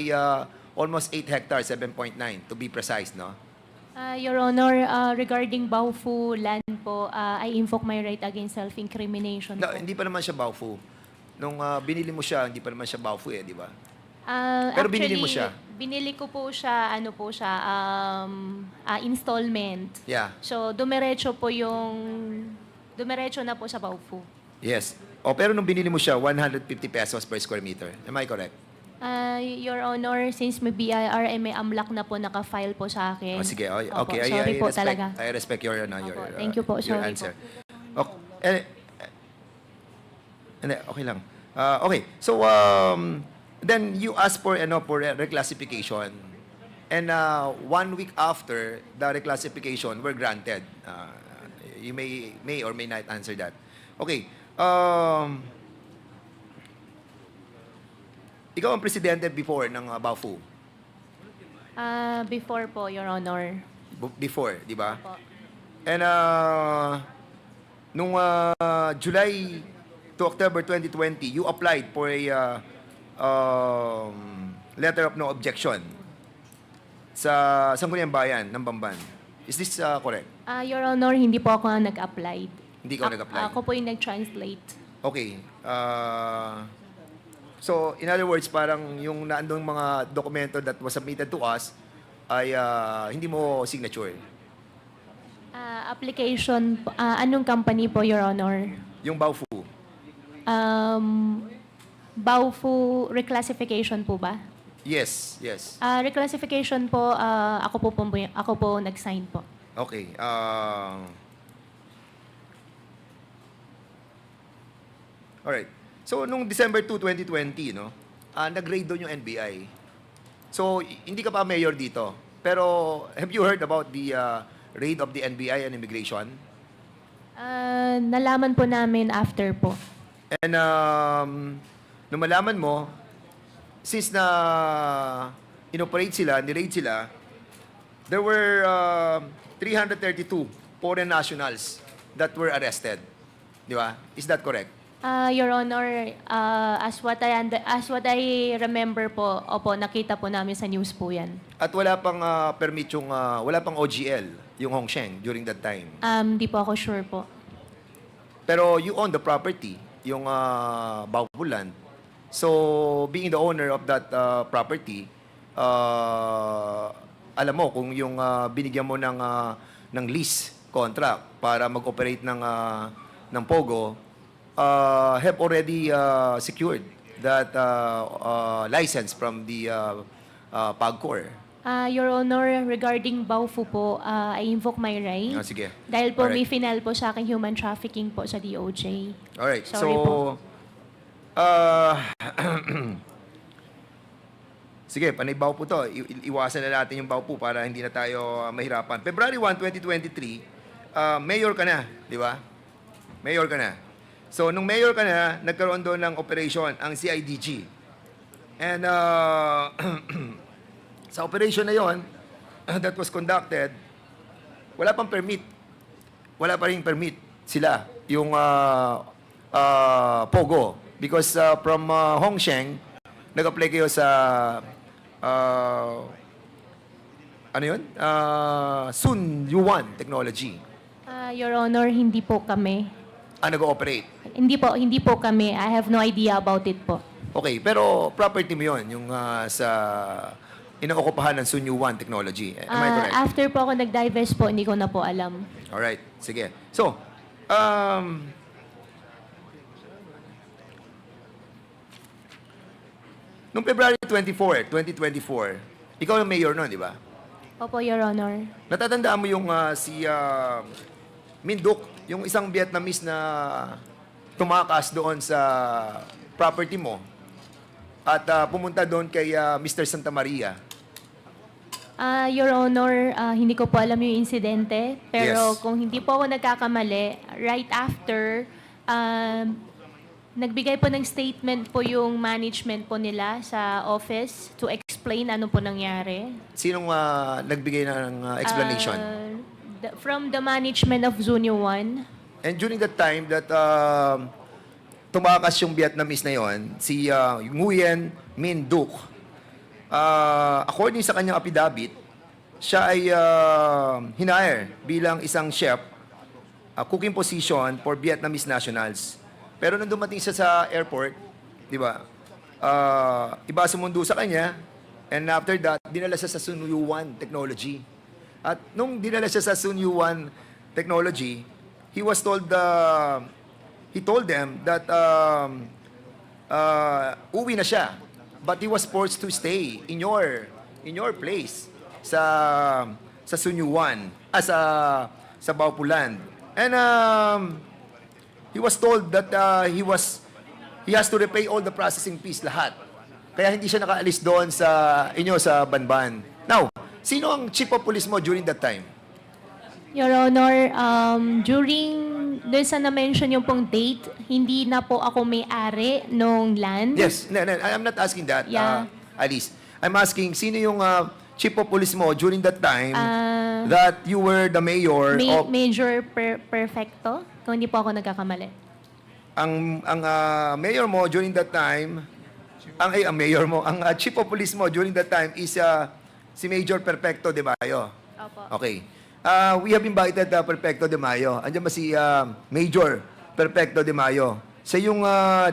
almost 8 hectares, 7.9 to be precise, no? Your Honor, regarding Baofu land po, I invoke my right against self-incrimination No, po. hindi pa naman siya Baofu. Nung binili mo siya, hindi pa naman siya Baofu di ba? Pero binili mo siya. binili ko po siya, installment. Yeah. So, dumiretso na po sa Baofu. Yes. O, pero nung binili mo siya, 150 pesos per square meter. Am I correct? Your Honor, since may BIR, may amlak na po naka-file po sa akin. O, sige. Opo, Okay. sorry po respect, talaga. I respect your, Opo, thank you po. your Sorry answer. po. Okay lang. Okay. So, then you asked for reclassification. And 1 week after the reclassification were granted. You may or may not answer that. Okay. Ikaw ang presidente before ng Baofu. Before po, Your Honor. Before, di ba? Opo. And nung July to October 2020, you applied for a letter of no objection sa Sangguniang Bayan ng Bamban. Is this correct? Your Honor, hindi po ako ang nag-apply. Hindi ka nag-apply? Ako po yung nag-translate. Okay. So, in other words, parang yung naandong mga dokumento that was submitted to us ay hindi mo signature. Application, anong company po, Your Honor? Yung Baofu. Baofu reclassification po ba? Yes, yes. Reclassification po, ako po nag-sign po. Okay. Alright. So, nung December 2, 2020, no, nag-raid doon yung NBI. So, hindi ka pa mayor dito. Pero, have you heard about the raid of the NBI and immigration? Nalaman po namin after po. And, nung malaman mo, since na inoperate sila, ni-raid sila, there were 332 foreign nationals that were arrested. Di ba? Is that correct? Your Honor, as what I remember po, opo, nakita po namin sa news po yan. At wala pang permit yung, wala pang OGL, yung Hongsheng during that time. Di po ako sure po. Pero you own the property, yung Baofu land. So, being the owner of that property, alam mo kung yung binigyan mo ng lease contract para mag-operate ng Pogo, have already secured that license from the PAGCOR. Your Honor, regarding Baofu po, I invoke my right. Sige. Dahil po may Alright. final po sa akin human trafficking po sa DOJ. Alright. Sorry po. Sige, panay Baofu to. Iwasan na natin yung Baofu para hindi na tayo mahirapan. February 1, 2023, mayor ka na, di ba? Mayor ka na. So, nung mayor ka na, nagkaroon doon ng operation ang CIDG. And sa operation na yon that was conducted, wala pang permit. Wala pa rin permit sila, yung Pogo. Because from Hongsheng, nag-apply kayo sa ano yun? Sun Yuan Technology. Your Honor, hindi po kami. Nag-ooperate. Hindi po kami. I have no idea about it po. Okay, pero property mo yun, yung sa inookupahan ng Sun Yuan Technology. Am I correct? After po ako nag-divest po, hindi ko na po alam. Alright, sige. So, nung February 24, 2024, ikaw ang mayor nun, di ba? Opo, Your Honor. Natatandaan mo yung si Minduk, yung isang Vietnamese na tumakas doon sa property mo at pumunta doon kay Mr. Santa Maria. Your Honor, hindi ko po alam yung insidente. Pero Yes. kung hindi po ako nagkakamali, right after, nagbigay po ng statement po yung management po nila sa office to explain ano po nangyari. Sinong nagbigay ng explanation? From the management of Zunyo 1. And during that time that tumakas yung Vietnamese na yon, si Nguyen Minh Duc, according sa kanyang affidavit, siya ay hinire bilang isang chef, cooking position for Vietnamese nationals. Pero nung dumating siya sa airport, di ba, iba sumundo sa kanya And after that, dinala siya sa Sun Yu-1 technology. At nung dinala siya sa Sun Yu-1 technology, he told them that uwi na siya. But he was forced to stay in your place sa Sun Yu-1, sa Baupuland. And he was told that he has to repay all the processing fees, lahat. Kaya hindi siya nakaalis doon sa Banban. Now, sino ang chief of police mo during that time? Your Honor, during doon sa na-mention yung pong date, hindi na po ako may-ari nung land. Yes, no, I'm not asking that, Yeah. Alice. I'm asking, sino yung chief of police mo during that time that you were the mayor of... Major Perfecto, kung hindi po ako nagkakamali. Ang mayor mo during that time, ang chief of police mo during that time is si Major Perfecto de Mayo. Opo. Okay. We have invited Perfecto de Mayo. Andiyan ba si Major Perfecto de Mayo? Siya yung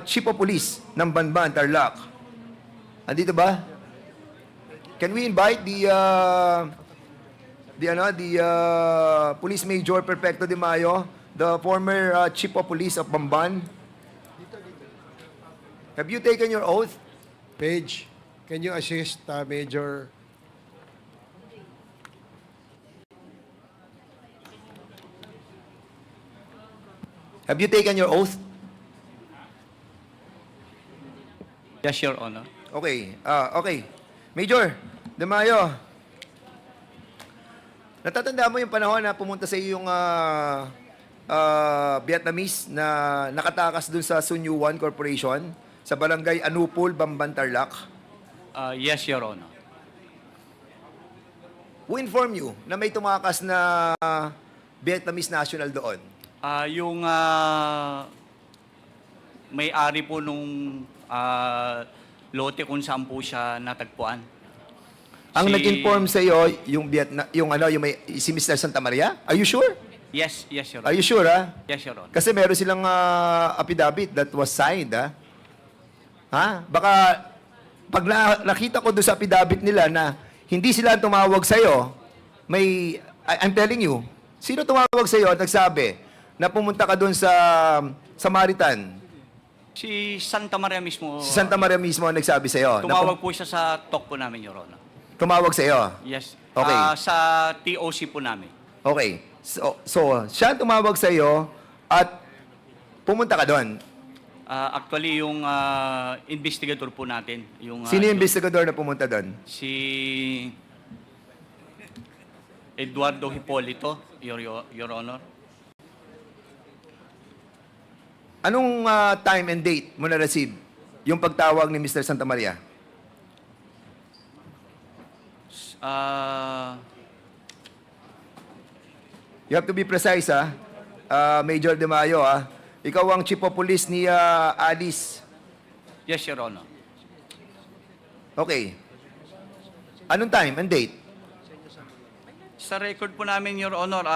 chief of police ng Banban, Tarlac. Andito ba? Can we invite the Police Major Perfecto de Mayo, the former chief of police of Bamban? Have you taken your oath? Page, can you assist Major? Have you taken your oath? Yes, Your Honor. Okay. Okay. Major De Mayo, natatanda mo yung panahon na pumunta sa iyo yung Vietnamese na nakatakas dun sa Sun Yu-1 Corporation sa barangay Anupol, Bamban, Tarlac? Yes, Your Honor. Who informed you na may tumakas na Vietnamese national doon? Yung may-ari po nung lote kung saan po siya natagpuan. Ang nag-inform sa iyo yung si Mr. Santa Maria? Are you sure? Yes, Your Honor. Are you sure, ha? Yes, Your Honor. Kasi meron silang affidavit that was signed, ha? Ha? Baka pag nakita ko doon sa affidavit nila na hindi sila tumawag sa iyo, I'm telling you, sino tumawag sa iyo at nagsabi na pumunta ka doon sa Samaritan? Si Santa Maria mismo. Si Santa Maria mismo ang nagsabi sa iyo. Tumawag po siya sa talk po namin, Your Honor. Tumawag sa iyo? Yes. Okay. Sa TOC po namin. Okay. So siya ang tumawag sa iyo at pumunta ka doon. Actually, yung investigator po natin. Sino yung investigador na pumunta doon? Si Eduardo Hipolito, Your Honor. Anong time and date mo na-receive yung pagtawag ni Mr. Santa Maria? You have to be precise, ha? Major De Mayo, ha? Ikaw ang chief of police ni Alice. Yes, Your Honor. Okay. Anong time and date? Sa record po namin, Your Honor,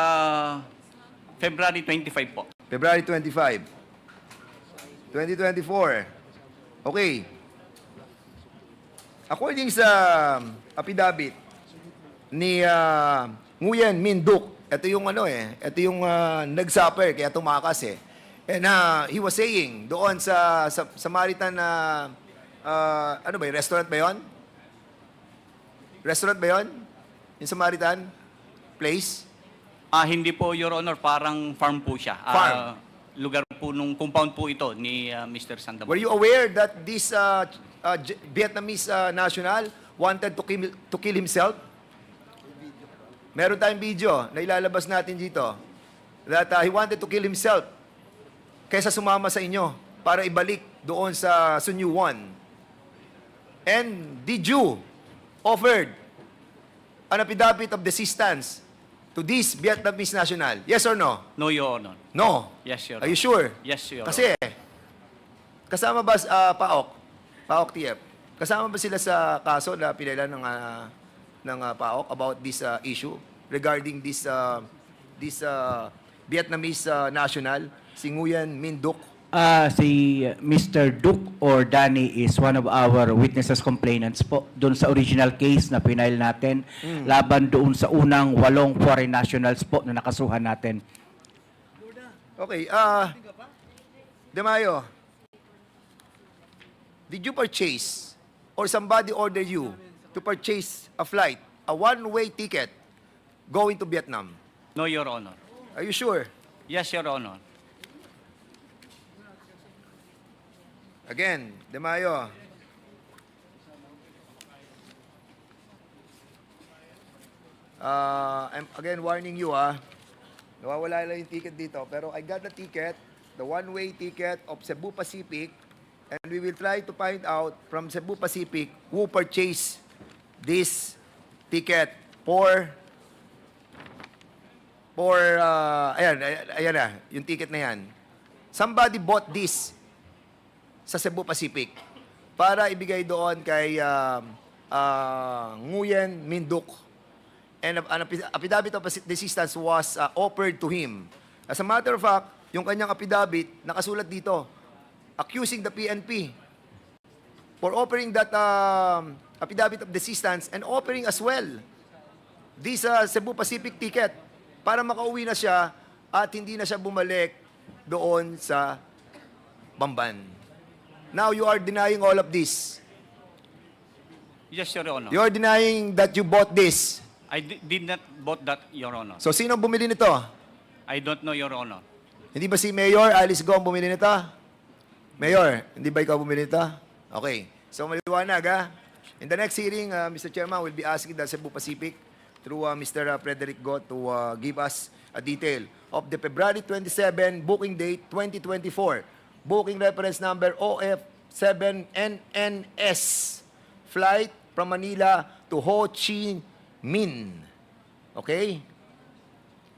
February 25 po. February 25. 2024. Okay. According sa affidavit ni Nguyen Minh Duc, ito yung ito yung nag-suffer kaya tumakas eh. And he was saying doon sa Samaritan na ano ba, restaurant ba 'yon? Restaurant ba 'yon? Yung Samaritan place? Hindi po, Your Honor, parang farm po siya. Farm. Lugar po nung compound po ito ni Mr. Santa Maria. Were you aware that this Vietnamese national wanted to kill himself? Meron tayong video na ilalabas natin dito that he wanted to kill himself kaysa sumama sa inyo para ibalik doon sa Sun Yu-1. And did you offered an affidavit of desistance to this Vietnamese national? Yes or no? No, Your Honor. No. Yes, Your Are Honor. you sure? Yes, Your Honor. Kasi, kasama ba PAOK TF, kasama ba sila sa kaso na pinila ng PAOK about this issue regarding this Vietnamese national, si Nguyen Minh Duc? Si Mr. Duke or Danny is one of our witnesses complainants po doon sa original case na pinail natin laban doon sa unang 8 foreign nationals po na nakasuhan natin. Okay, De Mayo, did you purchase or somebody ordered you to purchase a flight, a one-way ticket going to Vietnam? No, Your Honor. Are you sure? Yes, Your Honor. Again, De Mayo. I'm again warning you, nawawala lang yung ticket dito. Pero I got the ticket, the one-way ticket of Cebu Pacific, and we will try to find out from Cebu Pacific who purchased this ticket for ayan na, yung ticket na yan. Somebody bought this sa Cebu Pacific para ibigay doon kay Nguyen Minduk. And an affidavit of desistance was offered to him. As a matter of fact, yung kanyang affidavit, nakasulat dito, accusing the PNP for offering that affidavit of desistance and offering as well this Cebu Pacific ticket para makauwi na siya at hindi na siya bumalik doon sa Bamban. Now you are denying all of this. Yes, Your Honor. You are denying that you bought this. I did not bought that, Your Honor. So sino ang bumili nito? I don't know, Your Honor. Hindi ba si Mayor Alice Go ang bumili nito? Mayor, hindi ba ikaw bumili nito? Okay. So maliwanag In the next hearing, Mr. Chairman will be asking the Cebu Pacific through Mr. Frederick Go to give us a detail of the February 27 booking date 2024. Booking reference number OF7NNS. Flight from Manila to Ho Chi Minh. Okay?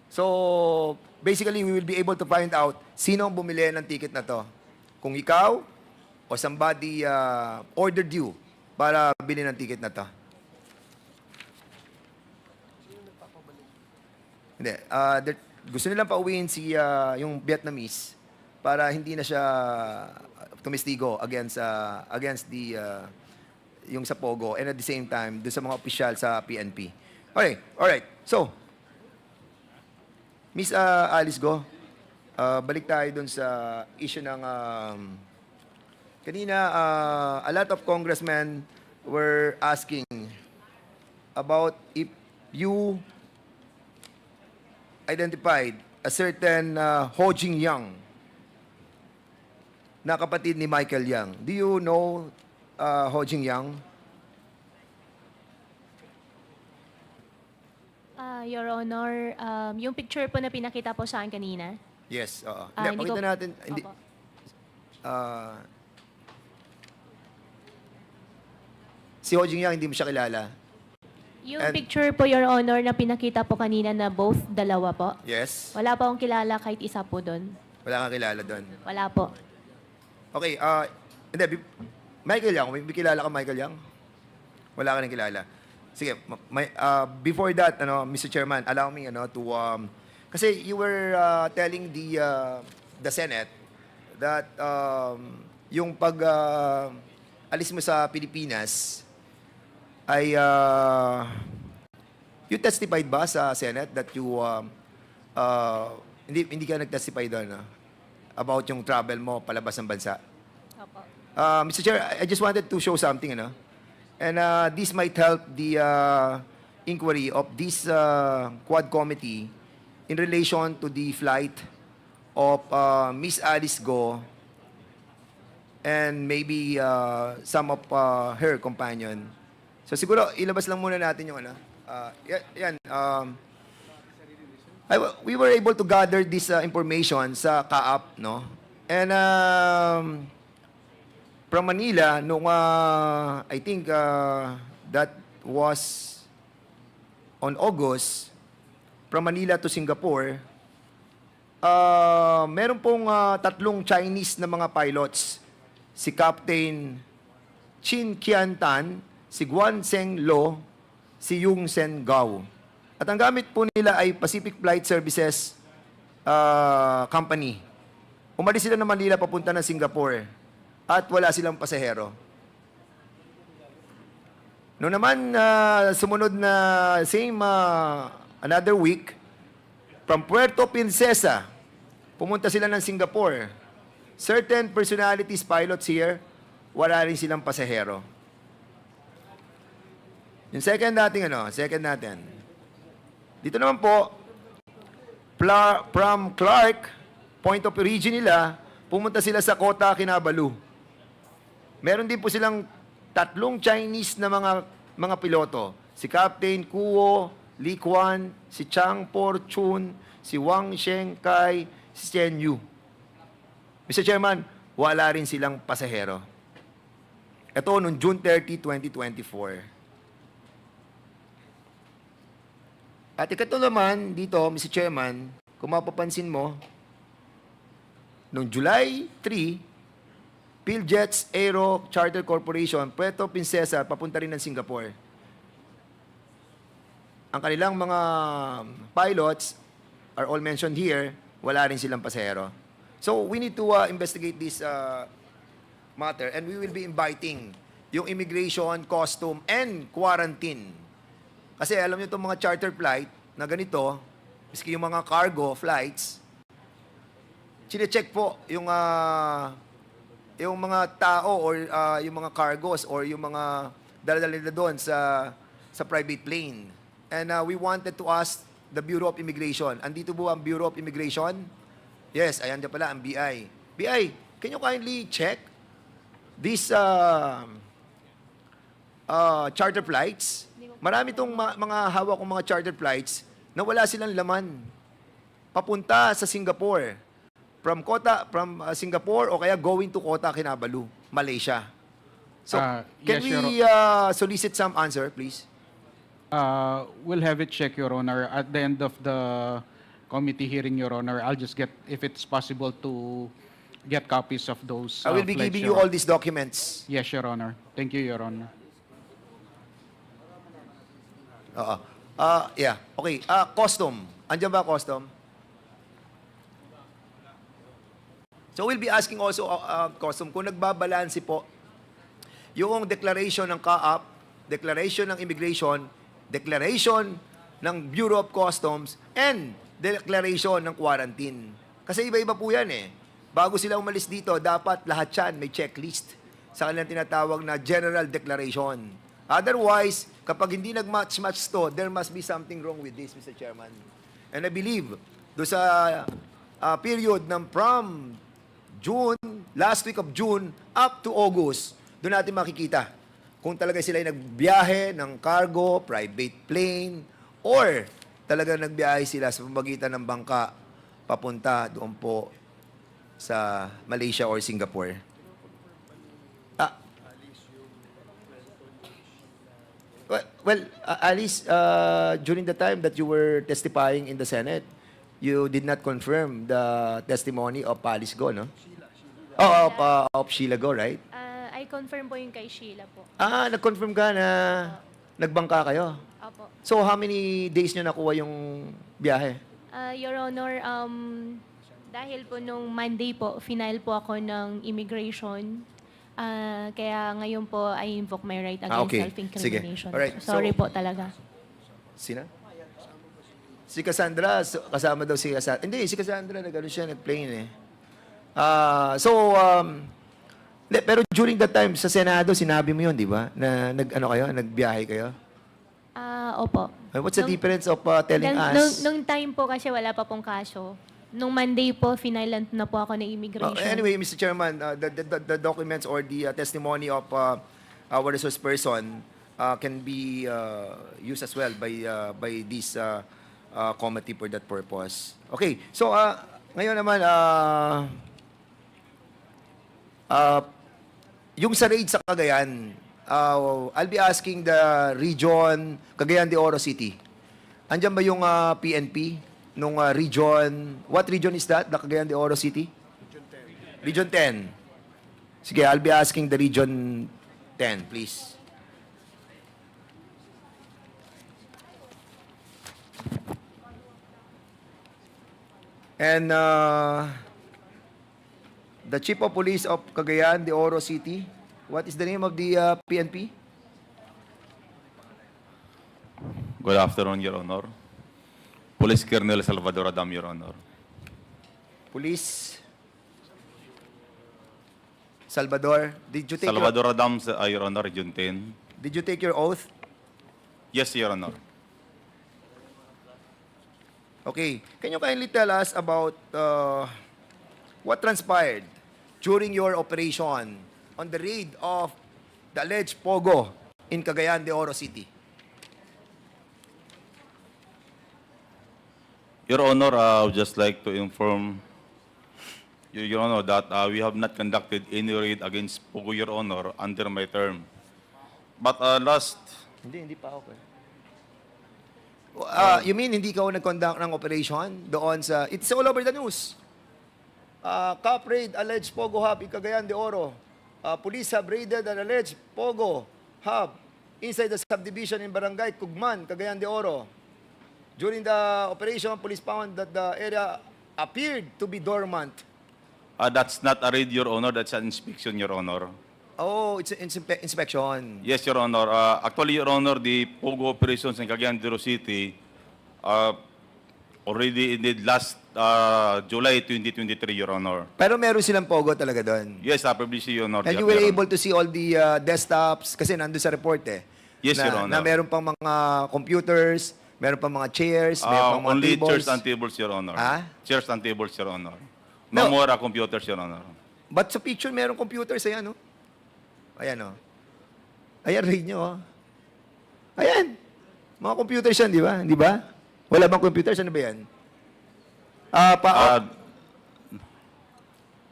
So, basically, we will be able to find out sino ang bumili ng ticket na to. Kung ikaw o somebody ordered you para bili ng ticket na to. Hindi. Gusto nilang pauwiin yung Vietnamese para hindi na siya tumistigo against yung sa Pogo and at the same time doon sa mga opisyal sa PNP. Alright. So, Miss Alice Go, balik tayo doon sa issue ng kanina a lot of congressmen were asking about if you identified a certain Ho Jing Yang na kapatid ni Michael Yang. Do you know Ho Jing Yang? Your Honor, yung picture po na pinakita po sa akin kanina. Yes, oo. Hindi Pakita ko- natin. Hindi, Opo. si Ho Jing Yang, hindi mo siya kilala. Yung And- picture po, Your Honor, na pinakita po kanina na both dalawa po. Yes. Wala po akong kilala kahit isa po doon. Wala kang kilala doon. Wala po. Okay, hindi, Michael Yang, may kilala ka Michael Yang? Wala ka nang kilala. Sige, before that, Mr. Chairman, allow me to kasi you were telling the Senate that yung pag alis mo sa Pilipinas ay you testified ba sa Senate that you hindi ka nag-testify doon about yung travel mo palabas ng bansa? Opo. Mr. Chair, I just wanted to show something, and this might help the inquiry of this Quad Committee in relation to the flight of Miss Alice Go and maybe some of her companion. So siguro ilabas lang muna natin yung yan. We were able to gather this information sa CAAP, no? And from Manila, nung I think that was on August, from Manila to Singapore, meron pong 3 Chinese na mga pilots. Si Captain Chin Kian Tan, si Guan Seng Lo, si Yung Sen Gao. At ang gamit po nila ay Pacific Flight Services Company. Umalis sila ng Manila papunta ng Singapore at wala silang pasahero. Noong naman, sumunod na another week, from Puerto Princesa, pumunta sila ng Singapore. Certain personalities, pilots here, wala rin silang pasahero. Yung second natin. Dito naman po, from Clark, point of origin nila, pumunta sila sa Kota Kinabalu. Meron din po silang 3 Chinese na mga piloto. Si Captain Kuo, Li Quan, si Chang Porchun, si Wang Shengkai, si Chen Yu. Mr. Chairman, wala rin silang pasahero. Ito noong June 30, 2024. At ikato naman dito, Mr. Chairman, kung mapapansin mo, noong July 3, PhilJets Aero Charter Corporation, Puerto Princesa, papunta rin ng Singapore. Ang kanilang mga pilots are all mentioned here, wala rin silang pasahero. So we need to investigate this matter and we will be inviting yung immigration, custom, and quarantine. Kasi alam niyo itong mga charter flight na ganito, miski yung mga cargo flights, chine-check po yung mga tao or yung mga cargos or yung mga dala-dala nila doon sa private plane. And we wanted to ask the Bureau of Immigration. Andito po ang Bureau of Immigration? Yes, ayan dyan pala ang BI. BI, can you kindly check these charter flights? Marami itong mga hawak kong mga charter flights na wala silang laman. Papunta sa Singapore. From Singapore o kaya going to Kota Kinabalu, Malaysia. So, can yes, we solicit some answer, please? We'll have it check, Your Honor. At the end of the committee hearing, Your Honor, I'll just get, if it's possible to get copies of those I will be flights, giving Your you all Honor. these documents. Yes, Your Honor. Thank you, Your Honor. Yeah. Okay. Custom. Andiyan ba custom? So we'll be asking also custom kung nagbabalanse po yung declaration ng CAAP, declaration ng immigration, declaration ng Bureau of Customs, and declaration ng quarantine. Kasi iba-iba po yan eh. Bago sila umalis dito, dapat lahat yan may checklist sa kanilang tinatawag na general declaration. Otherwise, kapag hindi nag-match-match to, there must be something wrong with this, Mr. Chairman. And I believe, do sa period ng from June, last week of June, up to August, doon natin makikita kung talaga sila ay nagbiyahe ng cargo, private plane, or talaga nagbiyahe sila sa pamamagitan ng bangka papunta doon po sa Malaysia or Singapore. Alice, during the time that you were testifying in the Senate, you did not confirm the testimony of Alice Go, no? Of Sheila Go, right? I confirm po yung kay Sheila po. Nag-confirm ka na nagbangka kayo. Opo. So, how many days nyo nakuha yung biyahe? Your Honor, dahil po nung Monday po, final po ako ng immigration. Kaya ngayon po, I invoke my right against Okay. self-incrimination. Sige. Alright. Sorry So- po talaga. Sina? Si Cassandra, kasama daw si Cassandra. Hindi, si Cassandra, nag-ano siya, nag-plane eh. Pero during that time, sa Senado, sinabi mo yun, di ba? Na nagbiyahe kayo? Opo. What's the difference of telling us? Nung time po kasi wala pa pong kaso. Nung Monday po, finalan na po ako ng immigration. Anyway, Mr. Chairman, the documents or the testimony of our resource person can be used as well by this committee for that purpose. Okay, so ngayon naman, yung sa raid sa Cagayan, I'll be asking the region, Cagayan de Oro City. Andyan ba yung PNP nung region? What region is that? The Cagayan de Oro City? Region 10. Sige, I'll be asking the Region 10, please. And the Chief of Police of Cagayan de Oro City. What is the name of the PNP? Good afternoon, Your Honor. Police Colonel Salvador Adam, Your Honor. Police Salvador, did you take Salvador Adam, Your Honor, Region 10. did you take your oath? Yes, Your Honor. Okay. Can you kindly tell us about what transpired during your operation on the raid of the alleged Pogo in Cagayan de Oro City? Your Honor, I would just like to inform you, Your Honor, that we have not conducted any raid against Pogo, Your Honor, under my term. But Hindi pa ako. You mean hindi ka nag-conduct ng operation doon sa... It's all over the news. Cop raid alleged Pogo hub in Cagayan de Oro. Police have raided an alleged Pogo hub inside the subdivision in Barangay Cugman, Cagayan de Oro. During the operation, police found that the area appeared to be dormant. that's not a raid, Your Honor. That's an inspection, Your Honor. Oh, it's an inspection. Yes, Your Honor. Actually, Your Honor, the Pogo operations in Cagayan de Oro City already ended last July 2023, Your Honor. Pero meron silang Pogo talaga doon. Yes, publicly, Your Honor. And you were able to see all the desktops, kasi nandun sa report eh. Yes, Your Honor. Na meron pang mga computers, meron pang mga chairs, meron pang mga only tables. chairs and tables, Your Honor. Chairs and tables, Your Honor. No. No more computers, Your Honor. But sa picture, meron computers. Ayan, no? Ayan, no? Ayan, read nyo, oh. Ayan. Mga computers yan, di ba? Di ba? Wala bang computers? Ano ba yan?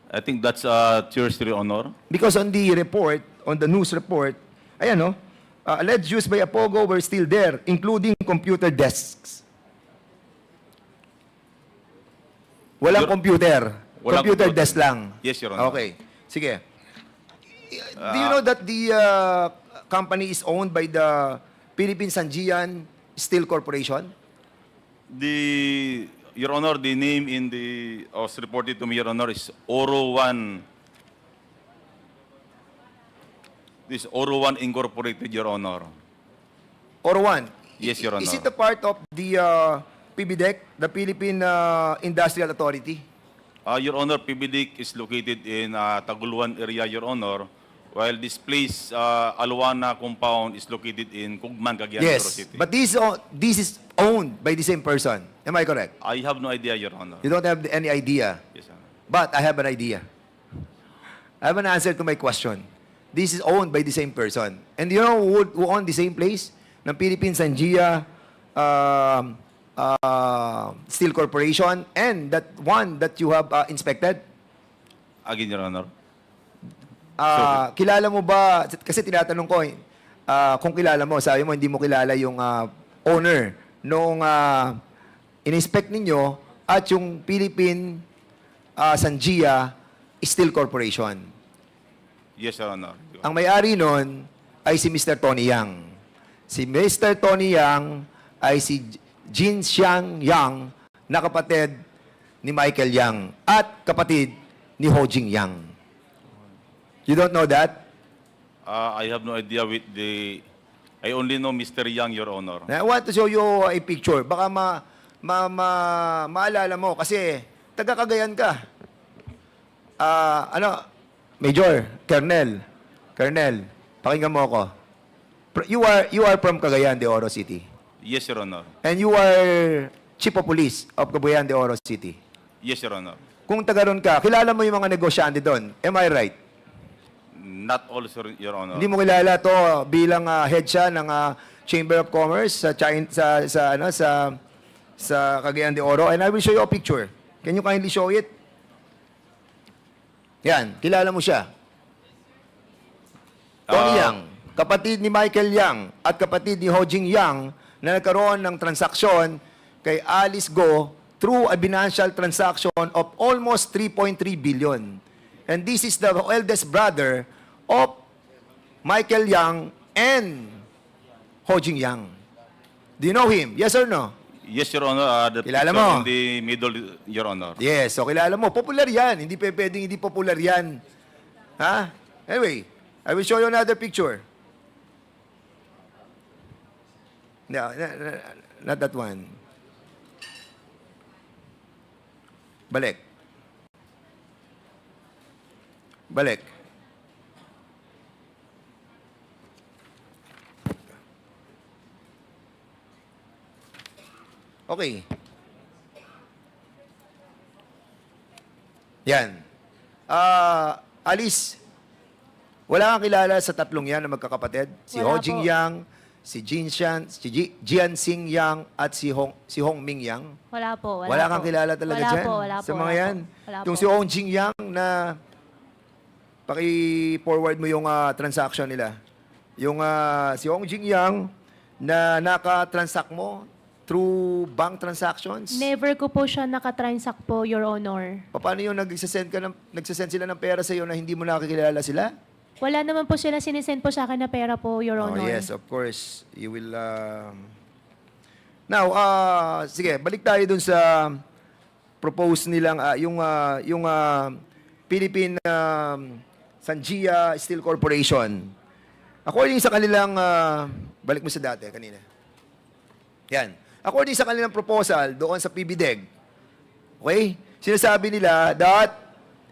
I think that's chairs, Your Honor. Because on the report, on the news report, ayan, no? Alleged use by a Pogo were still there, including computer desks. Walang computer. Walang Computer computer. desk lang. Yes, Your Honor. Okay. Sige. Do you know that the company is owned by the Philippine Sangian Steel Corporation? Your Honor, the name in the was reported to me, Your Honor, is Oro One. This Oro One Incorporated, Your Honor. Or one? Yes, Your Honor. Is it a part of the PBDEC, the Philippine Industrial Authority? Your Honor, PBDIC is located in Taguluan area, Your Honor, while this place, Aluana compound, is located in Cugman, Cagayan de Oro Yes, City. but this is owned by the same person. Am I correct? I have no idea, Your Honor. You don't have any idea. Yes, Your Honor. But I have an idea. I have an answer to my question. This is owned by the same person. And you know who owned the same place? Ng Philippine Sangia Steel Corporation and that one that you have inspected? Again, Your Honor. Kilala mo ba, kasi tinatanong ko, kung kilala mo, sabi mo hindi mo kilala yung owner nung in-inspect ninyo at yung Philippine Sangia Steel Corporation. Yes, Your Honor. Ang may-ari nun ay si Mr. Tony Yang. Si Mr. Tony Yang ay si Jin Xiang Yang na kapatid ni Michael Yang at kapatid ni Ho Jing Yang. You don't know that? I have no idea with the... I only know Mr. Yang, Your Honor. I want to show you a picture. Baka maalala mo kasi taga-Cagayan ka. Major, Colonel, pakinggan mo ako. You are from Cagayan de Oro City. Yes, Your Honor. And you are Chief of Police of Cagayan de Oro City. Yes, Your Honor. Kung taga ron ka, kilala mo yung mga negosyante doon. Am I right? Not all, sir, Your Honor. Hindi mo kilala to bilang head siya ng Chamber of Commerce sa Cagayan de Oro. And I will show you a picture. Can you kindly show it? Yan, kilala mo siya. Tony Yang, kapatid ni Michael Yang at kapatid ni Ho Jing Yang na nagkaroon ng transaksyon kay Alice Go through a financial transaction of almost 3.3 billion. And this is the eldest brother of Michael Yang and Ho Jing Yang. Do you know him? Yes or no? Yes, Your Honor. The Kilala picture mo? in the middle, Your Honor. Yes, so kilala mo. Popular yan. Hindi pwedeng hindi popular yan. Ha? Anyway, I will show you another picture. No, not that one. Balik. Balik. Okay. Yan. Alice, wala kang kilala sa tatlong yan na magkakapatid? Si Wala Ho Jing po. Yang, si Jian Xing Yang, at si Hong Ming Yang? Wala po. Wala kang kilala talaga wala dyan? Po, wala sa po, mga wala yan? Po. Wala Itong po. si Hong Jing Yang na paki-forward mo yung transaction nila. Yung si Hong Jing Yang na naka-transact mo through bank transactions? Never ko po siya nakatransact po, Your Honor. Paano yung nagsasend sila ng pera sa iyo na hindi mo nakikilala sila? Wala naman po sila sinisend po sa akin na pera po, Your Oh, Honor. yes, of course. You will... Now, sige, balik tayo dun sa propose nilang, yung Philippine Sanjia Steel Corporation. According sa kanilang, balik mo sa dati, kanina. Yan. According sa kanilang proposal doon sa PBDEG, okay, sinasabi nila that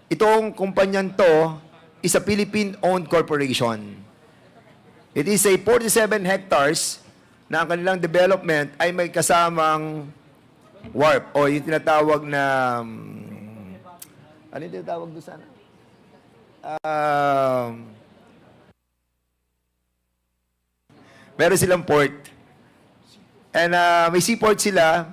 itong kumpanyan to is a Philippine-owned corporation. It is a 47 hectares na ang kanilang development ay may kasamang warp o yung tinatawag na ano yung tinatawag doon sana? Meron silang port. And may seaport sila,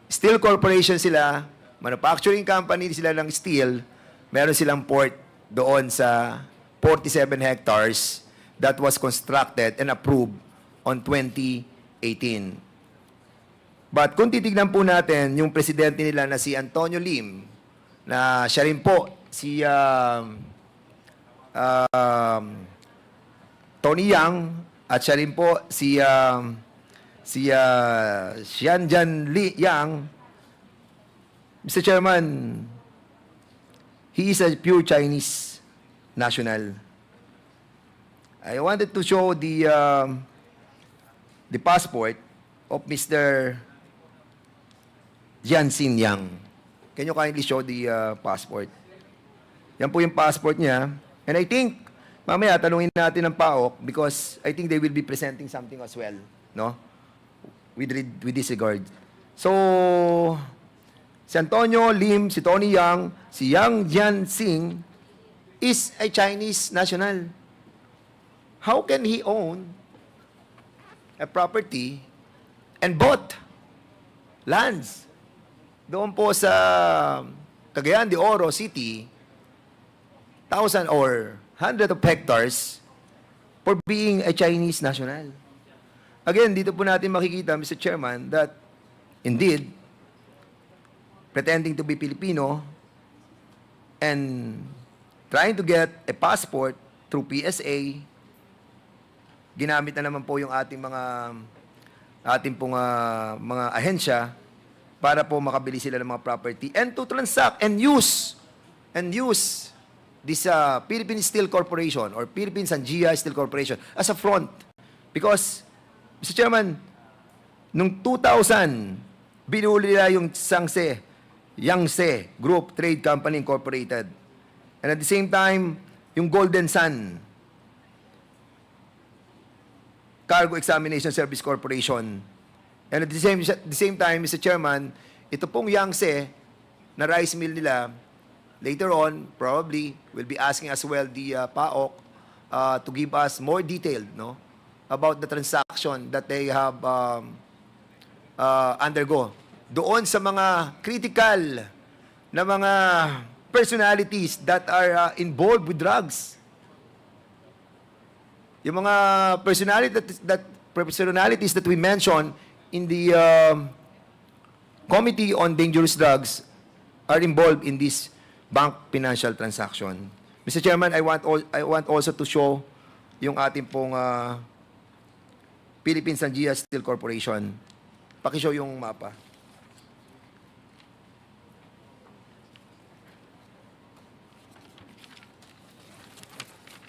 steel corporation sila, manufacturing company sila ng steel, meron silang port doon sa 47 hectares that was constructed and approved on 2018. But kung titignan po natin yung presidente nila na si Antonio Lim, na siya rin po si Tony Yang, at siya rin po si Xianjian Li Yang, Mr. Chairman, he is a pure Chinese national. I wanted to show the passport of Mr. Jianxin Yang. Can you kindly show the passport? Yan po yung passport niya. And I think, mamaya tanungin natin ng PAOK because I think they will be presenting something as well, no? With this regard. So, si Antonio Lim, si Tony Yang, si Yang Jianxing is a Chinese national. How can he own a property and bought lands doon po sa Cagayan de Oro City, 1,000 or 100 of hectares for being a Chinese national? Again, dito po natin makikita, Mr. Chairman, that indeed, pretending to be Filipino and trying to get a passport through PSA, ginamit na naman po yung ating mga ahensya para po makabili sila ng mga property and to transact and use this Philippine Steel Corporation or Philippine Sanjia Steel Corporation as a front. Because, Mr. Chairman, nung 2000, binuli nila yung Yangtze Group Trade Company Incorporated. And at the same time, yung Golden Sun Cargo Examination Service Corporation. And at the same time, Mr. Chairman, ito pong Yangtze na rice mill nila, later on, probably, will be asking as well the PAOK to give us more detailed, no, about the transaction that they have undergo. Doon sa mga critical na mga personalities that are involved with drugs. Yung mga personalities that we mentioned in the Committee on Dangerous Drugs are involved in this bank financial transaction. Mr. Chairman, I want also to show yung ating pong Philippine Sanjia Steel Corporation. Pakishow yung mapa.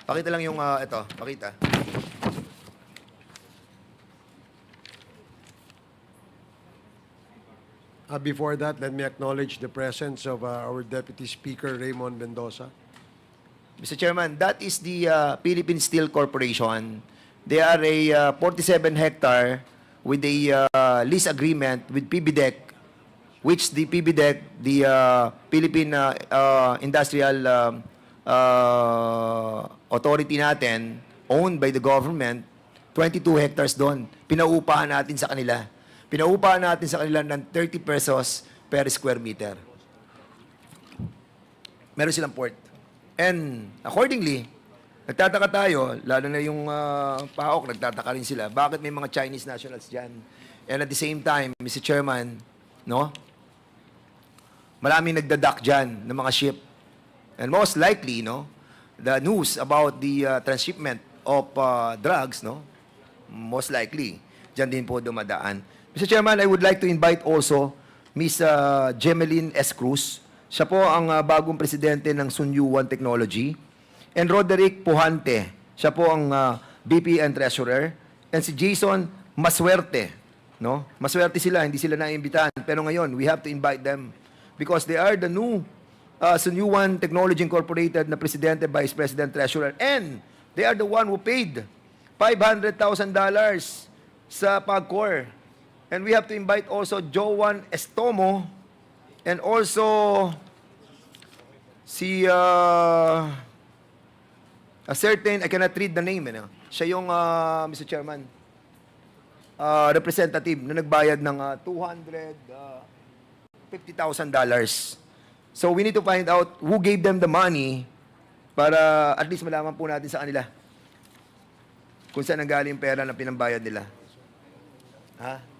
Pakita lang yung, ito, pakita. Before that, let me acknowledge the presence of our Deputy Speaker, Raymond Mendoza. Mr. Chairman, that is the Philippine Steel Corporation. They are a 47 hectare with a lease agreement with PBDEC, which the PBDEC, the Philippine Industrial Authority natin, owned by the government, 22 hectares doon. Pinaupahan natin sa kanila. Pinaupahan natin sa kanila ng 30 pesos per square meter. Meron silang port. And accordingly, nagtataka tayo, lalo na yung PAOK, nagtataka rin sila, bakit may mga Chinese nationals dyan? And at the same time, Mr. Chairman, no? Maraming nagdadak dyan ng mga ship. And most likely, no, the news about the transshipment of drugs, no, most likely, dyan din po dumadaan. Mr. Chairman, I would like to invite also Ms. Gemeline S. Cruz. Siya po ang bagong presidente ng Sunyu One Technology. And Roderick Puhante. Siya po ang VP and Treasurer. And si Jason Maswerte. No? Maswerte sila, hindi sila naimbitahan. Pero ngayon, we have to invite them because they are the new Sunyu One Technology Incorporated na presidente, vice president, treasurer. And they are the one who paid $500,000 sa PAGCOR. And we have to invite also Joan Estomo and also si a certain, I cannot read the name, siya yung, Mr. Chairman, representative na nagbayad ng $250,000. So we need to find out who gave them the money para at least malaman po natin sa kanila kung saan nanggaling yung pera na pinambayad nila. Ha?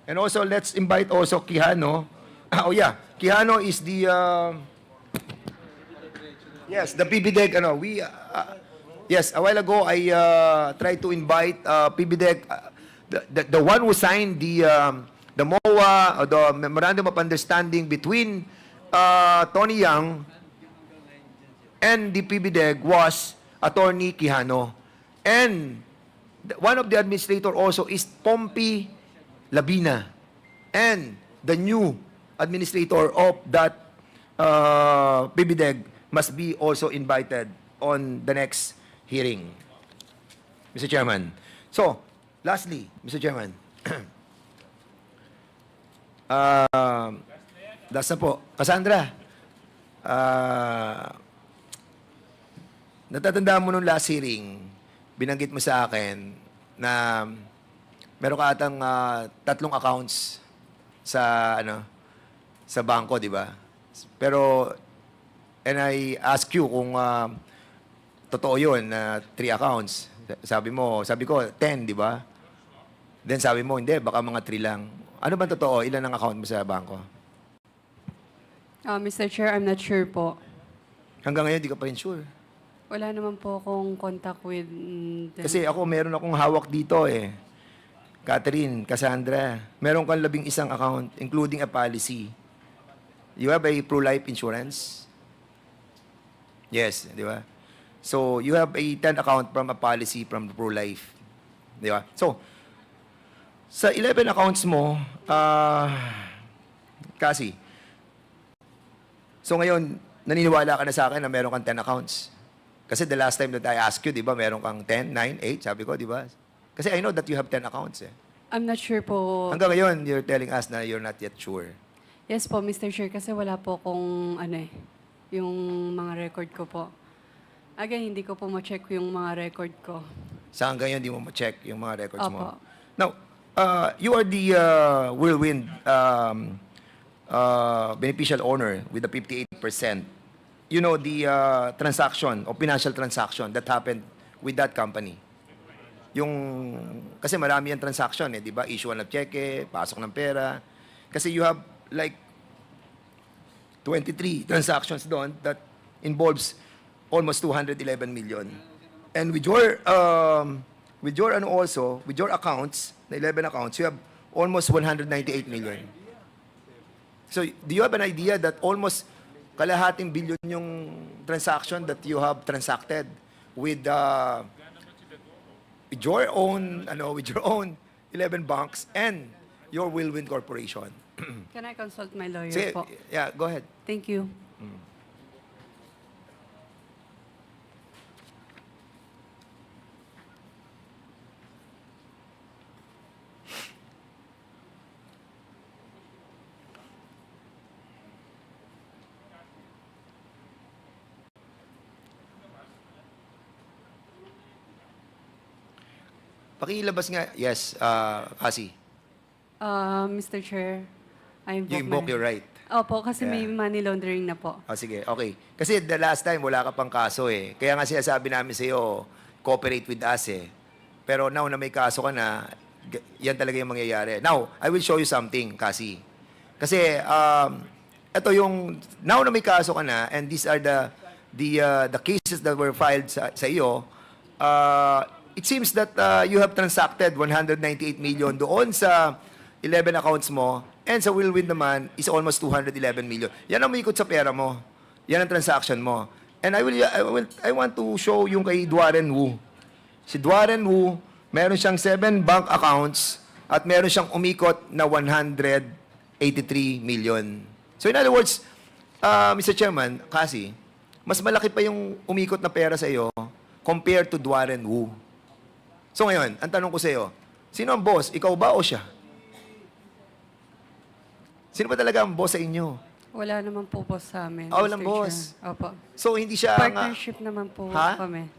And also, let's invite also Quijano. Oh yeah, Quijano is the yes, the PBDEC. Yes, a while ago I tried to invite PBDEC, the one who signed the MOA, or the Memorandum of Understanding between Tony Yang and the PBDEC was Attorney Quijano. And one of the administrator also is Pompey Labina. And the new administrator of that PBDEG must be also invited on the next hearing. Mr. Chairman. So, lastly, Mr. Chairman. Last na po. Cassandra, natatandaan mo nung last hearing, binanggit mo sa akin na meron ka atang 3 accounts sa sa bangko, di ba? Pero and I ask you kung totoo 'yun na 3 accounts. Sabi ko 10, di ba? Then sabi mo hindi, baka mga 3 lang. Ano ba totoo? Ilan ang account mo sa bangko? Mr. Chair, I'm not sure po. Hanggang ngayon di ka pa rin sure. Wala naman po akong contact with them. Kasi meron akong hawak dito eh. Catherine, Cassandra, meron kang 11 account, including a policy. You have a pro-life insurance? Yes, di ba? So, you have a 10 account from a policy from pro-life. Di ba? So, sa 11 accounts mo, kasi, so ngayon, naniniwala ka na sa akin na meron kang 10 accounts. Kasi the last time that I asked you, di ba, meron kang 10, 9, 8, sabi ko, di ba? Kasi I know that you have 10 accounts eh. I'm not sure po. Hanggang ngayon, you're telling us na you're not yet sure. Yes po, Mr. Chair, kasi wala po akong yung mga record ko po. Again, hindi ko po ma-check yung mga record ko. Sa hanggang ngayon, hindi mo ma-check yung mga records Opo. mo. Now, you are the whirlwind beneficial owner with the 58%. You know the transaction or financial transaction that happened with that company. Kasi marami yung transaction eh, di ba? Issue ng cheque, pasok ng pera. Kasi you have like 23 transactions doon that involves almost 211 million. And with your with your ano also, with your accounts, the 11 accounts, you have almost 198 million. So, do you have an idea that almost kalahating billion yung transaction that you have transacted with your own 11 banks and your Whirlwind Corporation? Can I consult my lawyer Sige, po? yeah, go ahead. Thank you. Pakilabas nga. Yes, Cassie. Mr. Chair, I You invoke your right. Opo, kasi may Yeah. money laundering na po. Sige, okay. Kasi the last time, wala ka pang kaso eh. Kaya nga sinasabi namin sa iyo, cooperate with us eh. Pero now na may kaso ka na, yan talaga yung mangyayari. Now, I will show you something, Cassie. Kasi, ito yung, now na may kaso ka na, and these are the cases that were filed sa iyo, it seems that you have transacted 198 million doon sa 11 accounts mo, and sa Whirlwind naman is almost 211 million. Yan ang umikot sa pera mo. Yan ang transaction mo. And I want to show yung kay Duaren Wu. Si Duaren Wu, meron siyang 7 bank accounts at meron siyang umikot na 183 million. So in other words, Mr. Chairman, Cassie, mas malaki pa yung umikot na pera sa iyo compared to Duaren Wu. So ngayon, ang tanong ko sa iyo, sino ang boss? Ikaw ba o siya? Sino ba talaga ang boss sa inyo? Wala naman po boss sa amin. Walang Mr. boss. Chair. Opo. So hindi siya Partnership naman po Ha? kami.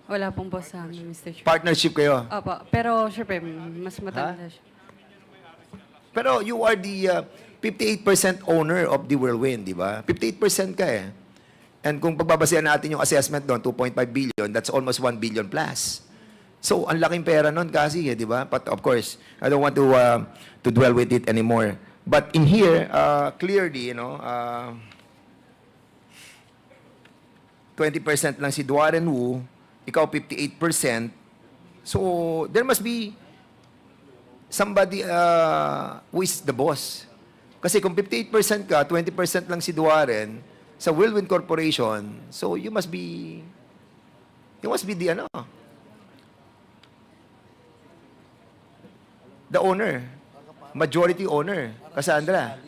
Wala pong boss sa amin, Mr. Chair. partnership kayo. Opo. Pero, syempre, mas matanda siya. Pero you are the 58% owner of the Whirlwind, di ba? 58% ka eh. And kung pagbabasehan natin yung assessment doon, 2.5 billion, that's almost 1 billion plus. So, ang laking pera nun kasi, di ba? But of course, I don't want to dwell with it anymore. But in here, clearly, 20% lang si Duaren Wu, ikaw 58%. So, there must be somebody who is the boss. Kasi kung 58% ka, 20% lang si Duaren sa Whirlwind Corporation, so you must be the owner, majority owner, Cassandra.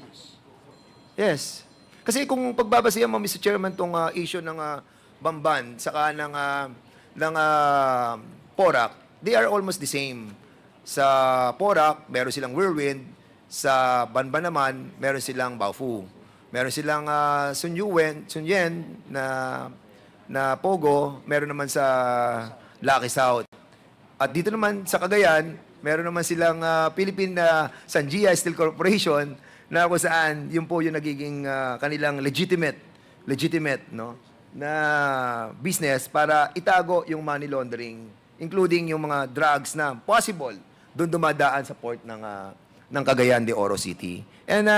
Yes. Kasi kung pagbabasihan mo, Mr. Chairman, tong issue ng Bamban, saka ng Porac, they are almost the same. Sa Porac, meron silang Whirlwind. Sa Banban naman, meron silang Baofu. Meron silang Sun Yen na Pogo, meron naman sa Lucky South. At dito naman sa Cagayan, meron naman silang Philippine Sanjia Steel Corporation na kung saan yun po yung nagiging kanilang legitimate na business para itago yung money laundering, including yung mga drugs na possible doon dumadaan sa port ng Cagayan de Oro City. And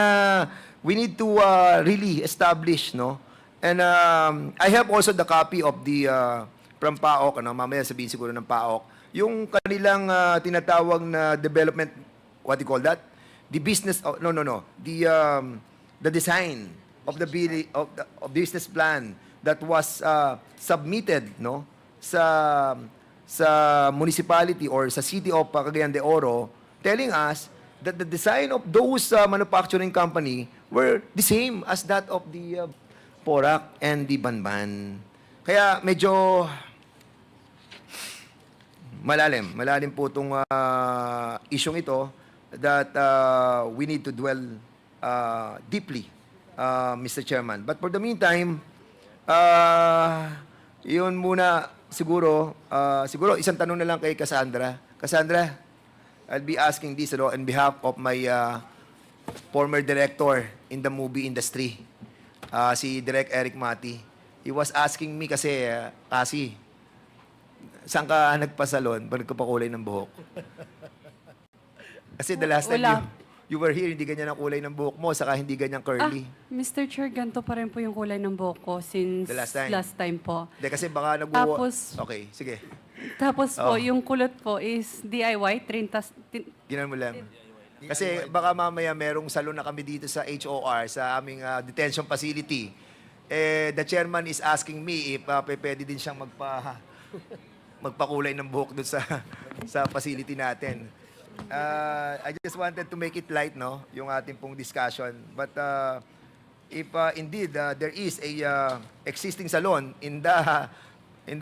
we need to really establish, and I have also the copy of the from PAOK, mamaya sabihin siguro ng PAOK, yung kanilang tinatawag na development, what do you call that? The business, the design of the business plan that was submitted, sa municipality or sa city of Cagayan de Oro, telling us that the design of those manufacturing company were the same as that of the Porac and the Banban. Kaya medyo malalim po itong isyong ito that we need to dwell deeply, Mr. Chairman. But for the meantime, yun muna siguro isang tanong na lang kay Cassandra. Cassandra, I'll be asking this on behalf of my former director in the movie industry, si Direk Eric Mati. He was asking me kasi, saan ka nagpasalon? Ba nagpapakulay ng buhok? Kasi the last time you were here, hindi ganyan ang kulay ng buhok mo, saka hindi ganyan curly. Mr. Chair, ganito pa rin po yung kulay ng buhok ko since The last time? last time po. Hindi, kasi baka Tapos- Okay, sige. Tapos po, Oh. yung kulot po is DIY, Ginan mo lang. Kasi baka mamaya merong salon na kami dito sa HOR, sa aming detention facility. The chairman is asking me if pwede din siyang magpakulay ng buhok doon sa facility natin. I just wanted to make it light, no, yung ating pong discussion. But if indeed there is a existing salon in the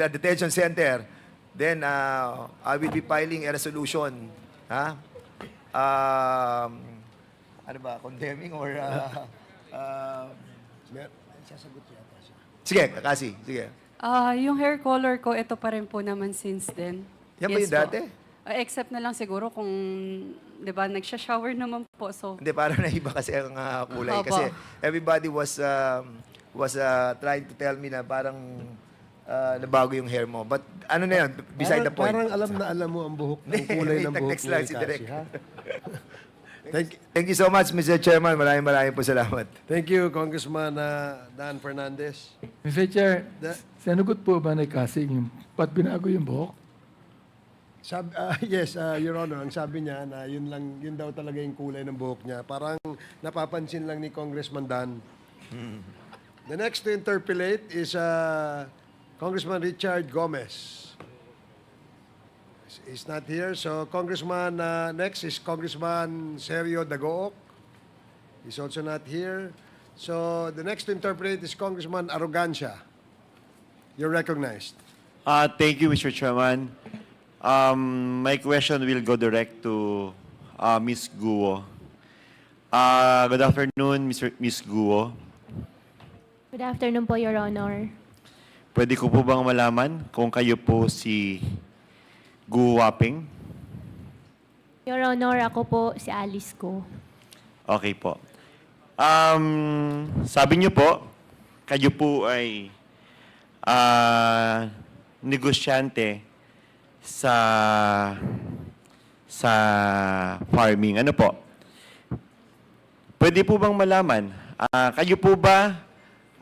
detention center, then I will be filing a resolution, ano ba, condemning or sige, kasi, sige. Yung hair color ko, ito pa rin po naman since then. Yan ba yung po. dati? Except na lang siguro kung, di ba, nagsha-shower naman po. So, Hindi, parang naiba kasi ang kulay. Opo. Kasi everybody was trying to tell me na parang nabago yung hair mo. But ano na yun, beside the point. Parang alam na alam mo ang buhok, ang kulay ng buhok Next slide ni si Cassie, Direk. ha? Thank you so much, Mr. Chairman. Maraming po salamat. Thank you, Congressman Dan Fernandez. Mr. Chair, sinagot po ba ni Cassie yung ba't binago yung buhok? Yes, Your Honor, ang sabi niya na yun daw talaga yung kulay ng buhok niya. Parang napapansin lang ni Congressman Dan. The next to interpolate is Congressman Richard Gomez. He's not here. So Congressman, next is Congressman Sergio Dagook. He's also not here. So the next to interpolate is Congressman Arrogancia. You're recognized. Thank you, Mr. Chairman. My question will go direct to Ms. Guo. Good afternoon, Ms. Guo. Good afternoon po, Your Honor. Pwede ko po bang malaman kung kayo po si Guo Waping? Your Honor, ako po si Alice ko. Okay po. Sabi niyo po, kayo po ay negosyante sa farming. Ano po? Pwede po bang malaman, kayo po ba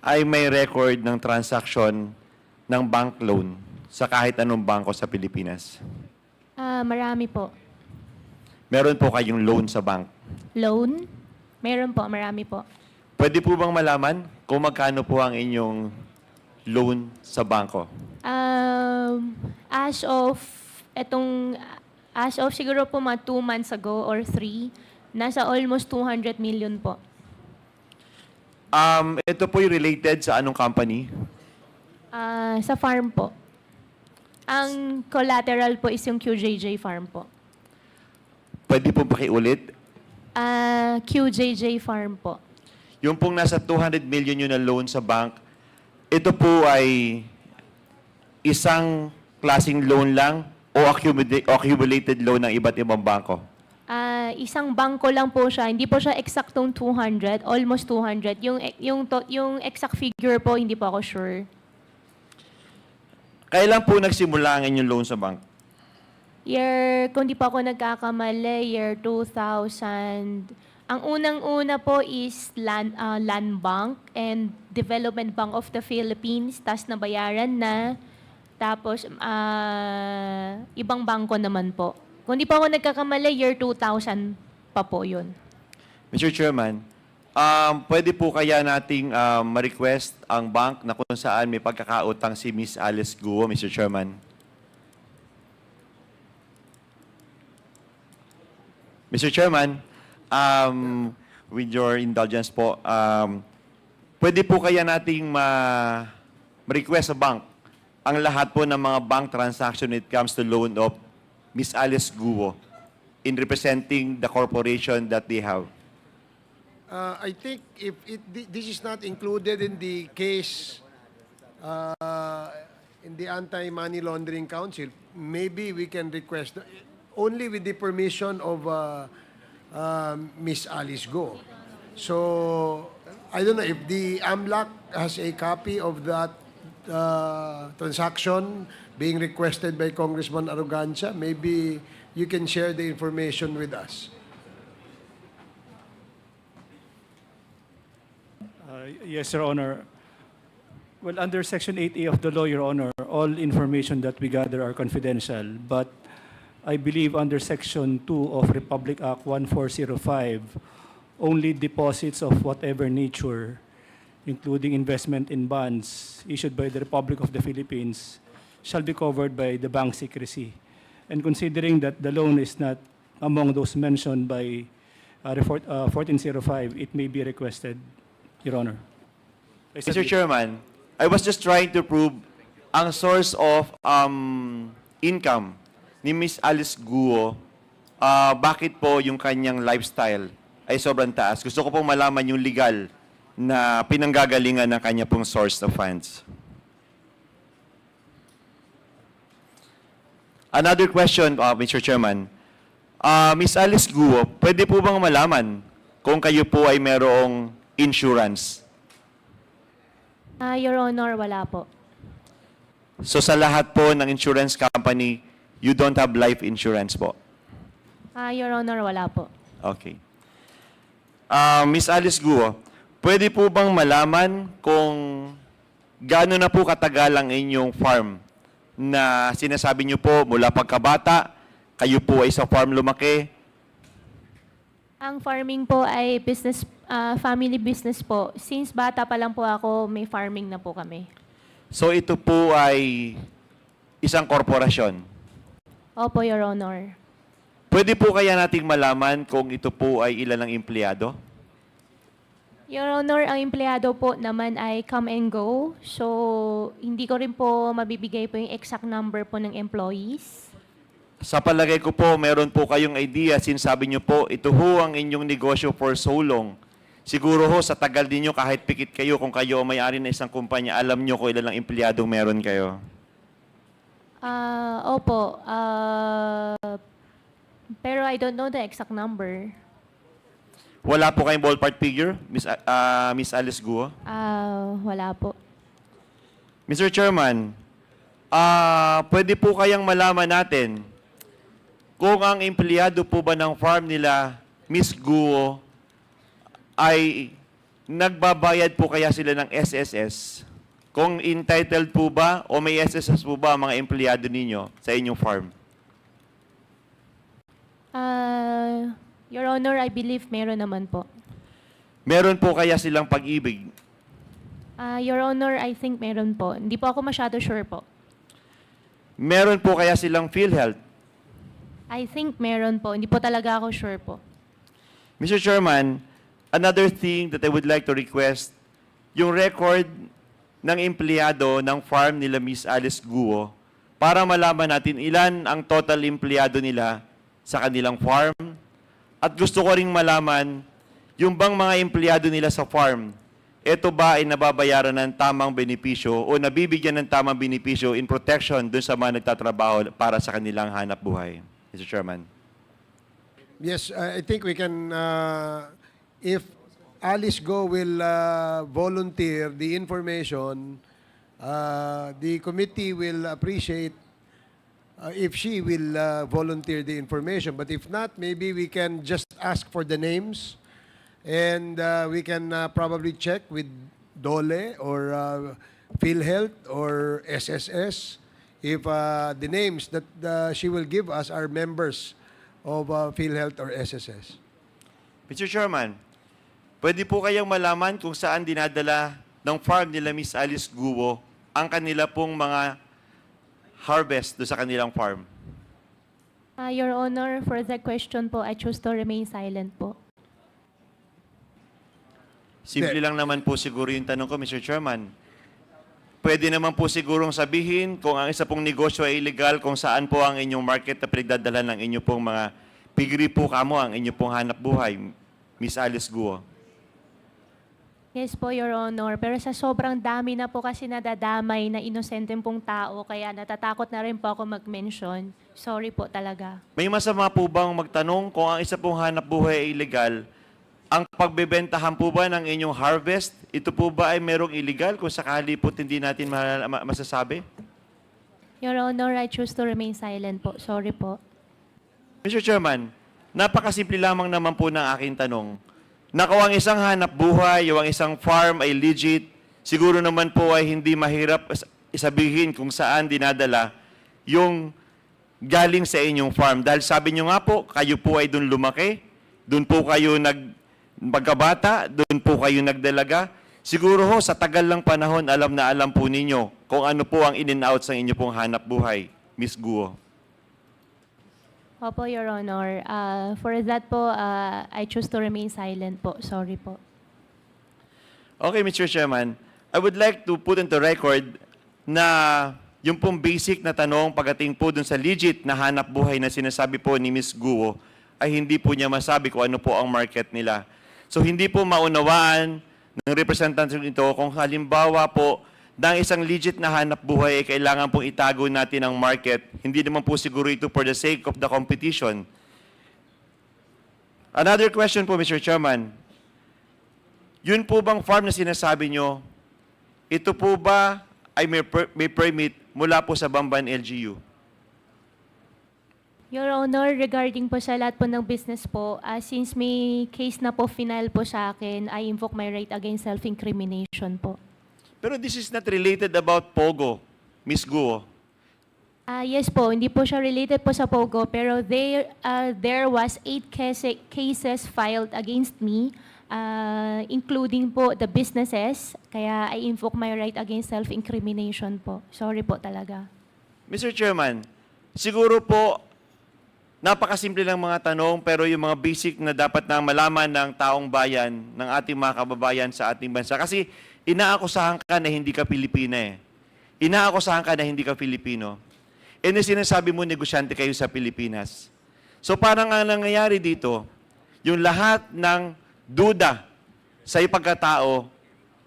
ay may record ng transaction ng bank loan sa kahit anong bangko sa Pilipinas? Marami po. Meron po kayong loan sa bank? Loan? Meron po, marami po. Pwede po bang malaman kung magkano po ang inyong loan sa bangko? As of siguro po mga 2 months ago or 3, nasa almost 200 million po. Ito po yung related sa anong company? Sa farm po. Ang collateral po is yung QJJ farm po. Pwede po pakiulit? QJJ farm po. Yung pong nasa 200 million yun na loan sa bank, ito po ay isang klaseng loan lang o accumulated loan ng iba't ibang bangko? Isang bangko lang po siya. Hindi po siya eksaktong 200, almost 200. Yung exact figure po, hindi po ako sure. Kailan po nagsimula ang inyong loan sa bank? Kung di pa ako nagkakamali, year 2000. Ang unang-una po is Land Bank and Development Bank of the Philippines. Tas nabayaran na. Tapos, ibang bangko naman po. Kung di pa ako nagkakamali, year 2000 pa po yun. Mr. Chairman, pwede po kaya nating ma-request ang bank na kung saan may pagkakautang si Ms. Alice Guo, Mr. Chairman? Mr. Chairman, with your indulgence po, pwede po kaya nating ma-request sa bank ang lahat po ng mga bank transaction when it comes to loan of Ms. Alice Guo in representing the corporation that they have? I think if this is not included in the case in the Anti-Money Laundering Council, maybe we can request only with the permission of Miss Alice Go. So, I don't know if the AMLAC has a copy of that transaction being requested by Congressman Arrogancia. Maybe you can share the information with us. Yes, Your Honor. Well, under Section 8A of the law, Your Honor, all information that we gather are confidential. But I believe under Section 2 of Republic Act 1405, only deposits of whatever nature, including investment in bonds issued by the Republic of the Philippines, shall be covered by the bank secrecy. And considering that the loan is not among those mentioned by 1405, it may be requested, Your Honor. I Mr. submit. Chairman, I was just trying to prove ang source of income ni Miss Alice Guo, bakit po yung kanyang lifestyle ay sobrang taas. Gusto ko pong malaman yung legal na pinanggagalingan ng kanya pong source of funds. Another question, Mr. Chairman. Miss Alice Guo, pwede po bang malaman kung kayo po ay merong insurance? Your Honor, wala po. So sa lahat po ng insurance company, you don't have life insurance po? Your Honor, wala po. Okay. Miss Alice Guo, pwede po bang malaman kung gaano na po katagal ang inyong farm na sinasabi niyo po mula pagkabata, kayo po ay sa farm lumaki? Ang farming po ay business, family business po. Since bata pa lang po ako, may farming na po kami. So ito po ay isang korporasyon. Opo, Your Honor. Pwede po kaya nating malaman kung ito po ay ilan ang empleyado? Your Honor, ang empleyado po naman ay come and go. So, hindi ko rin po mabibigay po yung exact number po ng employees. Sa palagay ko po, meron po kayong idea, sinasabi niyo po, ito ho ang inyong negosyo for so long. Siguro ho, sa tagal ninyo, kahit pikit kayo, kung kayo ang may-ari na isang kumpanya, alam niyo kung ilan ang empleyadong meron kayo. Opo. Pero I don't know the exact number. Wala po kayong ballpark figure, Miss Alice Guo? Wala po. Mr. Chairman, pwede po kayang malaman natin kung ang empleyado po ba ng farm nila, Miss Guo, ay nagbabayad po kaya sila ng SSS? Kung entitled po ba o may SSS po ba ang mga empleyado ninyo sa inyong farm? Your Honor, I believe meron naman po. Meron po kaya silang pag-ibig? Your Honor, I think meron po. Hindi po ako masyado sure po. Meron po kaya silang PhilHealth? I think meron po. Hindi po talaga ako sure po. Mr. Chairman, another thing that I would like to request, yung record ng empleyado ng farm nila Miss Alice Guo para malaman natin ilan ang total empleyado nila sa kanilang farm. At gusto ko ring malaman yung bang mga empleyado nila sa farm, ito ba ay nababayaran ng tamang benepisyo o nabibigyan ng tamang benepisyo in protection dun sa mga nagtatrabaho para sa kanilang hanap buhay? Mr. Chairman. Yes, I think we can, if Alice Go will volunteer the information, the committee will appreciate if she will volunteer the information. But if not, maybe we can just ask for the names and we can probably check with DOLE or PhilHealth or SSS if the names that she will give us are members of PhilHealth or SSS. Mr. Chairman, pwede po kayang malaman kung saan dinadala ng farm nila Miss Alice Guo ang kanila pong mga harvest do sa kanilang farm? Your Honor, for that question po, I choose to remain silent po. Simple lang naman po siguro yung tanong ko, Mr. Chairman. Pwede naman po sigurong sabihin kung ang isa pong negosyo ay illegal, kung saan po ang inyong market na pinagdadala ng inyo pong mga pigri po kamo ang inyo pong hanap buhay, Miss Alice Guo. Yes po, Your Honor. Pero sa sobrang dami na po kasi nadadamay na inosenteng pong tao, kaya natatakot na rin po ako mag-mention. Sorry po talaga. May masama po bang magtanong kung ang isa pong hanap buhay ay illegal, ang pagbebentahan po ba ng inyong harvest, ito po ba ay merong illegal kung sakali po hindi natin masasabi? Your Honor, I choose to remain silent po. Sorry po. Mr. Chairman, napakasimple lamang naman po ng aking tanong. Na kung ang isang hanap buhay o ang isang farm ay legit, siguro naman po ay hindi mahirap isabihin kung saan dinadala yung galing sa inyong farm. Dahil sabi nyo nga po, kayo po ay doon lumaki, doon po kayo magkabata, doon po kayo nagdalaga. Siguro ho, sa tagal lang panahon, alam na alam po ninyo kung ano po ang in and out sa inyo pong hanap buhay. Miss Guo. Opo, Your Honor. For that po, I choose to remain silent po. Sorry po. Okay, Mr. Chairman, I would like to put into record na yung pong basic na tanong pagdating po dun sa legit na hanap buhay na sinasabi po ni Ms. Guo ay hindi po niya masabi kung ano po ang market nila. So hindi po maunawaan ng representative nito kung halimbawa po na isang legit na hanap buhay ay kailangan pong itago natin ang market. Hindi naman po siguro ito for the sake of the competition. Another question po, Mr. Chairman. Yun po bang farm na sinasabi nyo, ito po ba ay may permit mula po sa Bamban LGU? Your Honor, regarding po sa lahat po ng business po, since may case na po final po sa akin, I invoke my right against self-incrimination po. Pero this is not related about Pogo, Ms. Guo. Yes po, hindi po siya related po sa Pogo, pero there was 8 cases filed against me, including po the businesses, kaya I invoke my right against self-incrimination po. Sorry po talaga. Mr. Chairman, siguro po, napakasimple lang mga tanong, pero yung mga basic na dapat na malaman ng taong bayan, ng ating mga kababayan sa ating bansa. Kasi inaakusahan ka na hindi ka Pilipina eh. Inaakusahan ka na hindi ka Filipino. E na sinasabi mo, negosyante kayo sa Pilipinas. So parang ang nangyayari dito, yung lahat ng duda sa ipagkatao,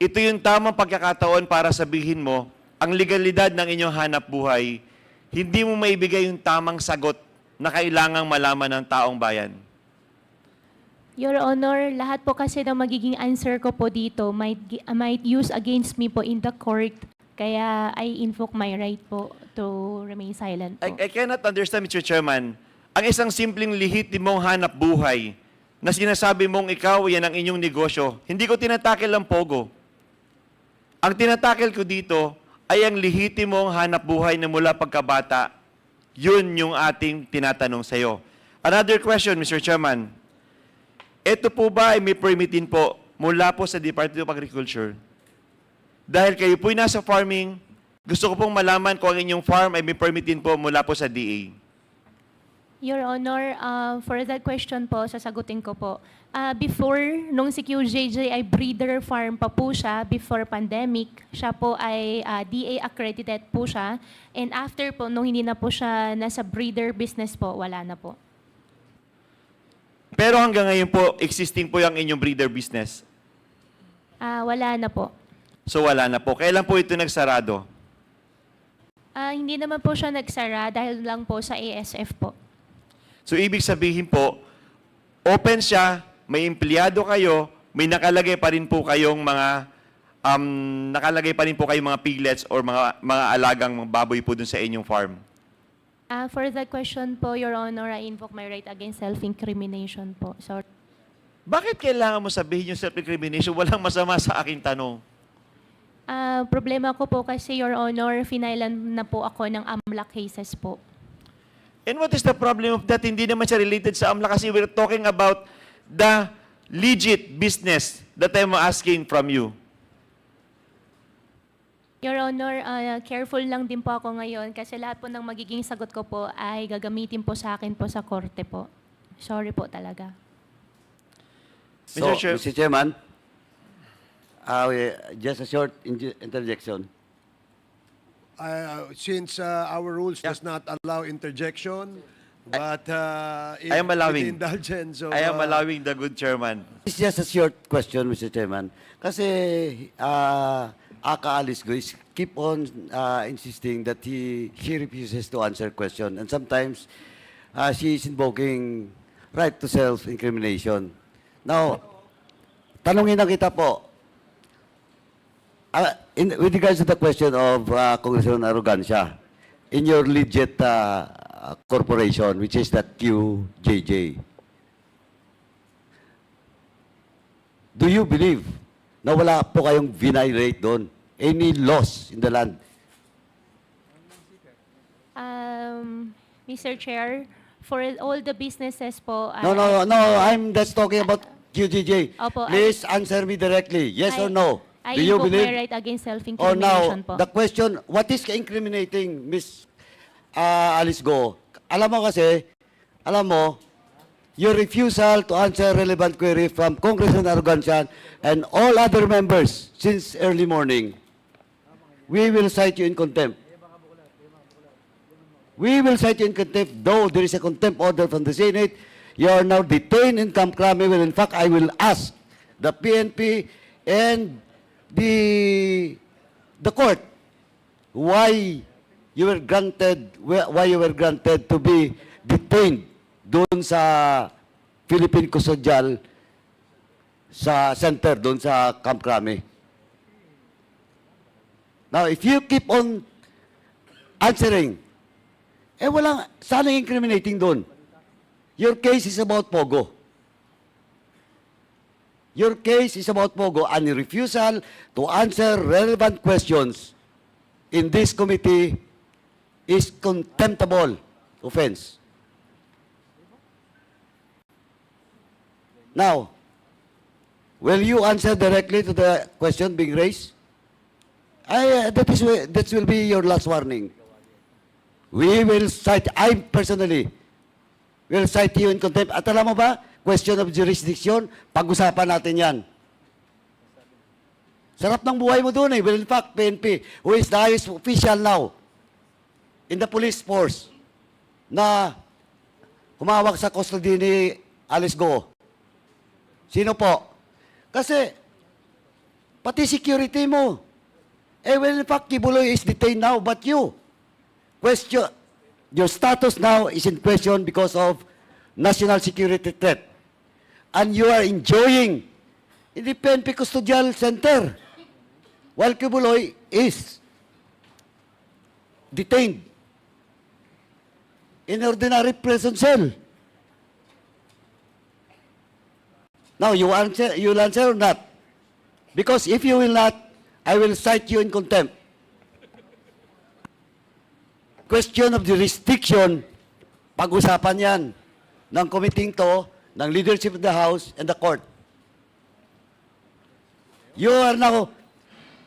ito yung tamang pagkakataon para sabihin mo, ang legalidad ng inyong hanap buhay, hindi mo maibigay yung tamang sagot na kailangang malaman ng taong bayan. Your Honor, lahat po kasi ng magiging answer ko po dito might use against me po in the court. Kaya I invoke my right po to remain silent po. I cannot understand, Mr. Chairman, ang isang simpleng lehitimong hanap buhay na sinasabi mong ikaw, yan ang inyong negosyo. Hindi ko tinatakil ang Pogo. Ang tinatakil ko dito ay ang lehitimong hanap buhay na mula pagkabata. Yun yung ating tinatanong sa iyo. Another question, Mr. Chairman. Ito po ba ay may permitin po mula po sa Department of Agriculture? Dahil kayo po'y nasa farming, gusto ko pong malaman kung ang inyong farm ay may permitin po mula po sa DA. Your Honor, for that question po, sasagutin ko po. Before, nung si QJJ ay breeder farm pa po siya, before pandemic, siya po ay DA accredited po siya. And after po, nung hindi na po siya nasa breeder business po, wala na po. Pero hanggang ngayon po, existing po yung inyong breeder business. Wala na po. So wala na po. Kailan po ito nagsarado? Hindi naman po siya nagsara dahil lang po sa ASF po. So ibig sabihin po, open siya, may empleyado kayo, may nakalagay pa rin po kayong mga mga piglets or mga alagang baboy po dun sa inyong farm. For that question po, Your Honor, I invoke my right against self-incrimination po. Sorry. Bakit kailangan mo sabihin yung self-incrimination? Walang masama sa aking tanong. Problema ko po kasi, Your Honor, finailan na po ako ng AMLA cases po. And what is the problem of that? Hindi naman siya related sa AMLA kasi we're talking about the legit business that I'm asking from you. Your Honor, careful lang din po ako ngayon kasi lahat po ng magiging sagot ko po ay gagamitin po sa akin po sa korte po. Sorry po talaga. So, Mr. Chairman, just a short interjection. Since our rules does not allow interjection, but I am allowing. with the indulgence of, I am allowing the good chairman. It's just a short question, Mr. Chairman. Kasi Aka Alice Guis keep on insisting that he refuses to answer question. And sometimes she is invoking right to self-incrimination. Now, tanungin na kita po, with regards to the question of Congressman Arrogancia, in your legit corporation, which is that QJJ, do you believe na wala po kayong violate doon? Any laws in the land? Mr. Chair, for all the businesses po, No, I'm just talking about QGJ. Opo, Please answer me directly. Yes or no? I Do you invoke my believe? right against Or self-incrimination now, po. the question, what is incriminating, Miss Alice Go? Alam mo, your refusal to answer relevant query from Congressman Arrogancian and all other members since early morning, we will cite you in contempt. We will cite you in contempt, though there is a contempt order from the Senate. You are now detained in Camp Crame. Well, in fact, I will ask the PNP and the court why you were granted to be detained doon sa Philippine Custodial sa center doon sa Camp Crame. Now, if you keep on answering, sana incriminating doon. Your case is about Pogo. Your case is about Pogo and your refusal to answer relevant questions in this committee is contemptible offense. Now, will you answer directly to the question being raised? That will be your last warning. We will cite, I personally will cite you in contempt. At alam mo ba, question of jurisdiction, pag-usapan natin yan. Sarap ng buhay mo doon eh. Well, in fact, PNP, who is the highest official now in the police force na humawak sa custody ni Alice Go. Sino po? Kasi, pati security mo. Well, in fact, Kibuloy is detained now, but you. Your status now is in question because of national security threat. And you are enjoying in the PNP Custodial Center while Kibuloy is detained in ordinary prison cell. Now, you'll answer or not? Because if you will not, I will cite you in contempt. Question of jurisdiction, pag-usapan yan ng committee to, ng leadership of the House and the court. You are now,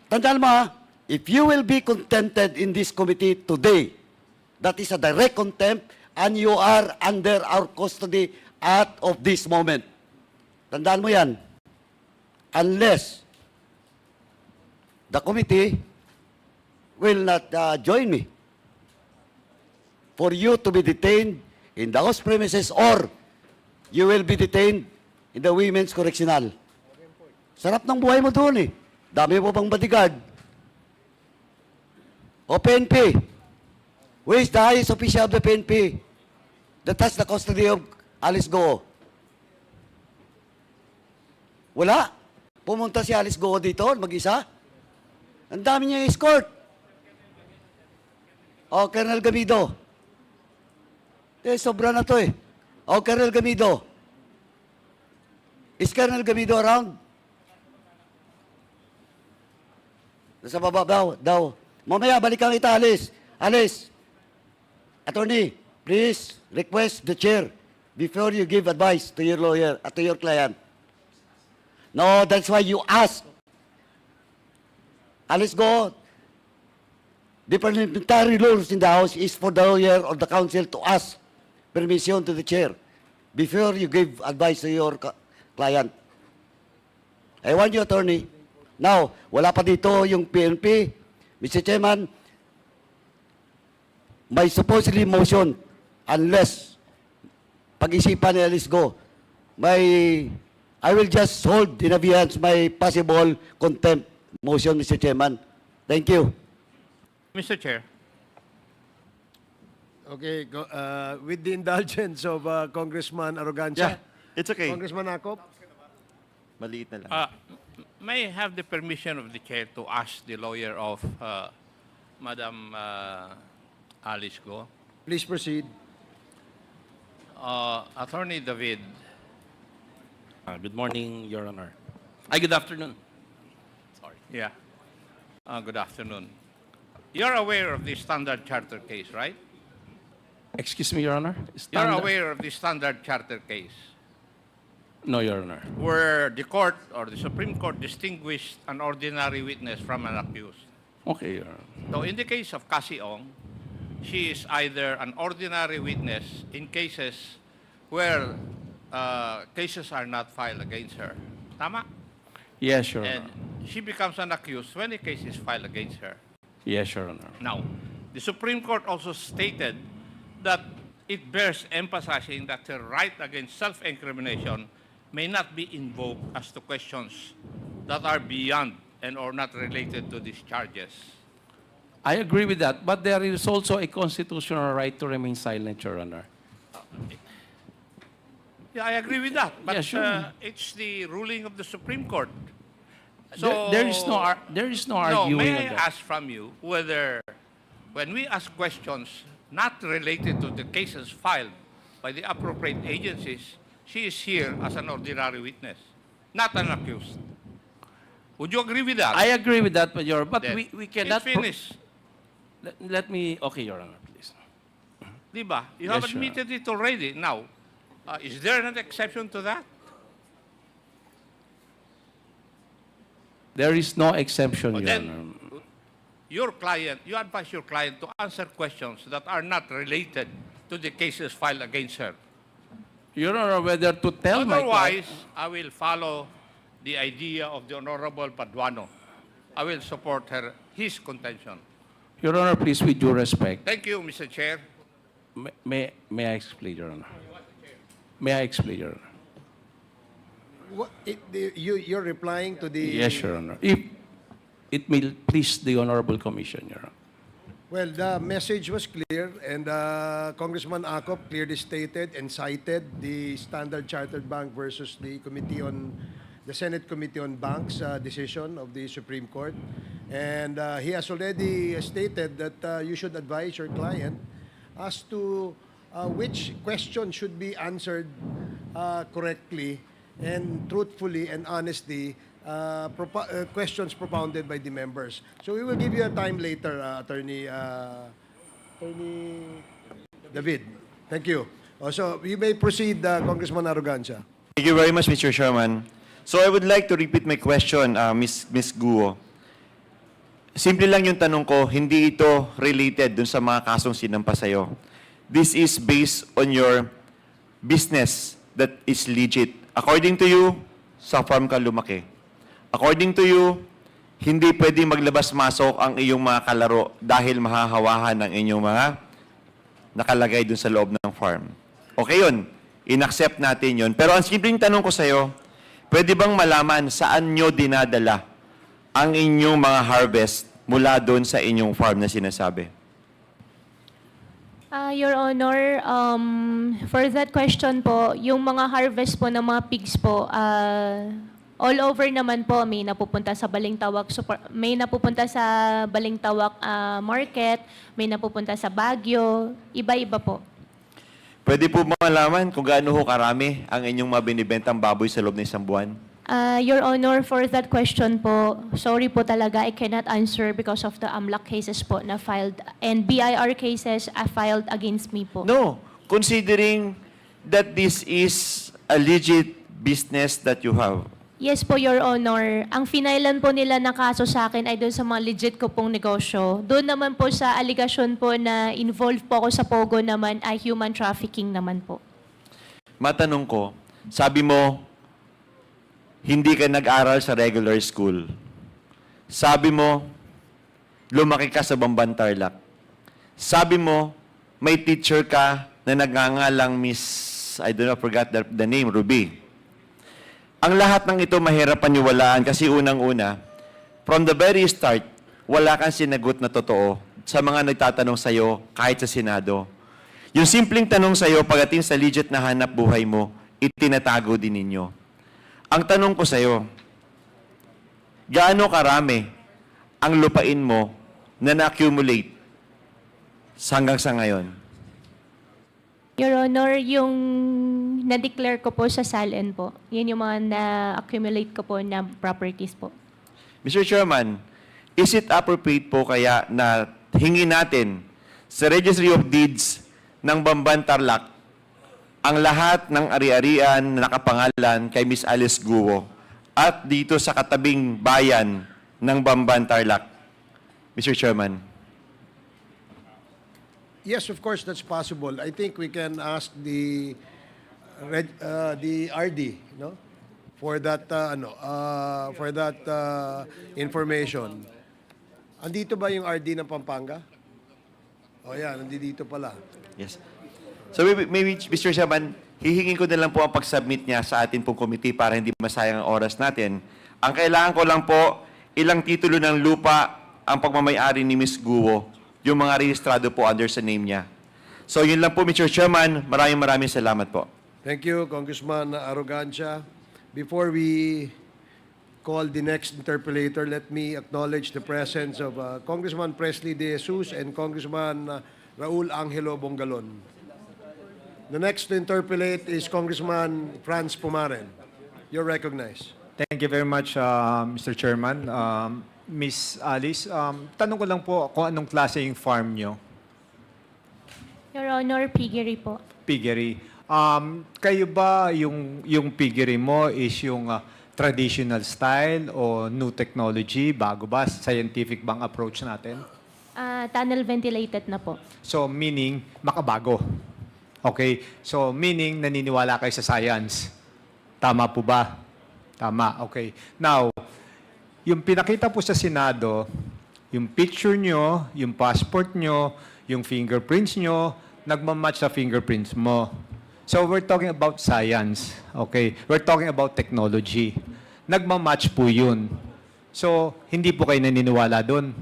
tandaan mo if you will be contempted in this committee today, that is a direct contempt and you are under our custody at of this moment. Tandaan mo yan. Unless the committee will not join me for you to be detained in the House premises or you will be detained in the Women's Correctional. Sarap ng buhay mo doon eh. Dami mo pang bodyguard. O PNP, who is the highest official of the PNP that has the custody of Alice Go? Wala. Pumunta si Alice Go dito, mag-isa. Ang dami niya escort. O, Colonel Gamido. Sobra na to eh. O, Colonel Gamido. Is Colonel Gamido around? Nasa baba daw. Mamaya, balikan kita, Alice. Alice, attorney, please request the chair before you give advice to your lawyer, to your client. No, that's why you ask. Alice Go, the parliamentary rules in the House is for the lawyer or the counsel to ask permission to the chair before you give advice to your client. I want you, attorney. Now, wala pa dito yung PNP. Mr. Chairman, may supposedly motion unless pag-isipan ni Alice Go, I will just hold in abeyance my possible contempt motion, Mr. Chairman. Thank you. Mr. Chair. Okay, with the indulgence of Congressman Arrogancia. Yeah, it's okay. Congressman Akop. Maliit na lang. May I have the permission of the chair to ask the lawyer of Madam Alice Go? Please proceed. Attorney David. Good morning, Your Honor. Good afternoon. Yeah. Good afternoon. You're aware of the Standard Charter case, right? Excuse me, Your Honor? You're aware of the Standard Charter case, No, Your Honor. where the court or the Supreme Court distinguished an ordinary witness from an accused. Okay, Your Honor. So in the case of Cassie Ong, she is either an ordinary witness in cases where cases are not filed against her. Tama? Yes, Your And Honor. she becomes an accused when a case is filed against her. Yes, Your Honor. Now, the Supreme Court also stated that it bears emphasizing that her right against self-incrimination may not be invoked as to questions that are beyond and or not related to these charges. I agree with that, but there is also a constitutional right to remain silent, Your Honor. Yeah, I agree with that. But Yeah, sure. it's the ruling of the Supreme Court. There is no arguing may on I that. ask from you whether, when we ask questions not related to the cases filed by the appropriate agencies, she is here as an ordinary witness, not an accused. Would you agree with that? I agree with that, but Then, we cannot... It's finished. Let me... Okay, Your Honor, please. Diba? You Yes, have Your admitted it already. Now, is there an exception to that? There is no exception, Your Then, Honor. you advise your client to answer questions that are not related to the cases filed against her. Your Honor, whether to tell my Otherwise, client... I will follow the idea of the Honorable Paduano. I will support his contention. Your Honor, please, with due respect, Thank you, Mr. Chair. may I explain, Your Honor? May I explain, Your Honor? You're replying to the... Yes, Your Honor. If it may please the Honorable Commission, Your Honor. Well, the message was clear, and Congressman Acop clearly stated and cited the Standard Chartered Bank versus the Senate Committee on Banks decision of the Supreme Court. And he has already stated that you should advise your client as to which question should be answered correctly and truthfully and honestly, questions propounded by the members. So we will give you a time later, Attorney David. Thank you. So you may proceed, Congressman Arrogancia. Thank you very much, Mr. Chairman. So I would like to repeat my question, Ms. Guo. Simple lang yung tanong ko, hindi ito related dun sa mga kasong sinampa sa'yo. This is based on your business that is legit. According to you, sa farm ka lumaki. According to you, hindi pwedeng maglabas-masok ang iyong mga kalaro dahil mahahawahan ng inyong mga nakalagay dun sa loob ng farm. Okay yun. In-accept natin yun. Pero ang simpleng tanong ko sa'yo, pwede bang malaman saan nyo dinadala ang inyong mga harvest mula doon sa inyong farm na sinasabi? Your Honor, for that question po, yung mga harvest po ng mga pigs po, all over naman po, may napupunta sa Balintawak market, may napupunta sa Baguio, iba-iba po. Pwede po malaman kung gaano ho karami ang inyong mga binibentang baboy sa loob ng isang buwan? Your Honor, for that question po, sorry po talaga, I cannot answer because of the AMLAC cases po na filed and BIR cases filed against me po. No. Considering that this is a legit business that you have. Yes po, Your Honor. Ang finailan po nila na kaso sa akin ay doon sa mga legit ko pong negosyo. Doon naman po sa aligasyon po na involved po ako sa Pogo naman ay human trafficking naman po. Matanong ko, sabi mo, hindi ka nag-aral sa regular school. Sabi mo, lumaki ka sa Bamban Tarlac. Sabi mo, may teacher ka na nagngangalang Miss, I don't know, forgot the name, Ruby. Ang lahat ng ito mahirap paniwalaan kasi unang-una, from the very start, wala kang sinagot na totoo sa mga nagtatanong sa'yo kahit sa Senado. Yung simpleng tanong sa'yo pagdating sa legit na hanap buhay mo, itinatago din ninyo. Ang tanong ko sa'yo, gaano karami ang lupain mo na na-accumulate hanggang sa ngayon? Your Honor, yung na-declare ko po sa SALN po, yun yung mga na-accumulate ko po na properties po. Mr. Chairman, is it appropriate po kaya na hingin natin sa Registry of Deeds ng Bamban Tarlac ang lahat ng ari-arian na nakapangalan kay Miss Alice Guo at dito sa katabing bayan ng Bamban Tarlac? Mr. Chairman. Yes, of course, that's possible. I think we can ask the RD, no, for that information. Andito ba yung RD ng Pampanga? Oh, yeah, nandito pala. Yes. So maybe, Mr. Chairman, hihingin ko na lang po ang pag-submit niya sa atin pong committee para hindi masayang ang oras natin. Ang kailangan ko lang po, ilang titulo ng lupa ang pagmamayari ni Ms. Guo, yung mga rehistrado po under sa name niya. So yun lang po, Mr. Chairman. Maraming salamat po. Thank you, Congressman Arrogancia. Before we call the next interpolator, let me acknowledge the presence of Congressman Presley De Jesus and Congressman Raul Angelo Bongalon. The next to interpolate is Congressman Franz Pumaren. You're recognized. Thank you very much, Mr. Chairman. Miss Alice, tanong ko lang po kung anong klase yung farm nyo? Your Honor, piggery po. Piggery. Kayo ba yung piggery mo is yung traditional style o new technology? Bago ba? Scientific bang approach natin? Tunnel ventilated na po. So, meaning, makabago. Okay? So, meaning, naniniwala kayo sa science. Tama po ba? Tama. Okay. Now, yung pinakita po sa Senado, yung picture nyo, yung passport nyo, yung fingerprints nyo, nagmamatch sa fingerprints mo. So we're talking about science, okay? We're talking about technology. Nagmamatch po yun. So, hindi po kayo naniniwala doon.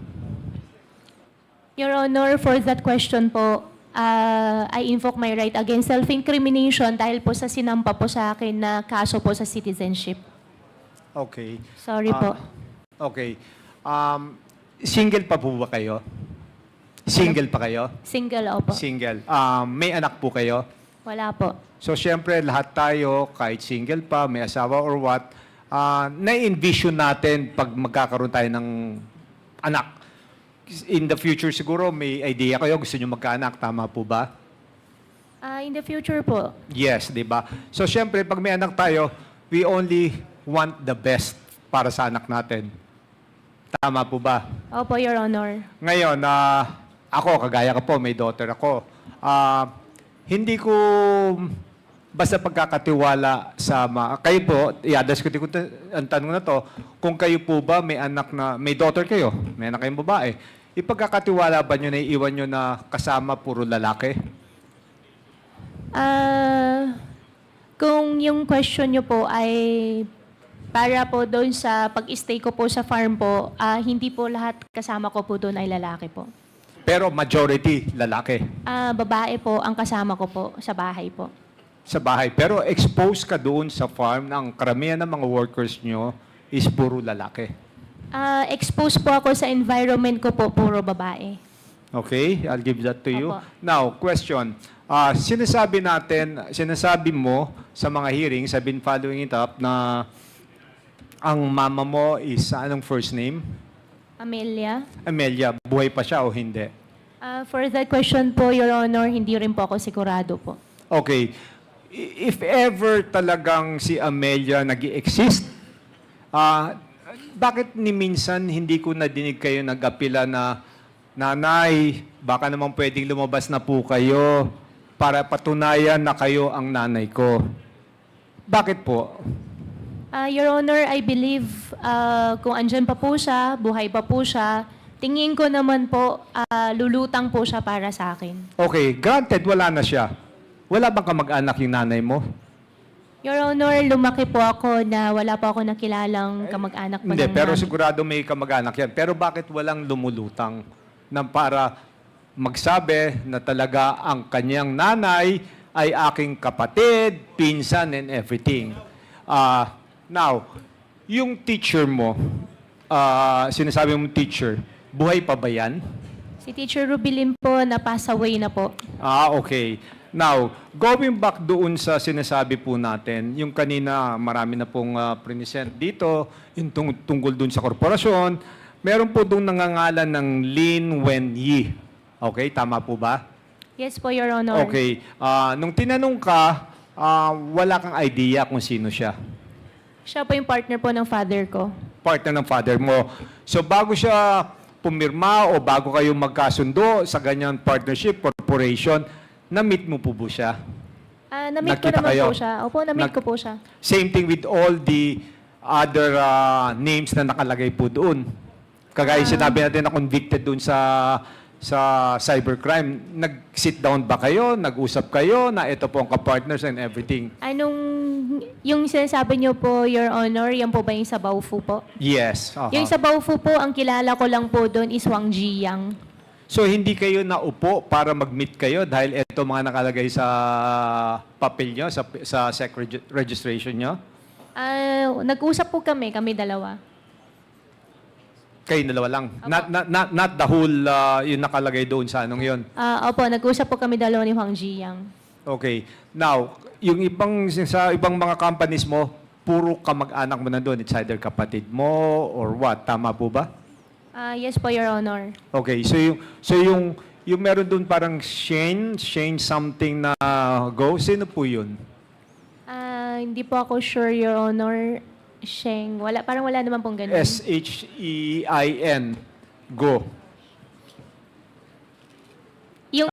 Your Honor, for that question po, I invoke my right against self-incrimination dahil po sa sinampa po sa akin na kaso po sa citizenship. Okay. Sorry po. Okay. Single pa po ba kayo? Single pa kayo? Single, opo. Single. May anak po kayo? Wala po. So, syempre, lahat tayo, kahit single pa, may asawa or what, na-envision natin pag magkakaroon tayo ng anak. In the future, siguro, may idea kayo, gusto nyo magkaanak. Tama po ba? In the future po. Yes, di ba? So, syempre, pag may anak tayo, we only want the best para sa anak natin. Tama po ba? Opo, Your Honor. Ngayon, ako, kagaya ka po, may daughter ako. Hindi ko basta pagkakatiwala sa kayo po, i-address ko ang tanong na to, kung kayo po ba may anak na, may daughter kayo, may anak kayong babae, ipagkakatiwala ba nyo na iiwan nyo na kasama puro lalaki? Kung yung question nyo po ay para po doon sa pag-stay ko po sa farm po, hindi po lahat kasama ko po doon ay lalaki po. Pero majority lalaki Babae po ang kasama ko po sa bahay po. sa bahay. Pero exposed ka doon sa farm na ang karamihan ng mga workers nyo is puro lalaki. Exposed po ako sa environment ko po, puro babae. Okay, I'll give that to you. Opo. Now, question. Sinasabi mo sa mga hearings, I've been following it up, na ang mama mo is anong first name? Amelia? Amelia. Buhay pa siya o hindi? For that question po, Your Honor, hindi rin po ako sigurado po. Okay. If ever talagang si Amelia nag-exist, bakit ni minsan hindi ko nadinig kayo nag-apila na, Nanay, baka naman pwedeng lumabas na po kayo para patunayan na kayo ang nanay ko? Bakit po? Your Honor, I believe kung andyan pa po siya, buhay pa po siya, tingin ko naman po, lulutang po siya para sa akin. Okay, granted, wala na siya. Wala bang kamag-anak yung nanay mo? Your Honor, lumaki po ako na wala po ako nakilalang kamag-anak po Hindi, ng pero mami. sigurado may kamag-anak yan. Pero bakit walang lumulutang na para magsabi na talaga ang kanyang nanay ay aking kapatid, pinsan, and everything? Now, yung teacher mo, sinasabi mong teacher, buhay pa ba yan? Si Teacher Rubilin po, na-pass away na po. Okay. Now, going back doon sa sinasabi po natin, yung kanina marami na pong present dito, yung tungkol doon sa korporasyon, meron po doon nangangalan ng Lin Wen Yi. Okay, tama po ba? Yes po, Your Honor. Okay. Nung tinanong ka, wala kang idea kung sino siya. Siya po yung partner po ng father ko. Partner ng father mo. So bago siya pumirma o bago kayo magkasundo sa ganyang partnership, corporation, na-meet mo po po siya? Na-meet ko Nakita naman kayo? po siya. Opo, na-meet ko po siya. Same thing with all the other names na nakalagay po doon. Kagaya sinabi natin na convicted doon sa cybercrime. Nag-sit down ba kayo? Nag-usap kayo na ito po ang kapartners and everything? Yung sinasabi niyo po, Your Honor, yan po ba yung sa Baofu po? Yes. Yung sa Baofu po, ang kilala ko lang po doon is Wang Jiyang. So hindi kayo naupo para mag-meet kayo dahil ito mga nakalagay sa papel nyo, sa SEC registration nyo? Nag-usap po kami dalawa. Kayo dalawa lang? Not the whole yung nakalagay doon sa anong yun? Opo, nag-usap po kami dalawa ni Wang Jiyang. Okay. Now, yung sa ibang mga companies mo, puro kamag-anak mo na doon. It's either kapatid mo or what? Tama po ba? Yes po, Your Honor. Okay. So yung meron doon parang Shane something na go. Sino po yun? Hindi po ako sure, Your Honor. Sheng. Parang wala naman pong ganun. S-H-E-I-N. Go.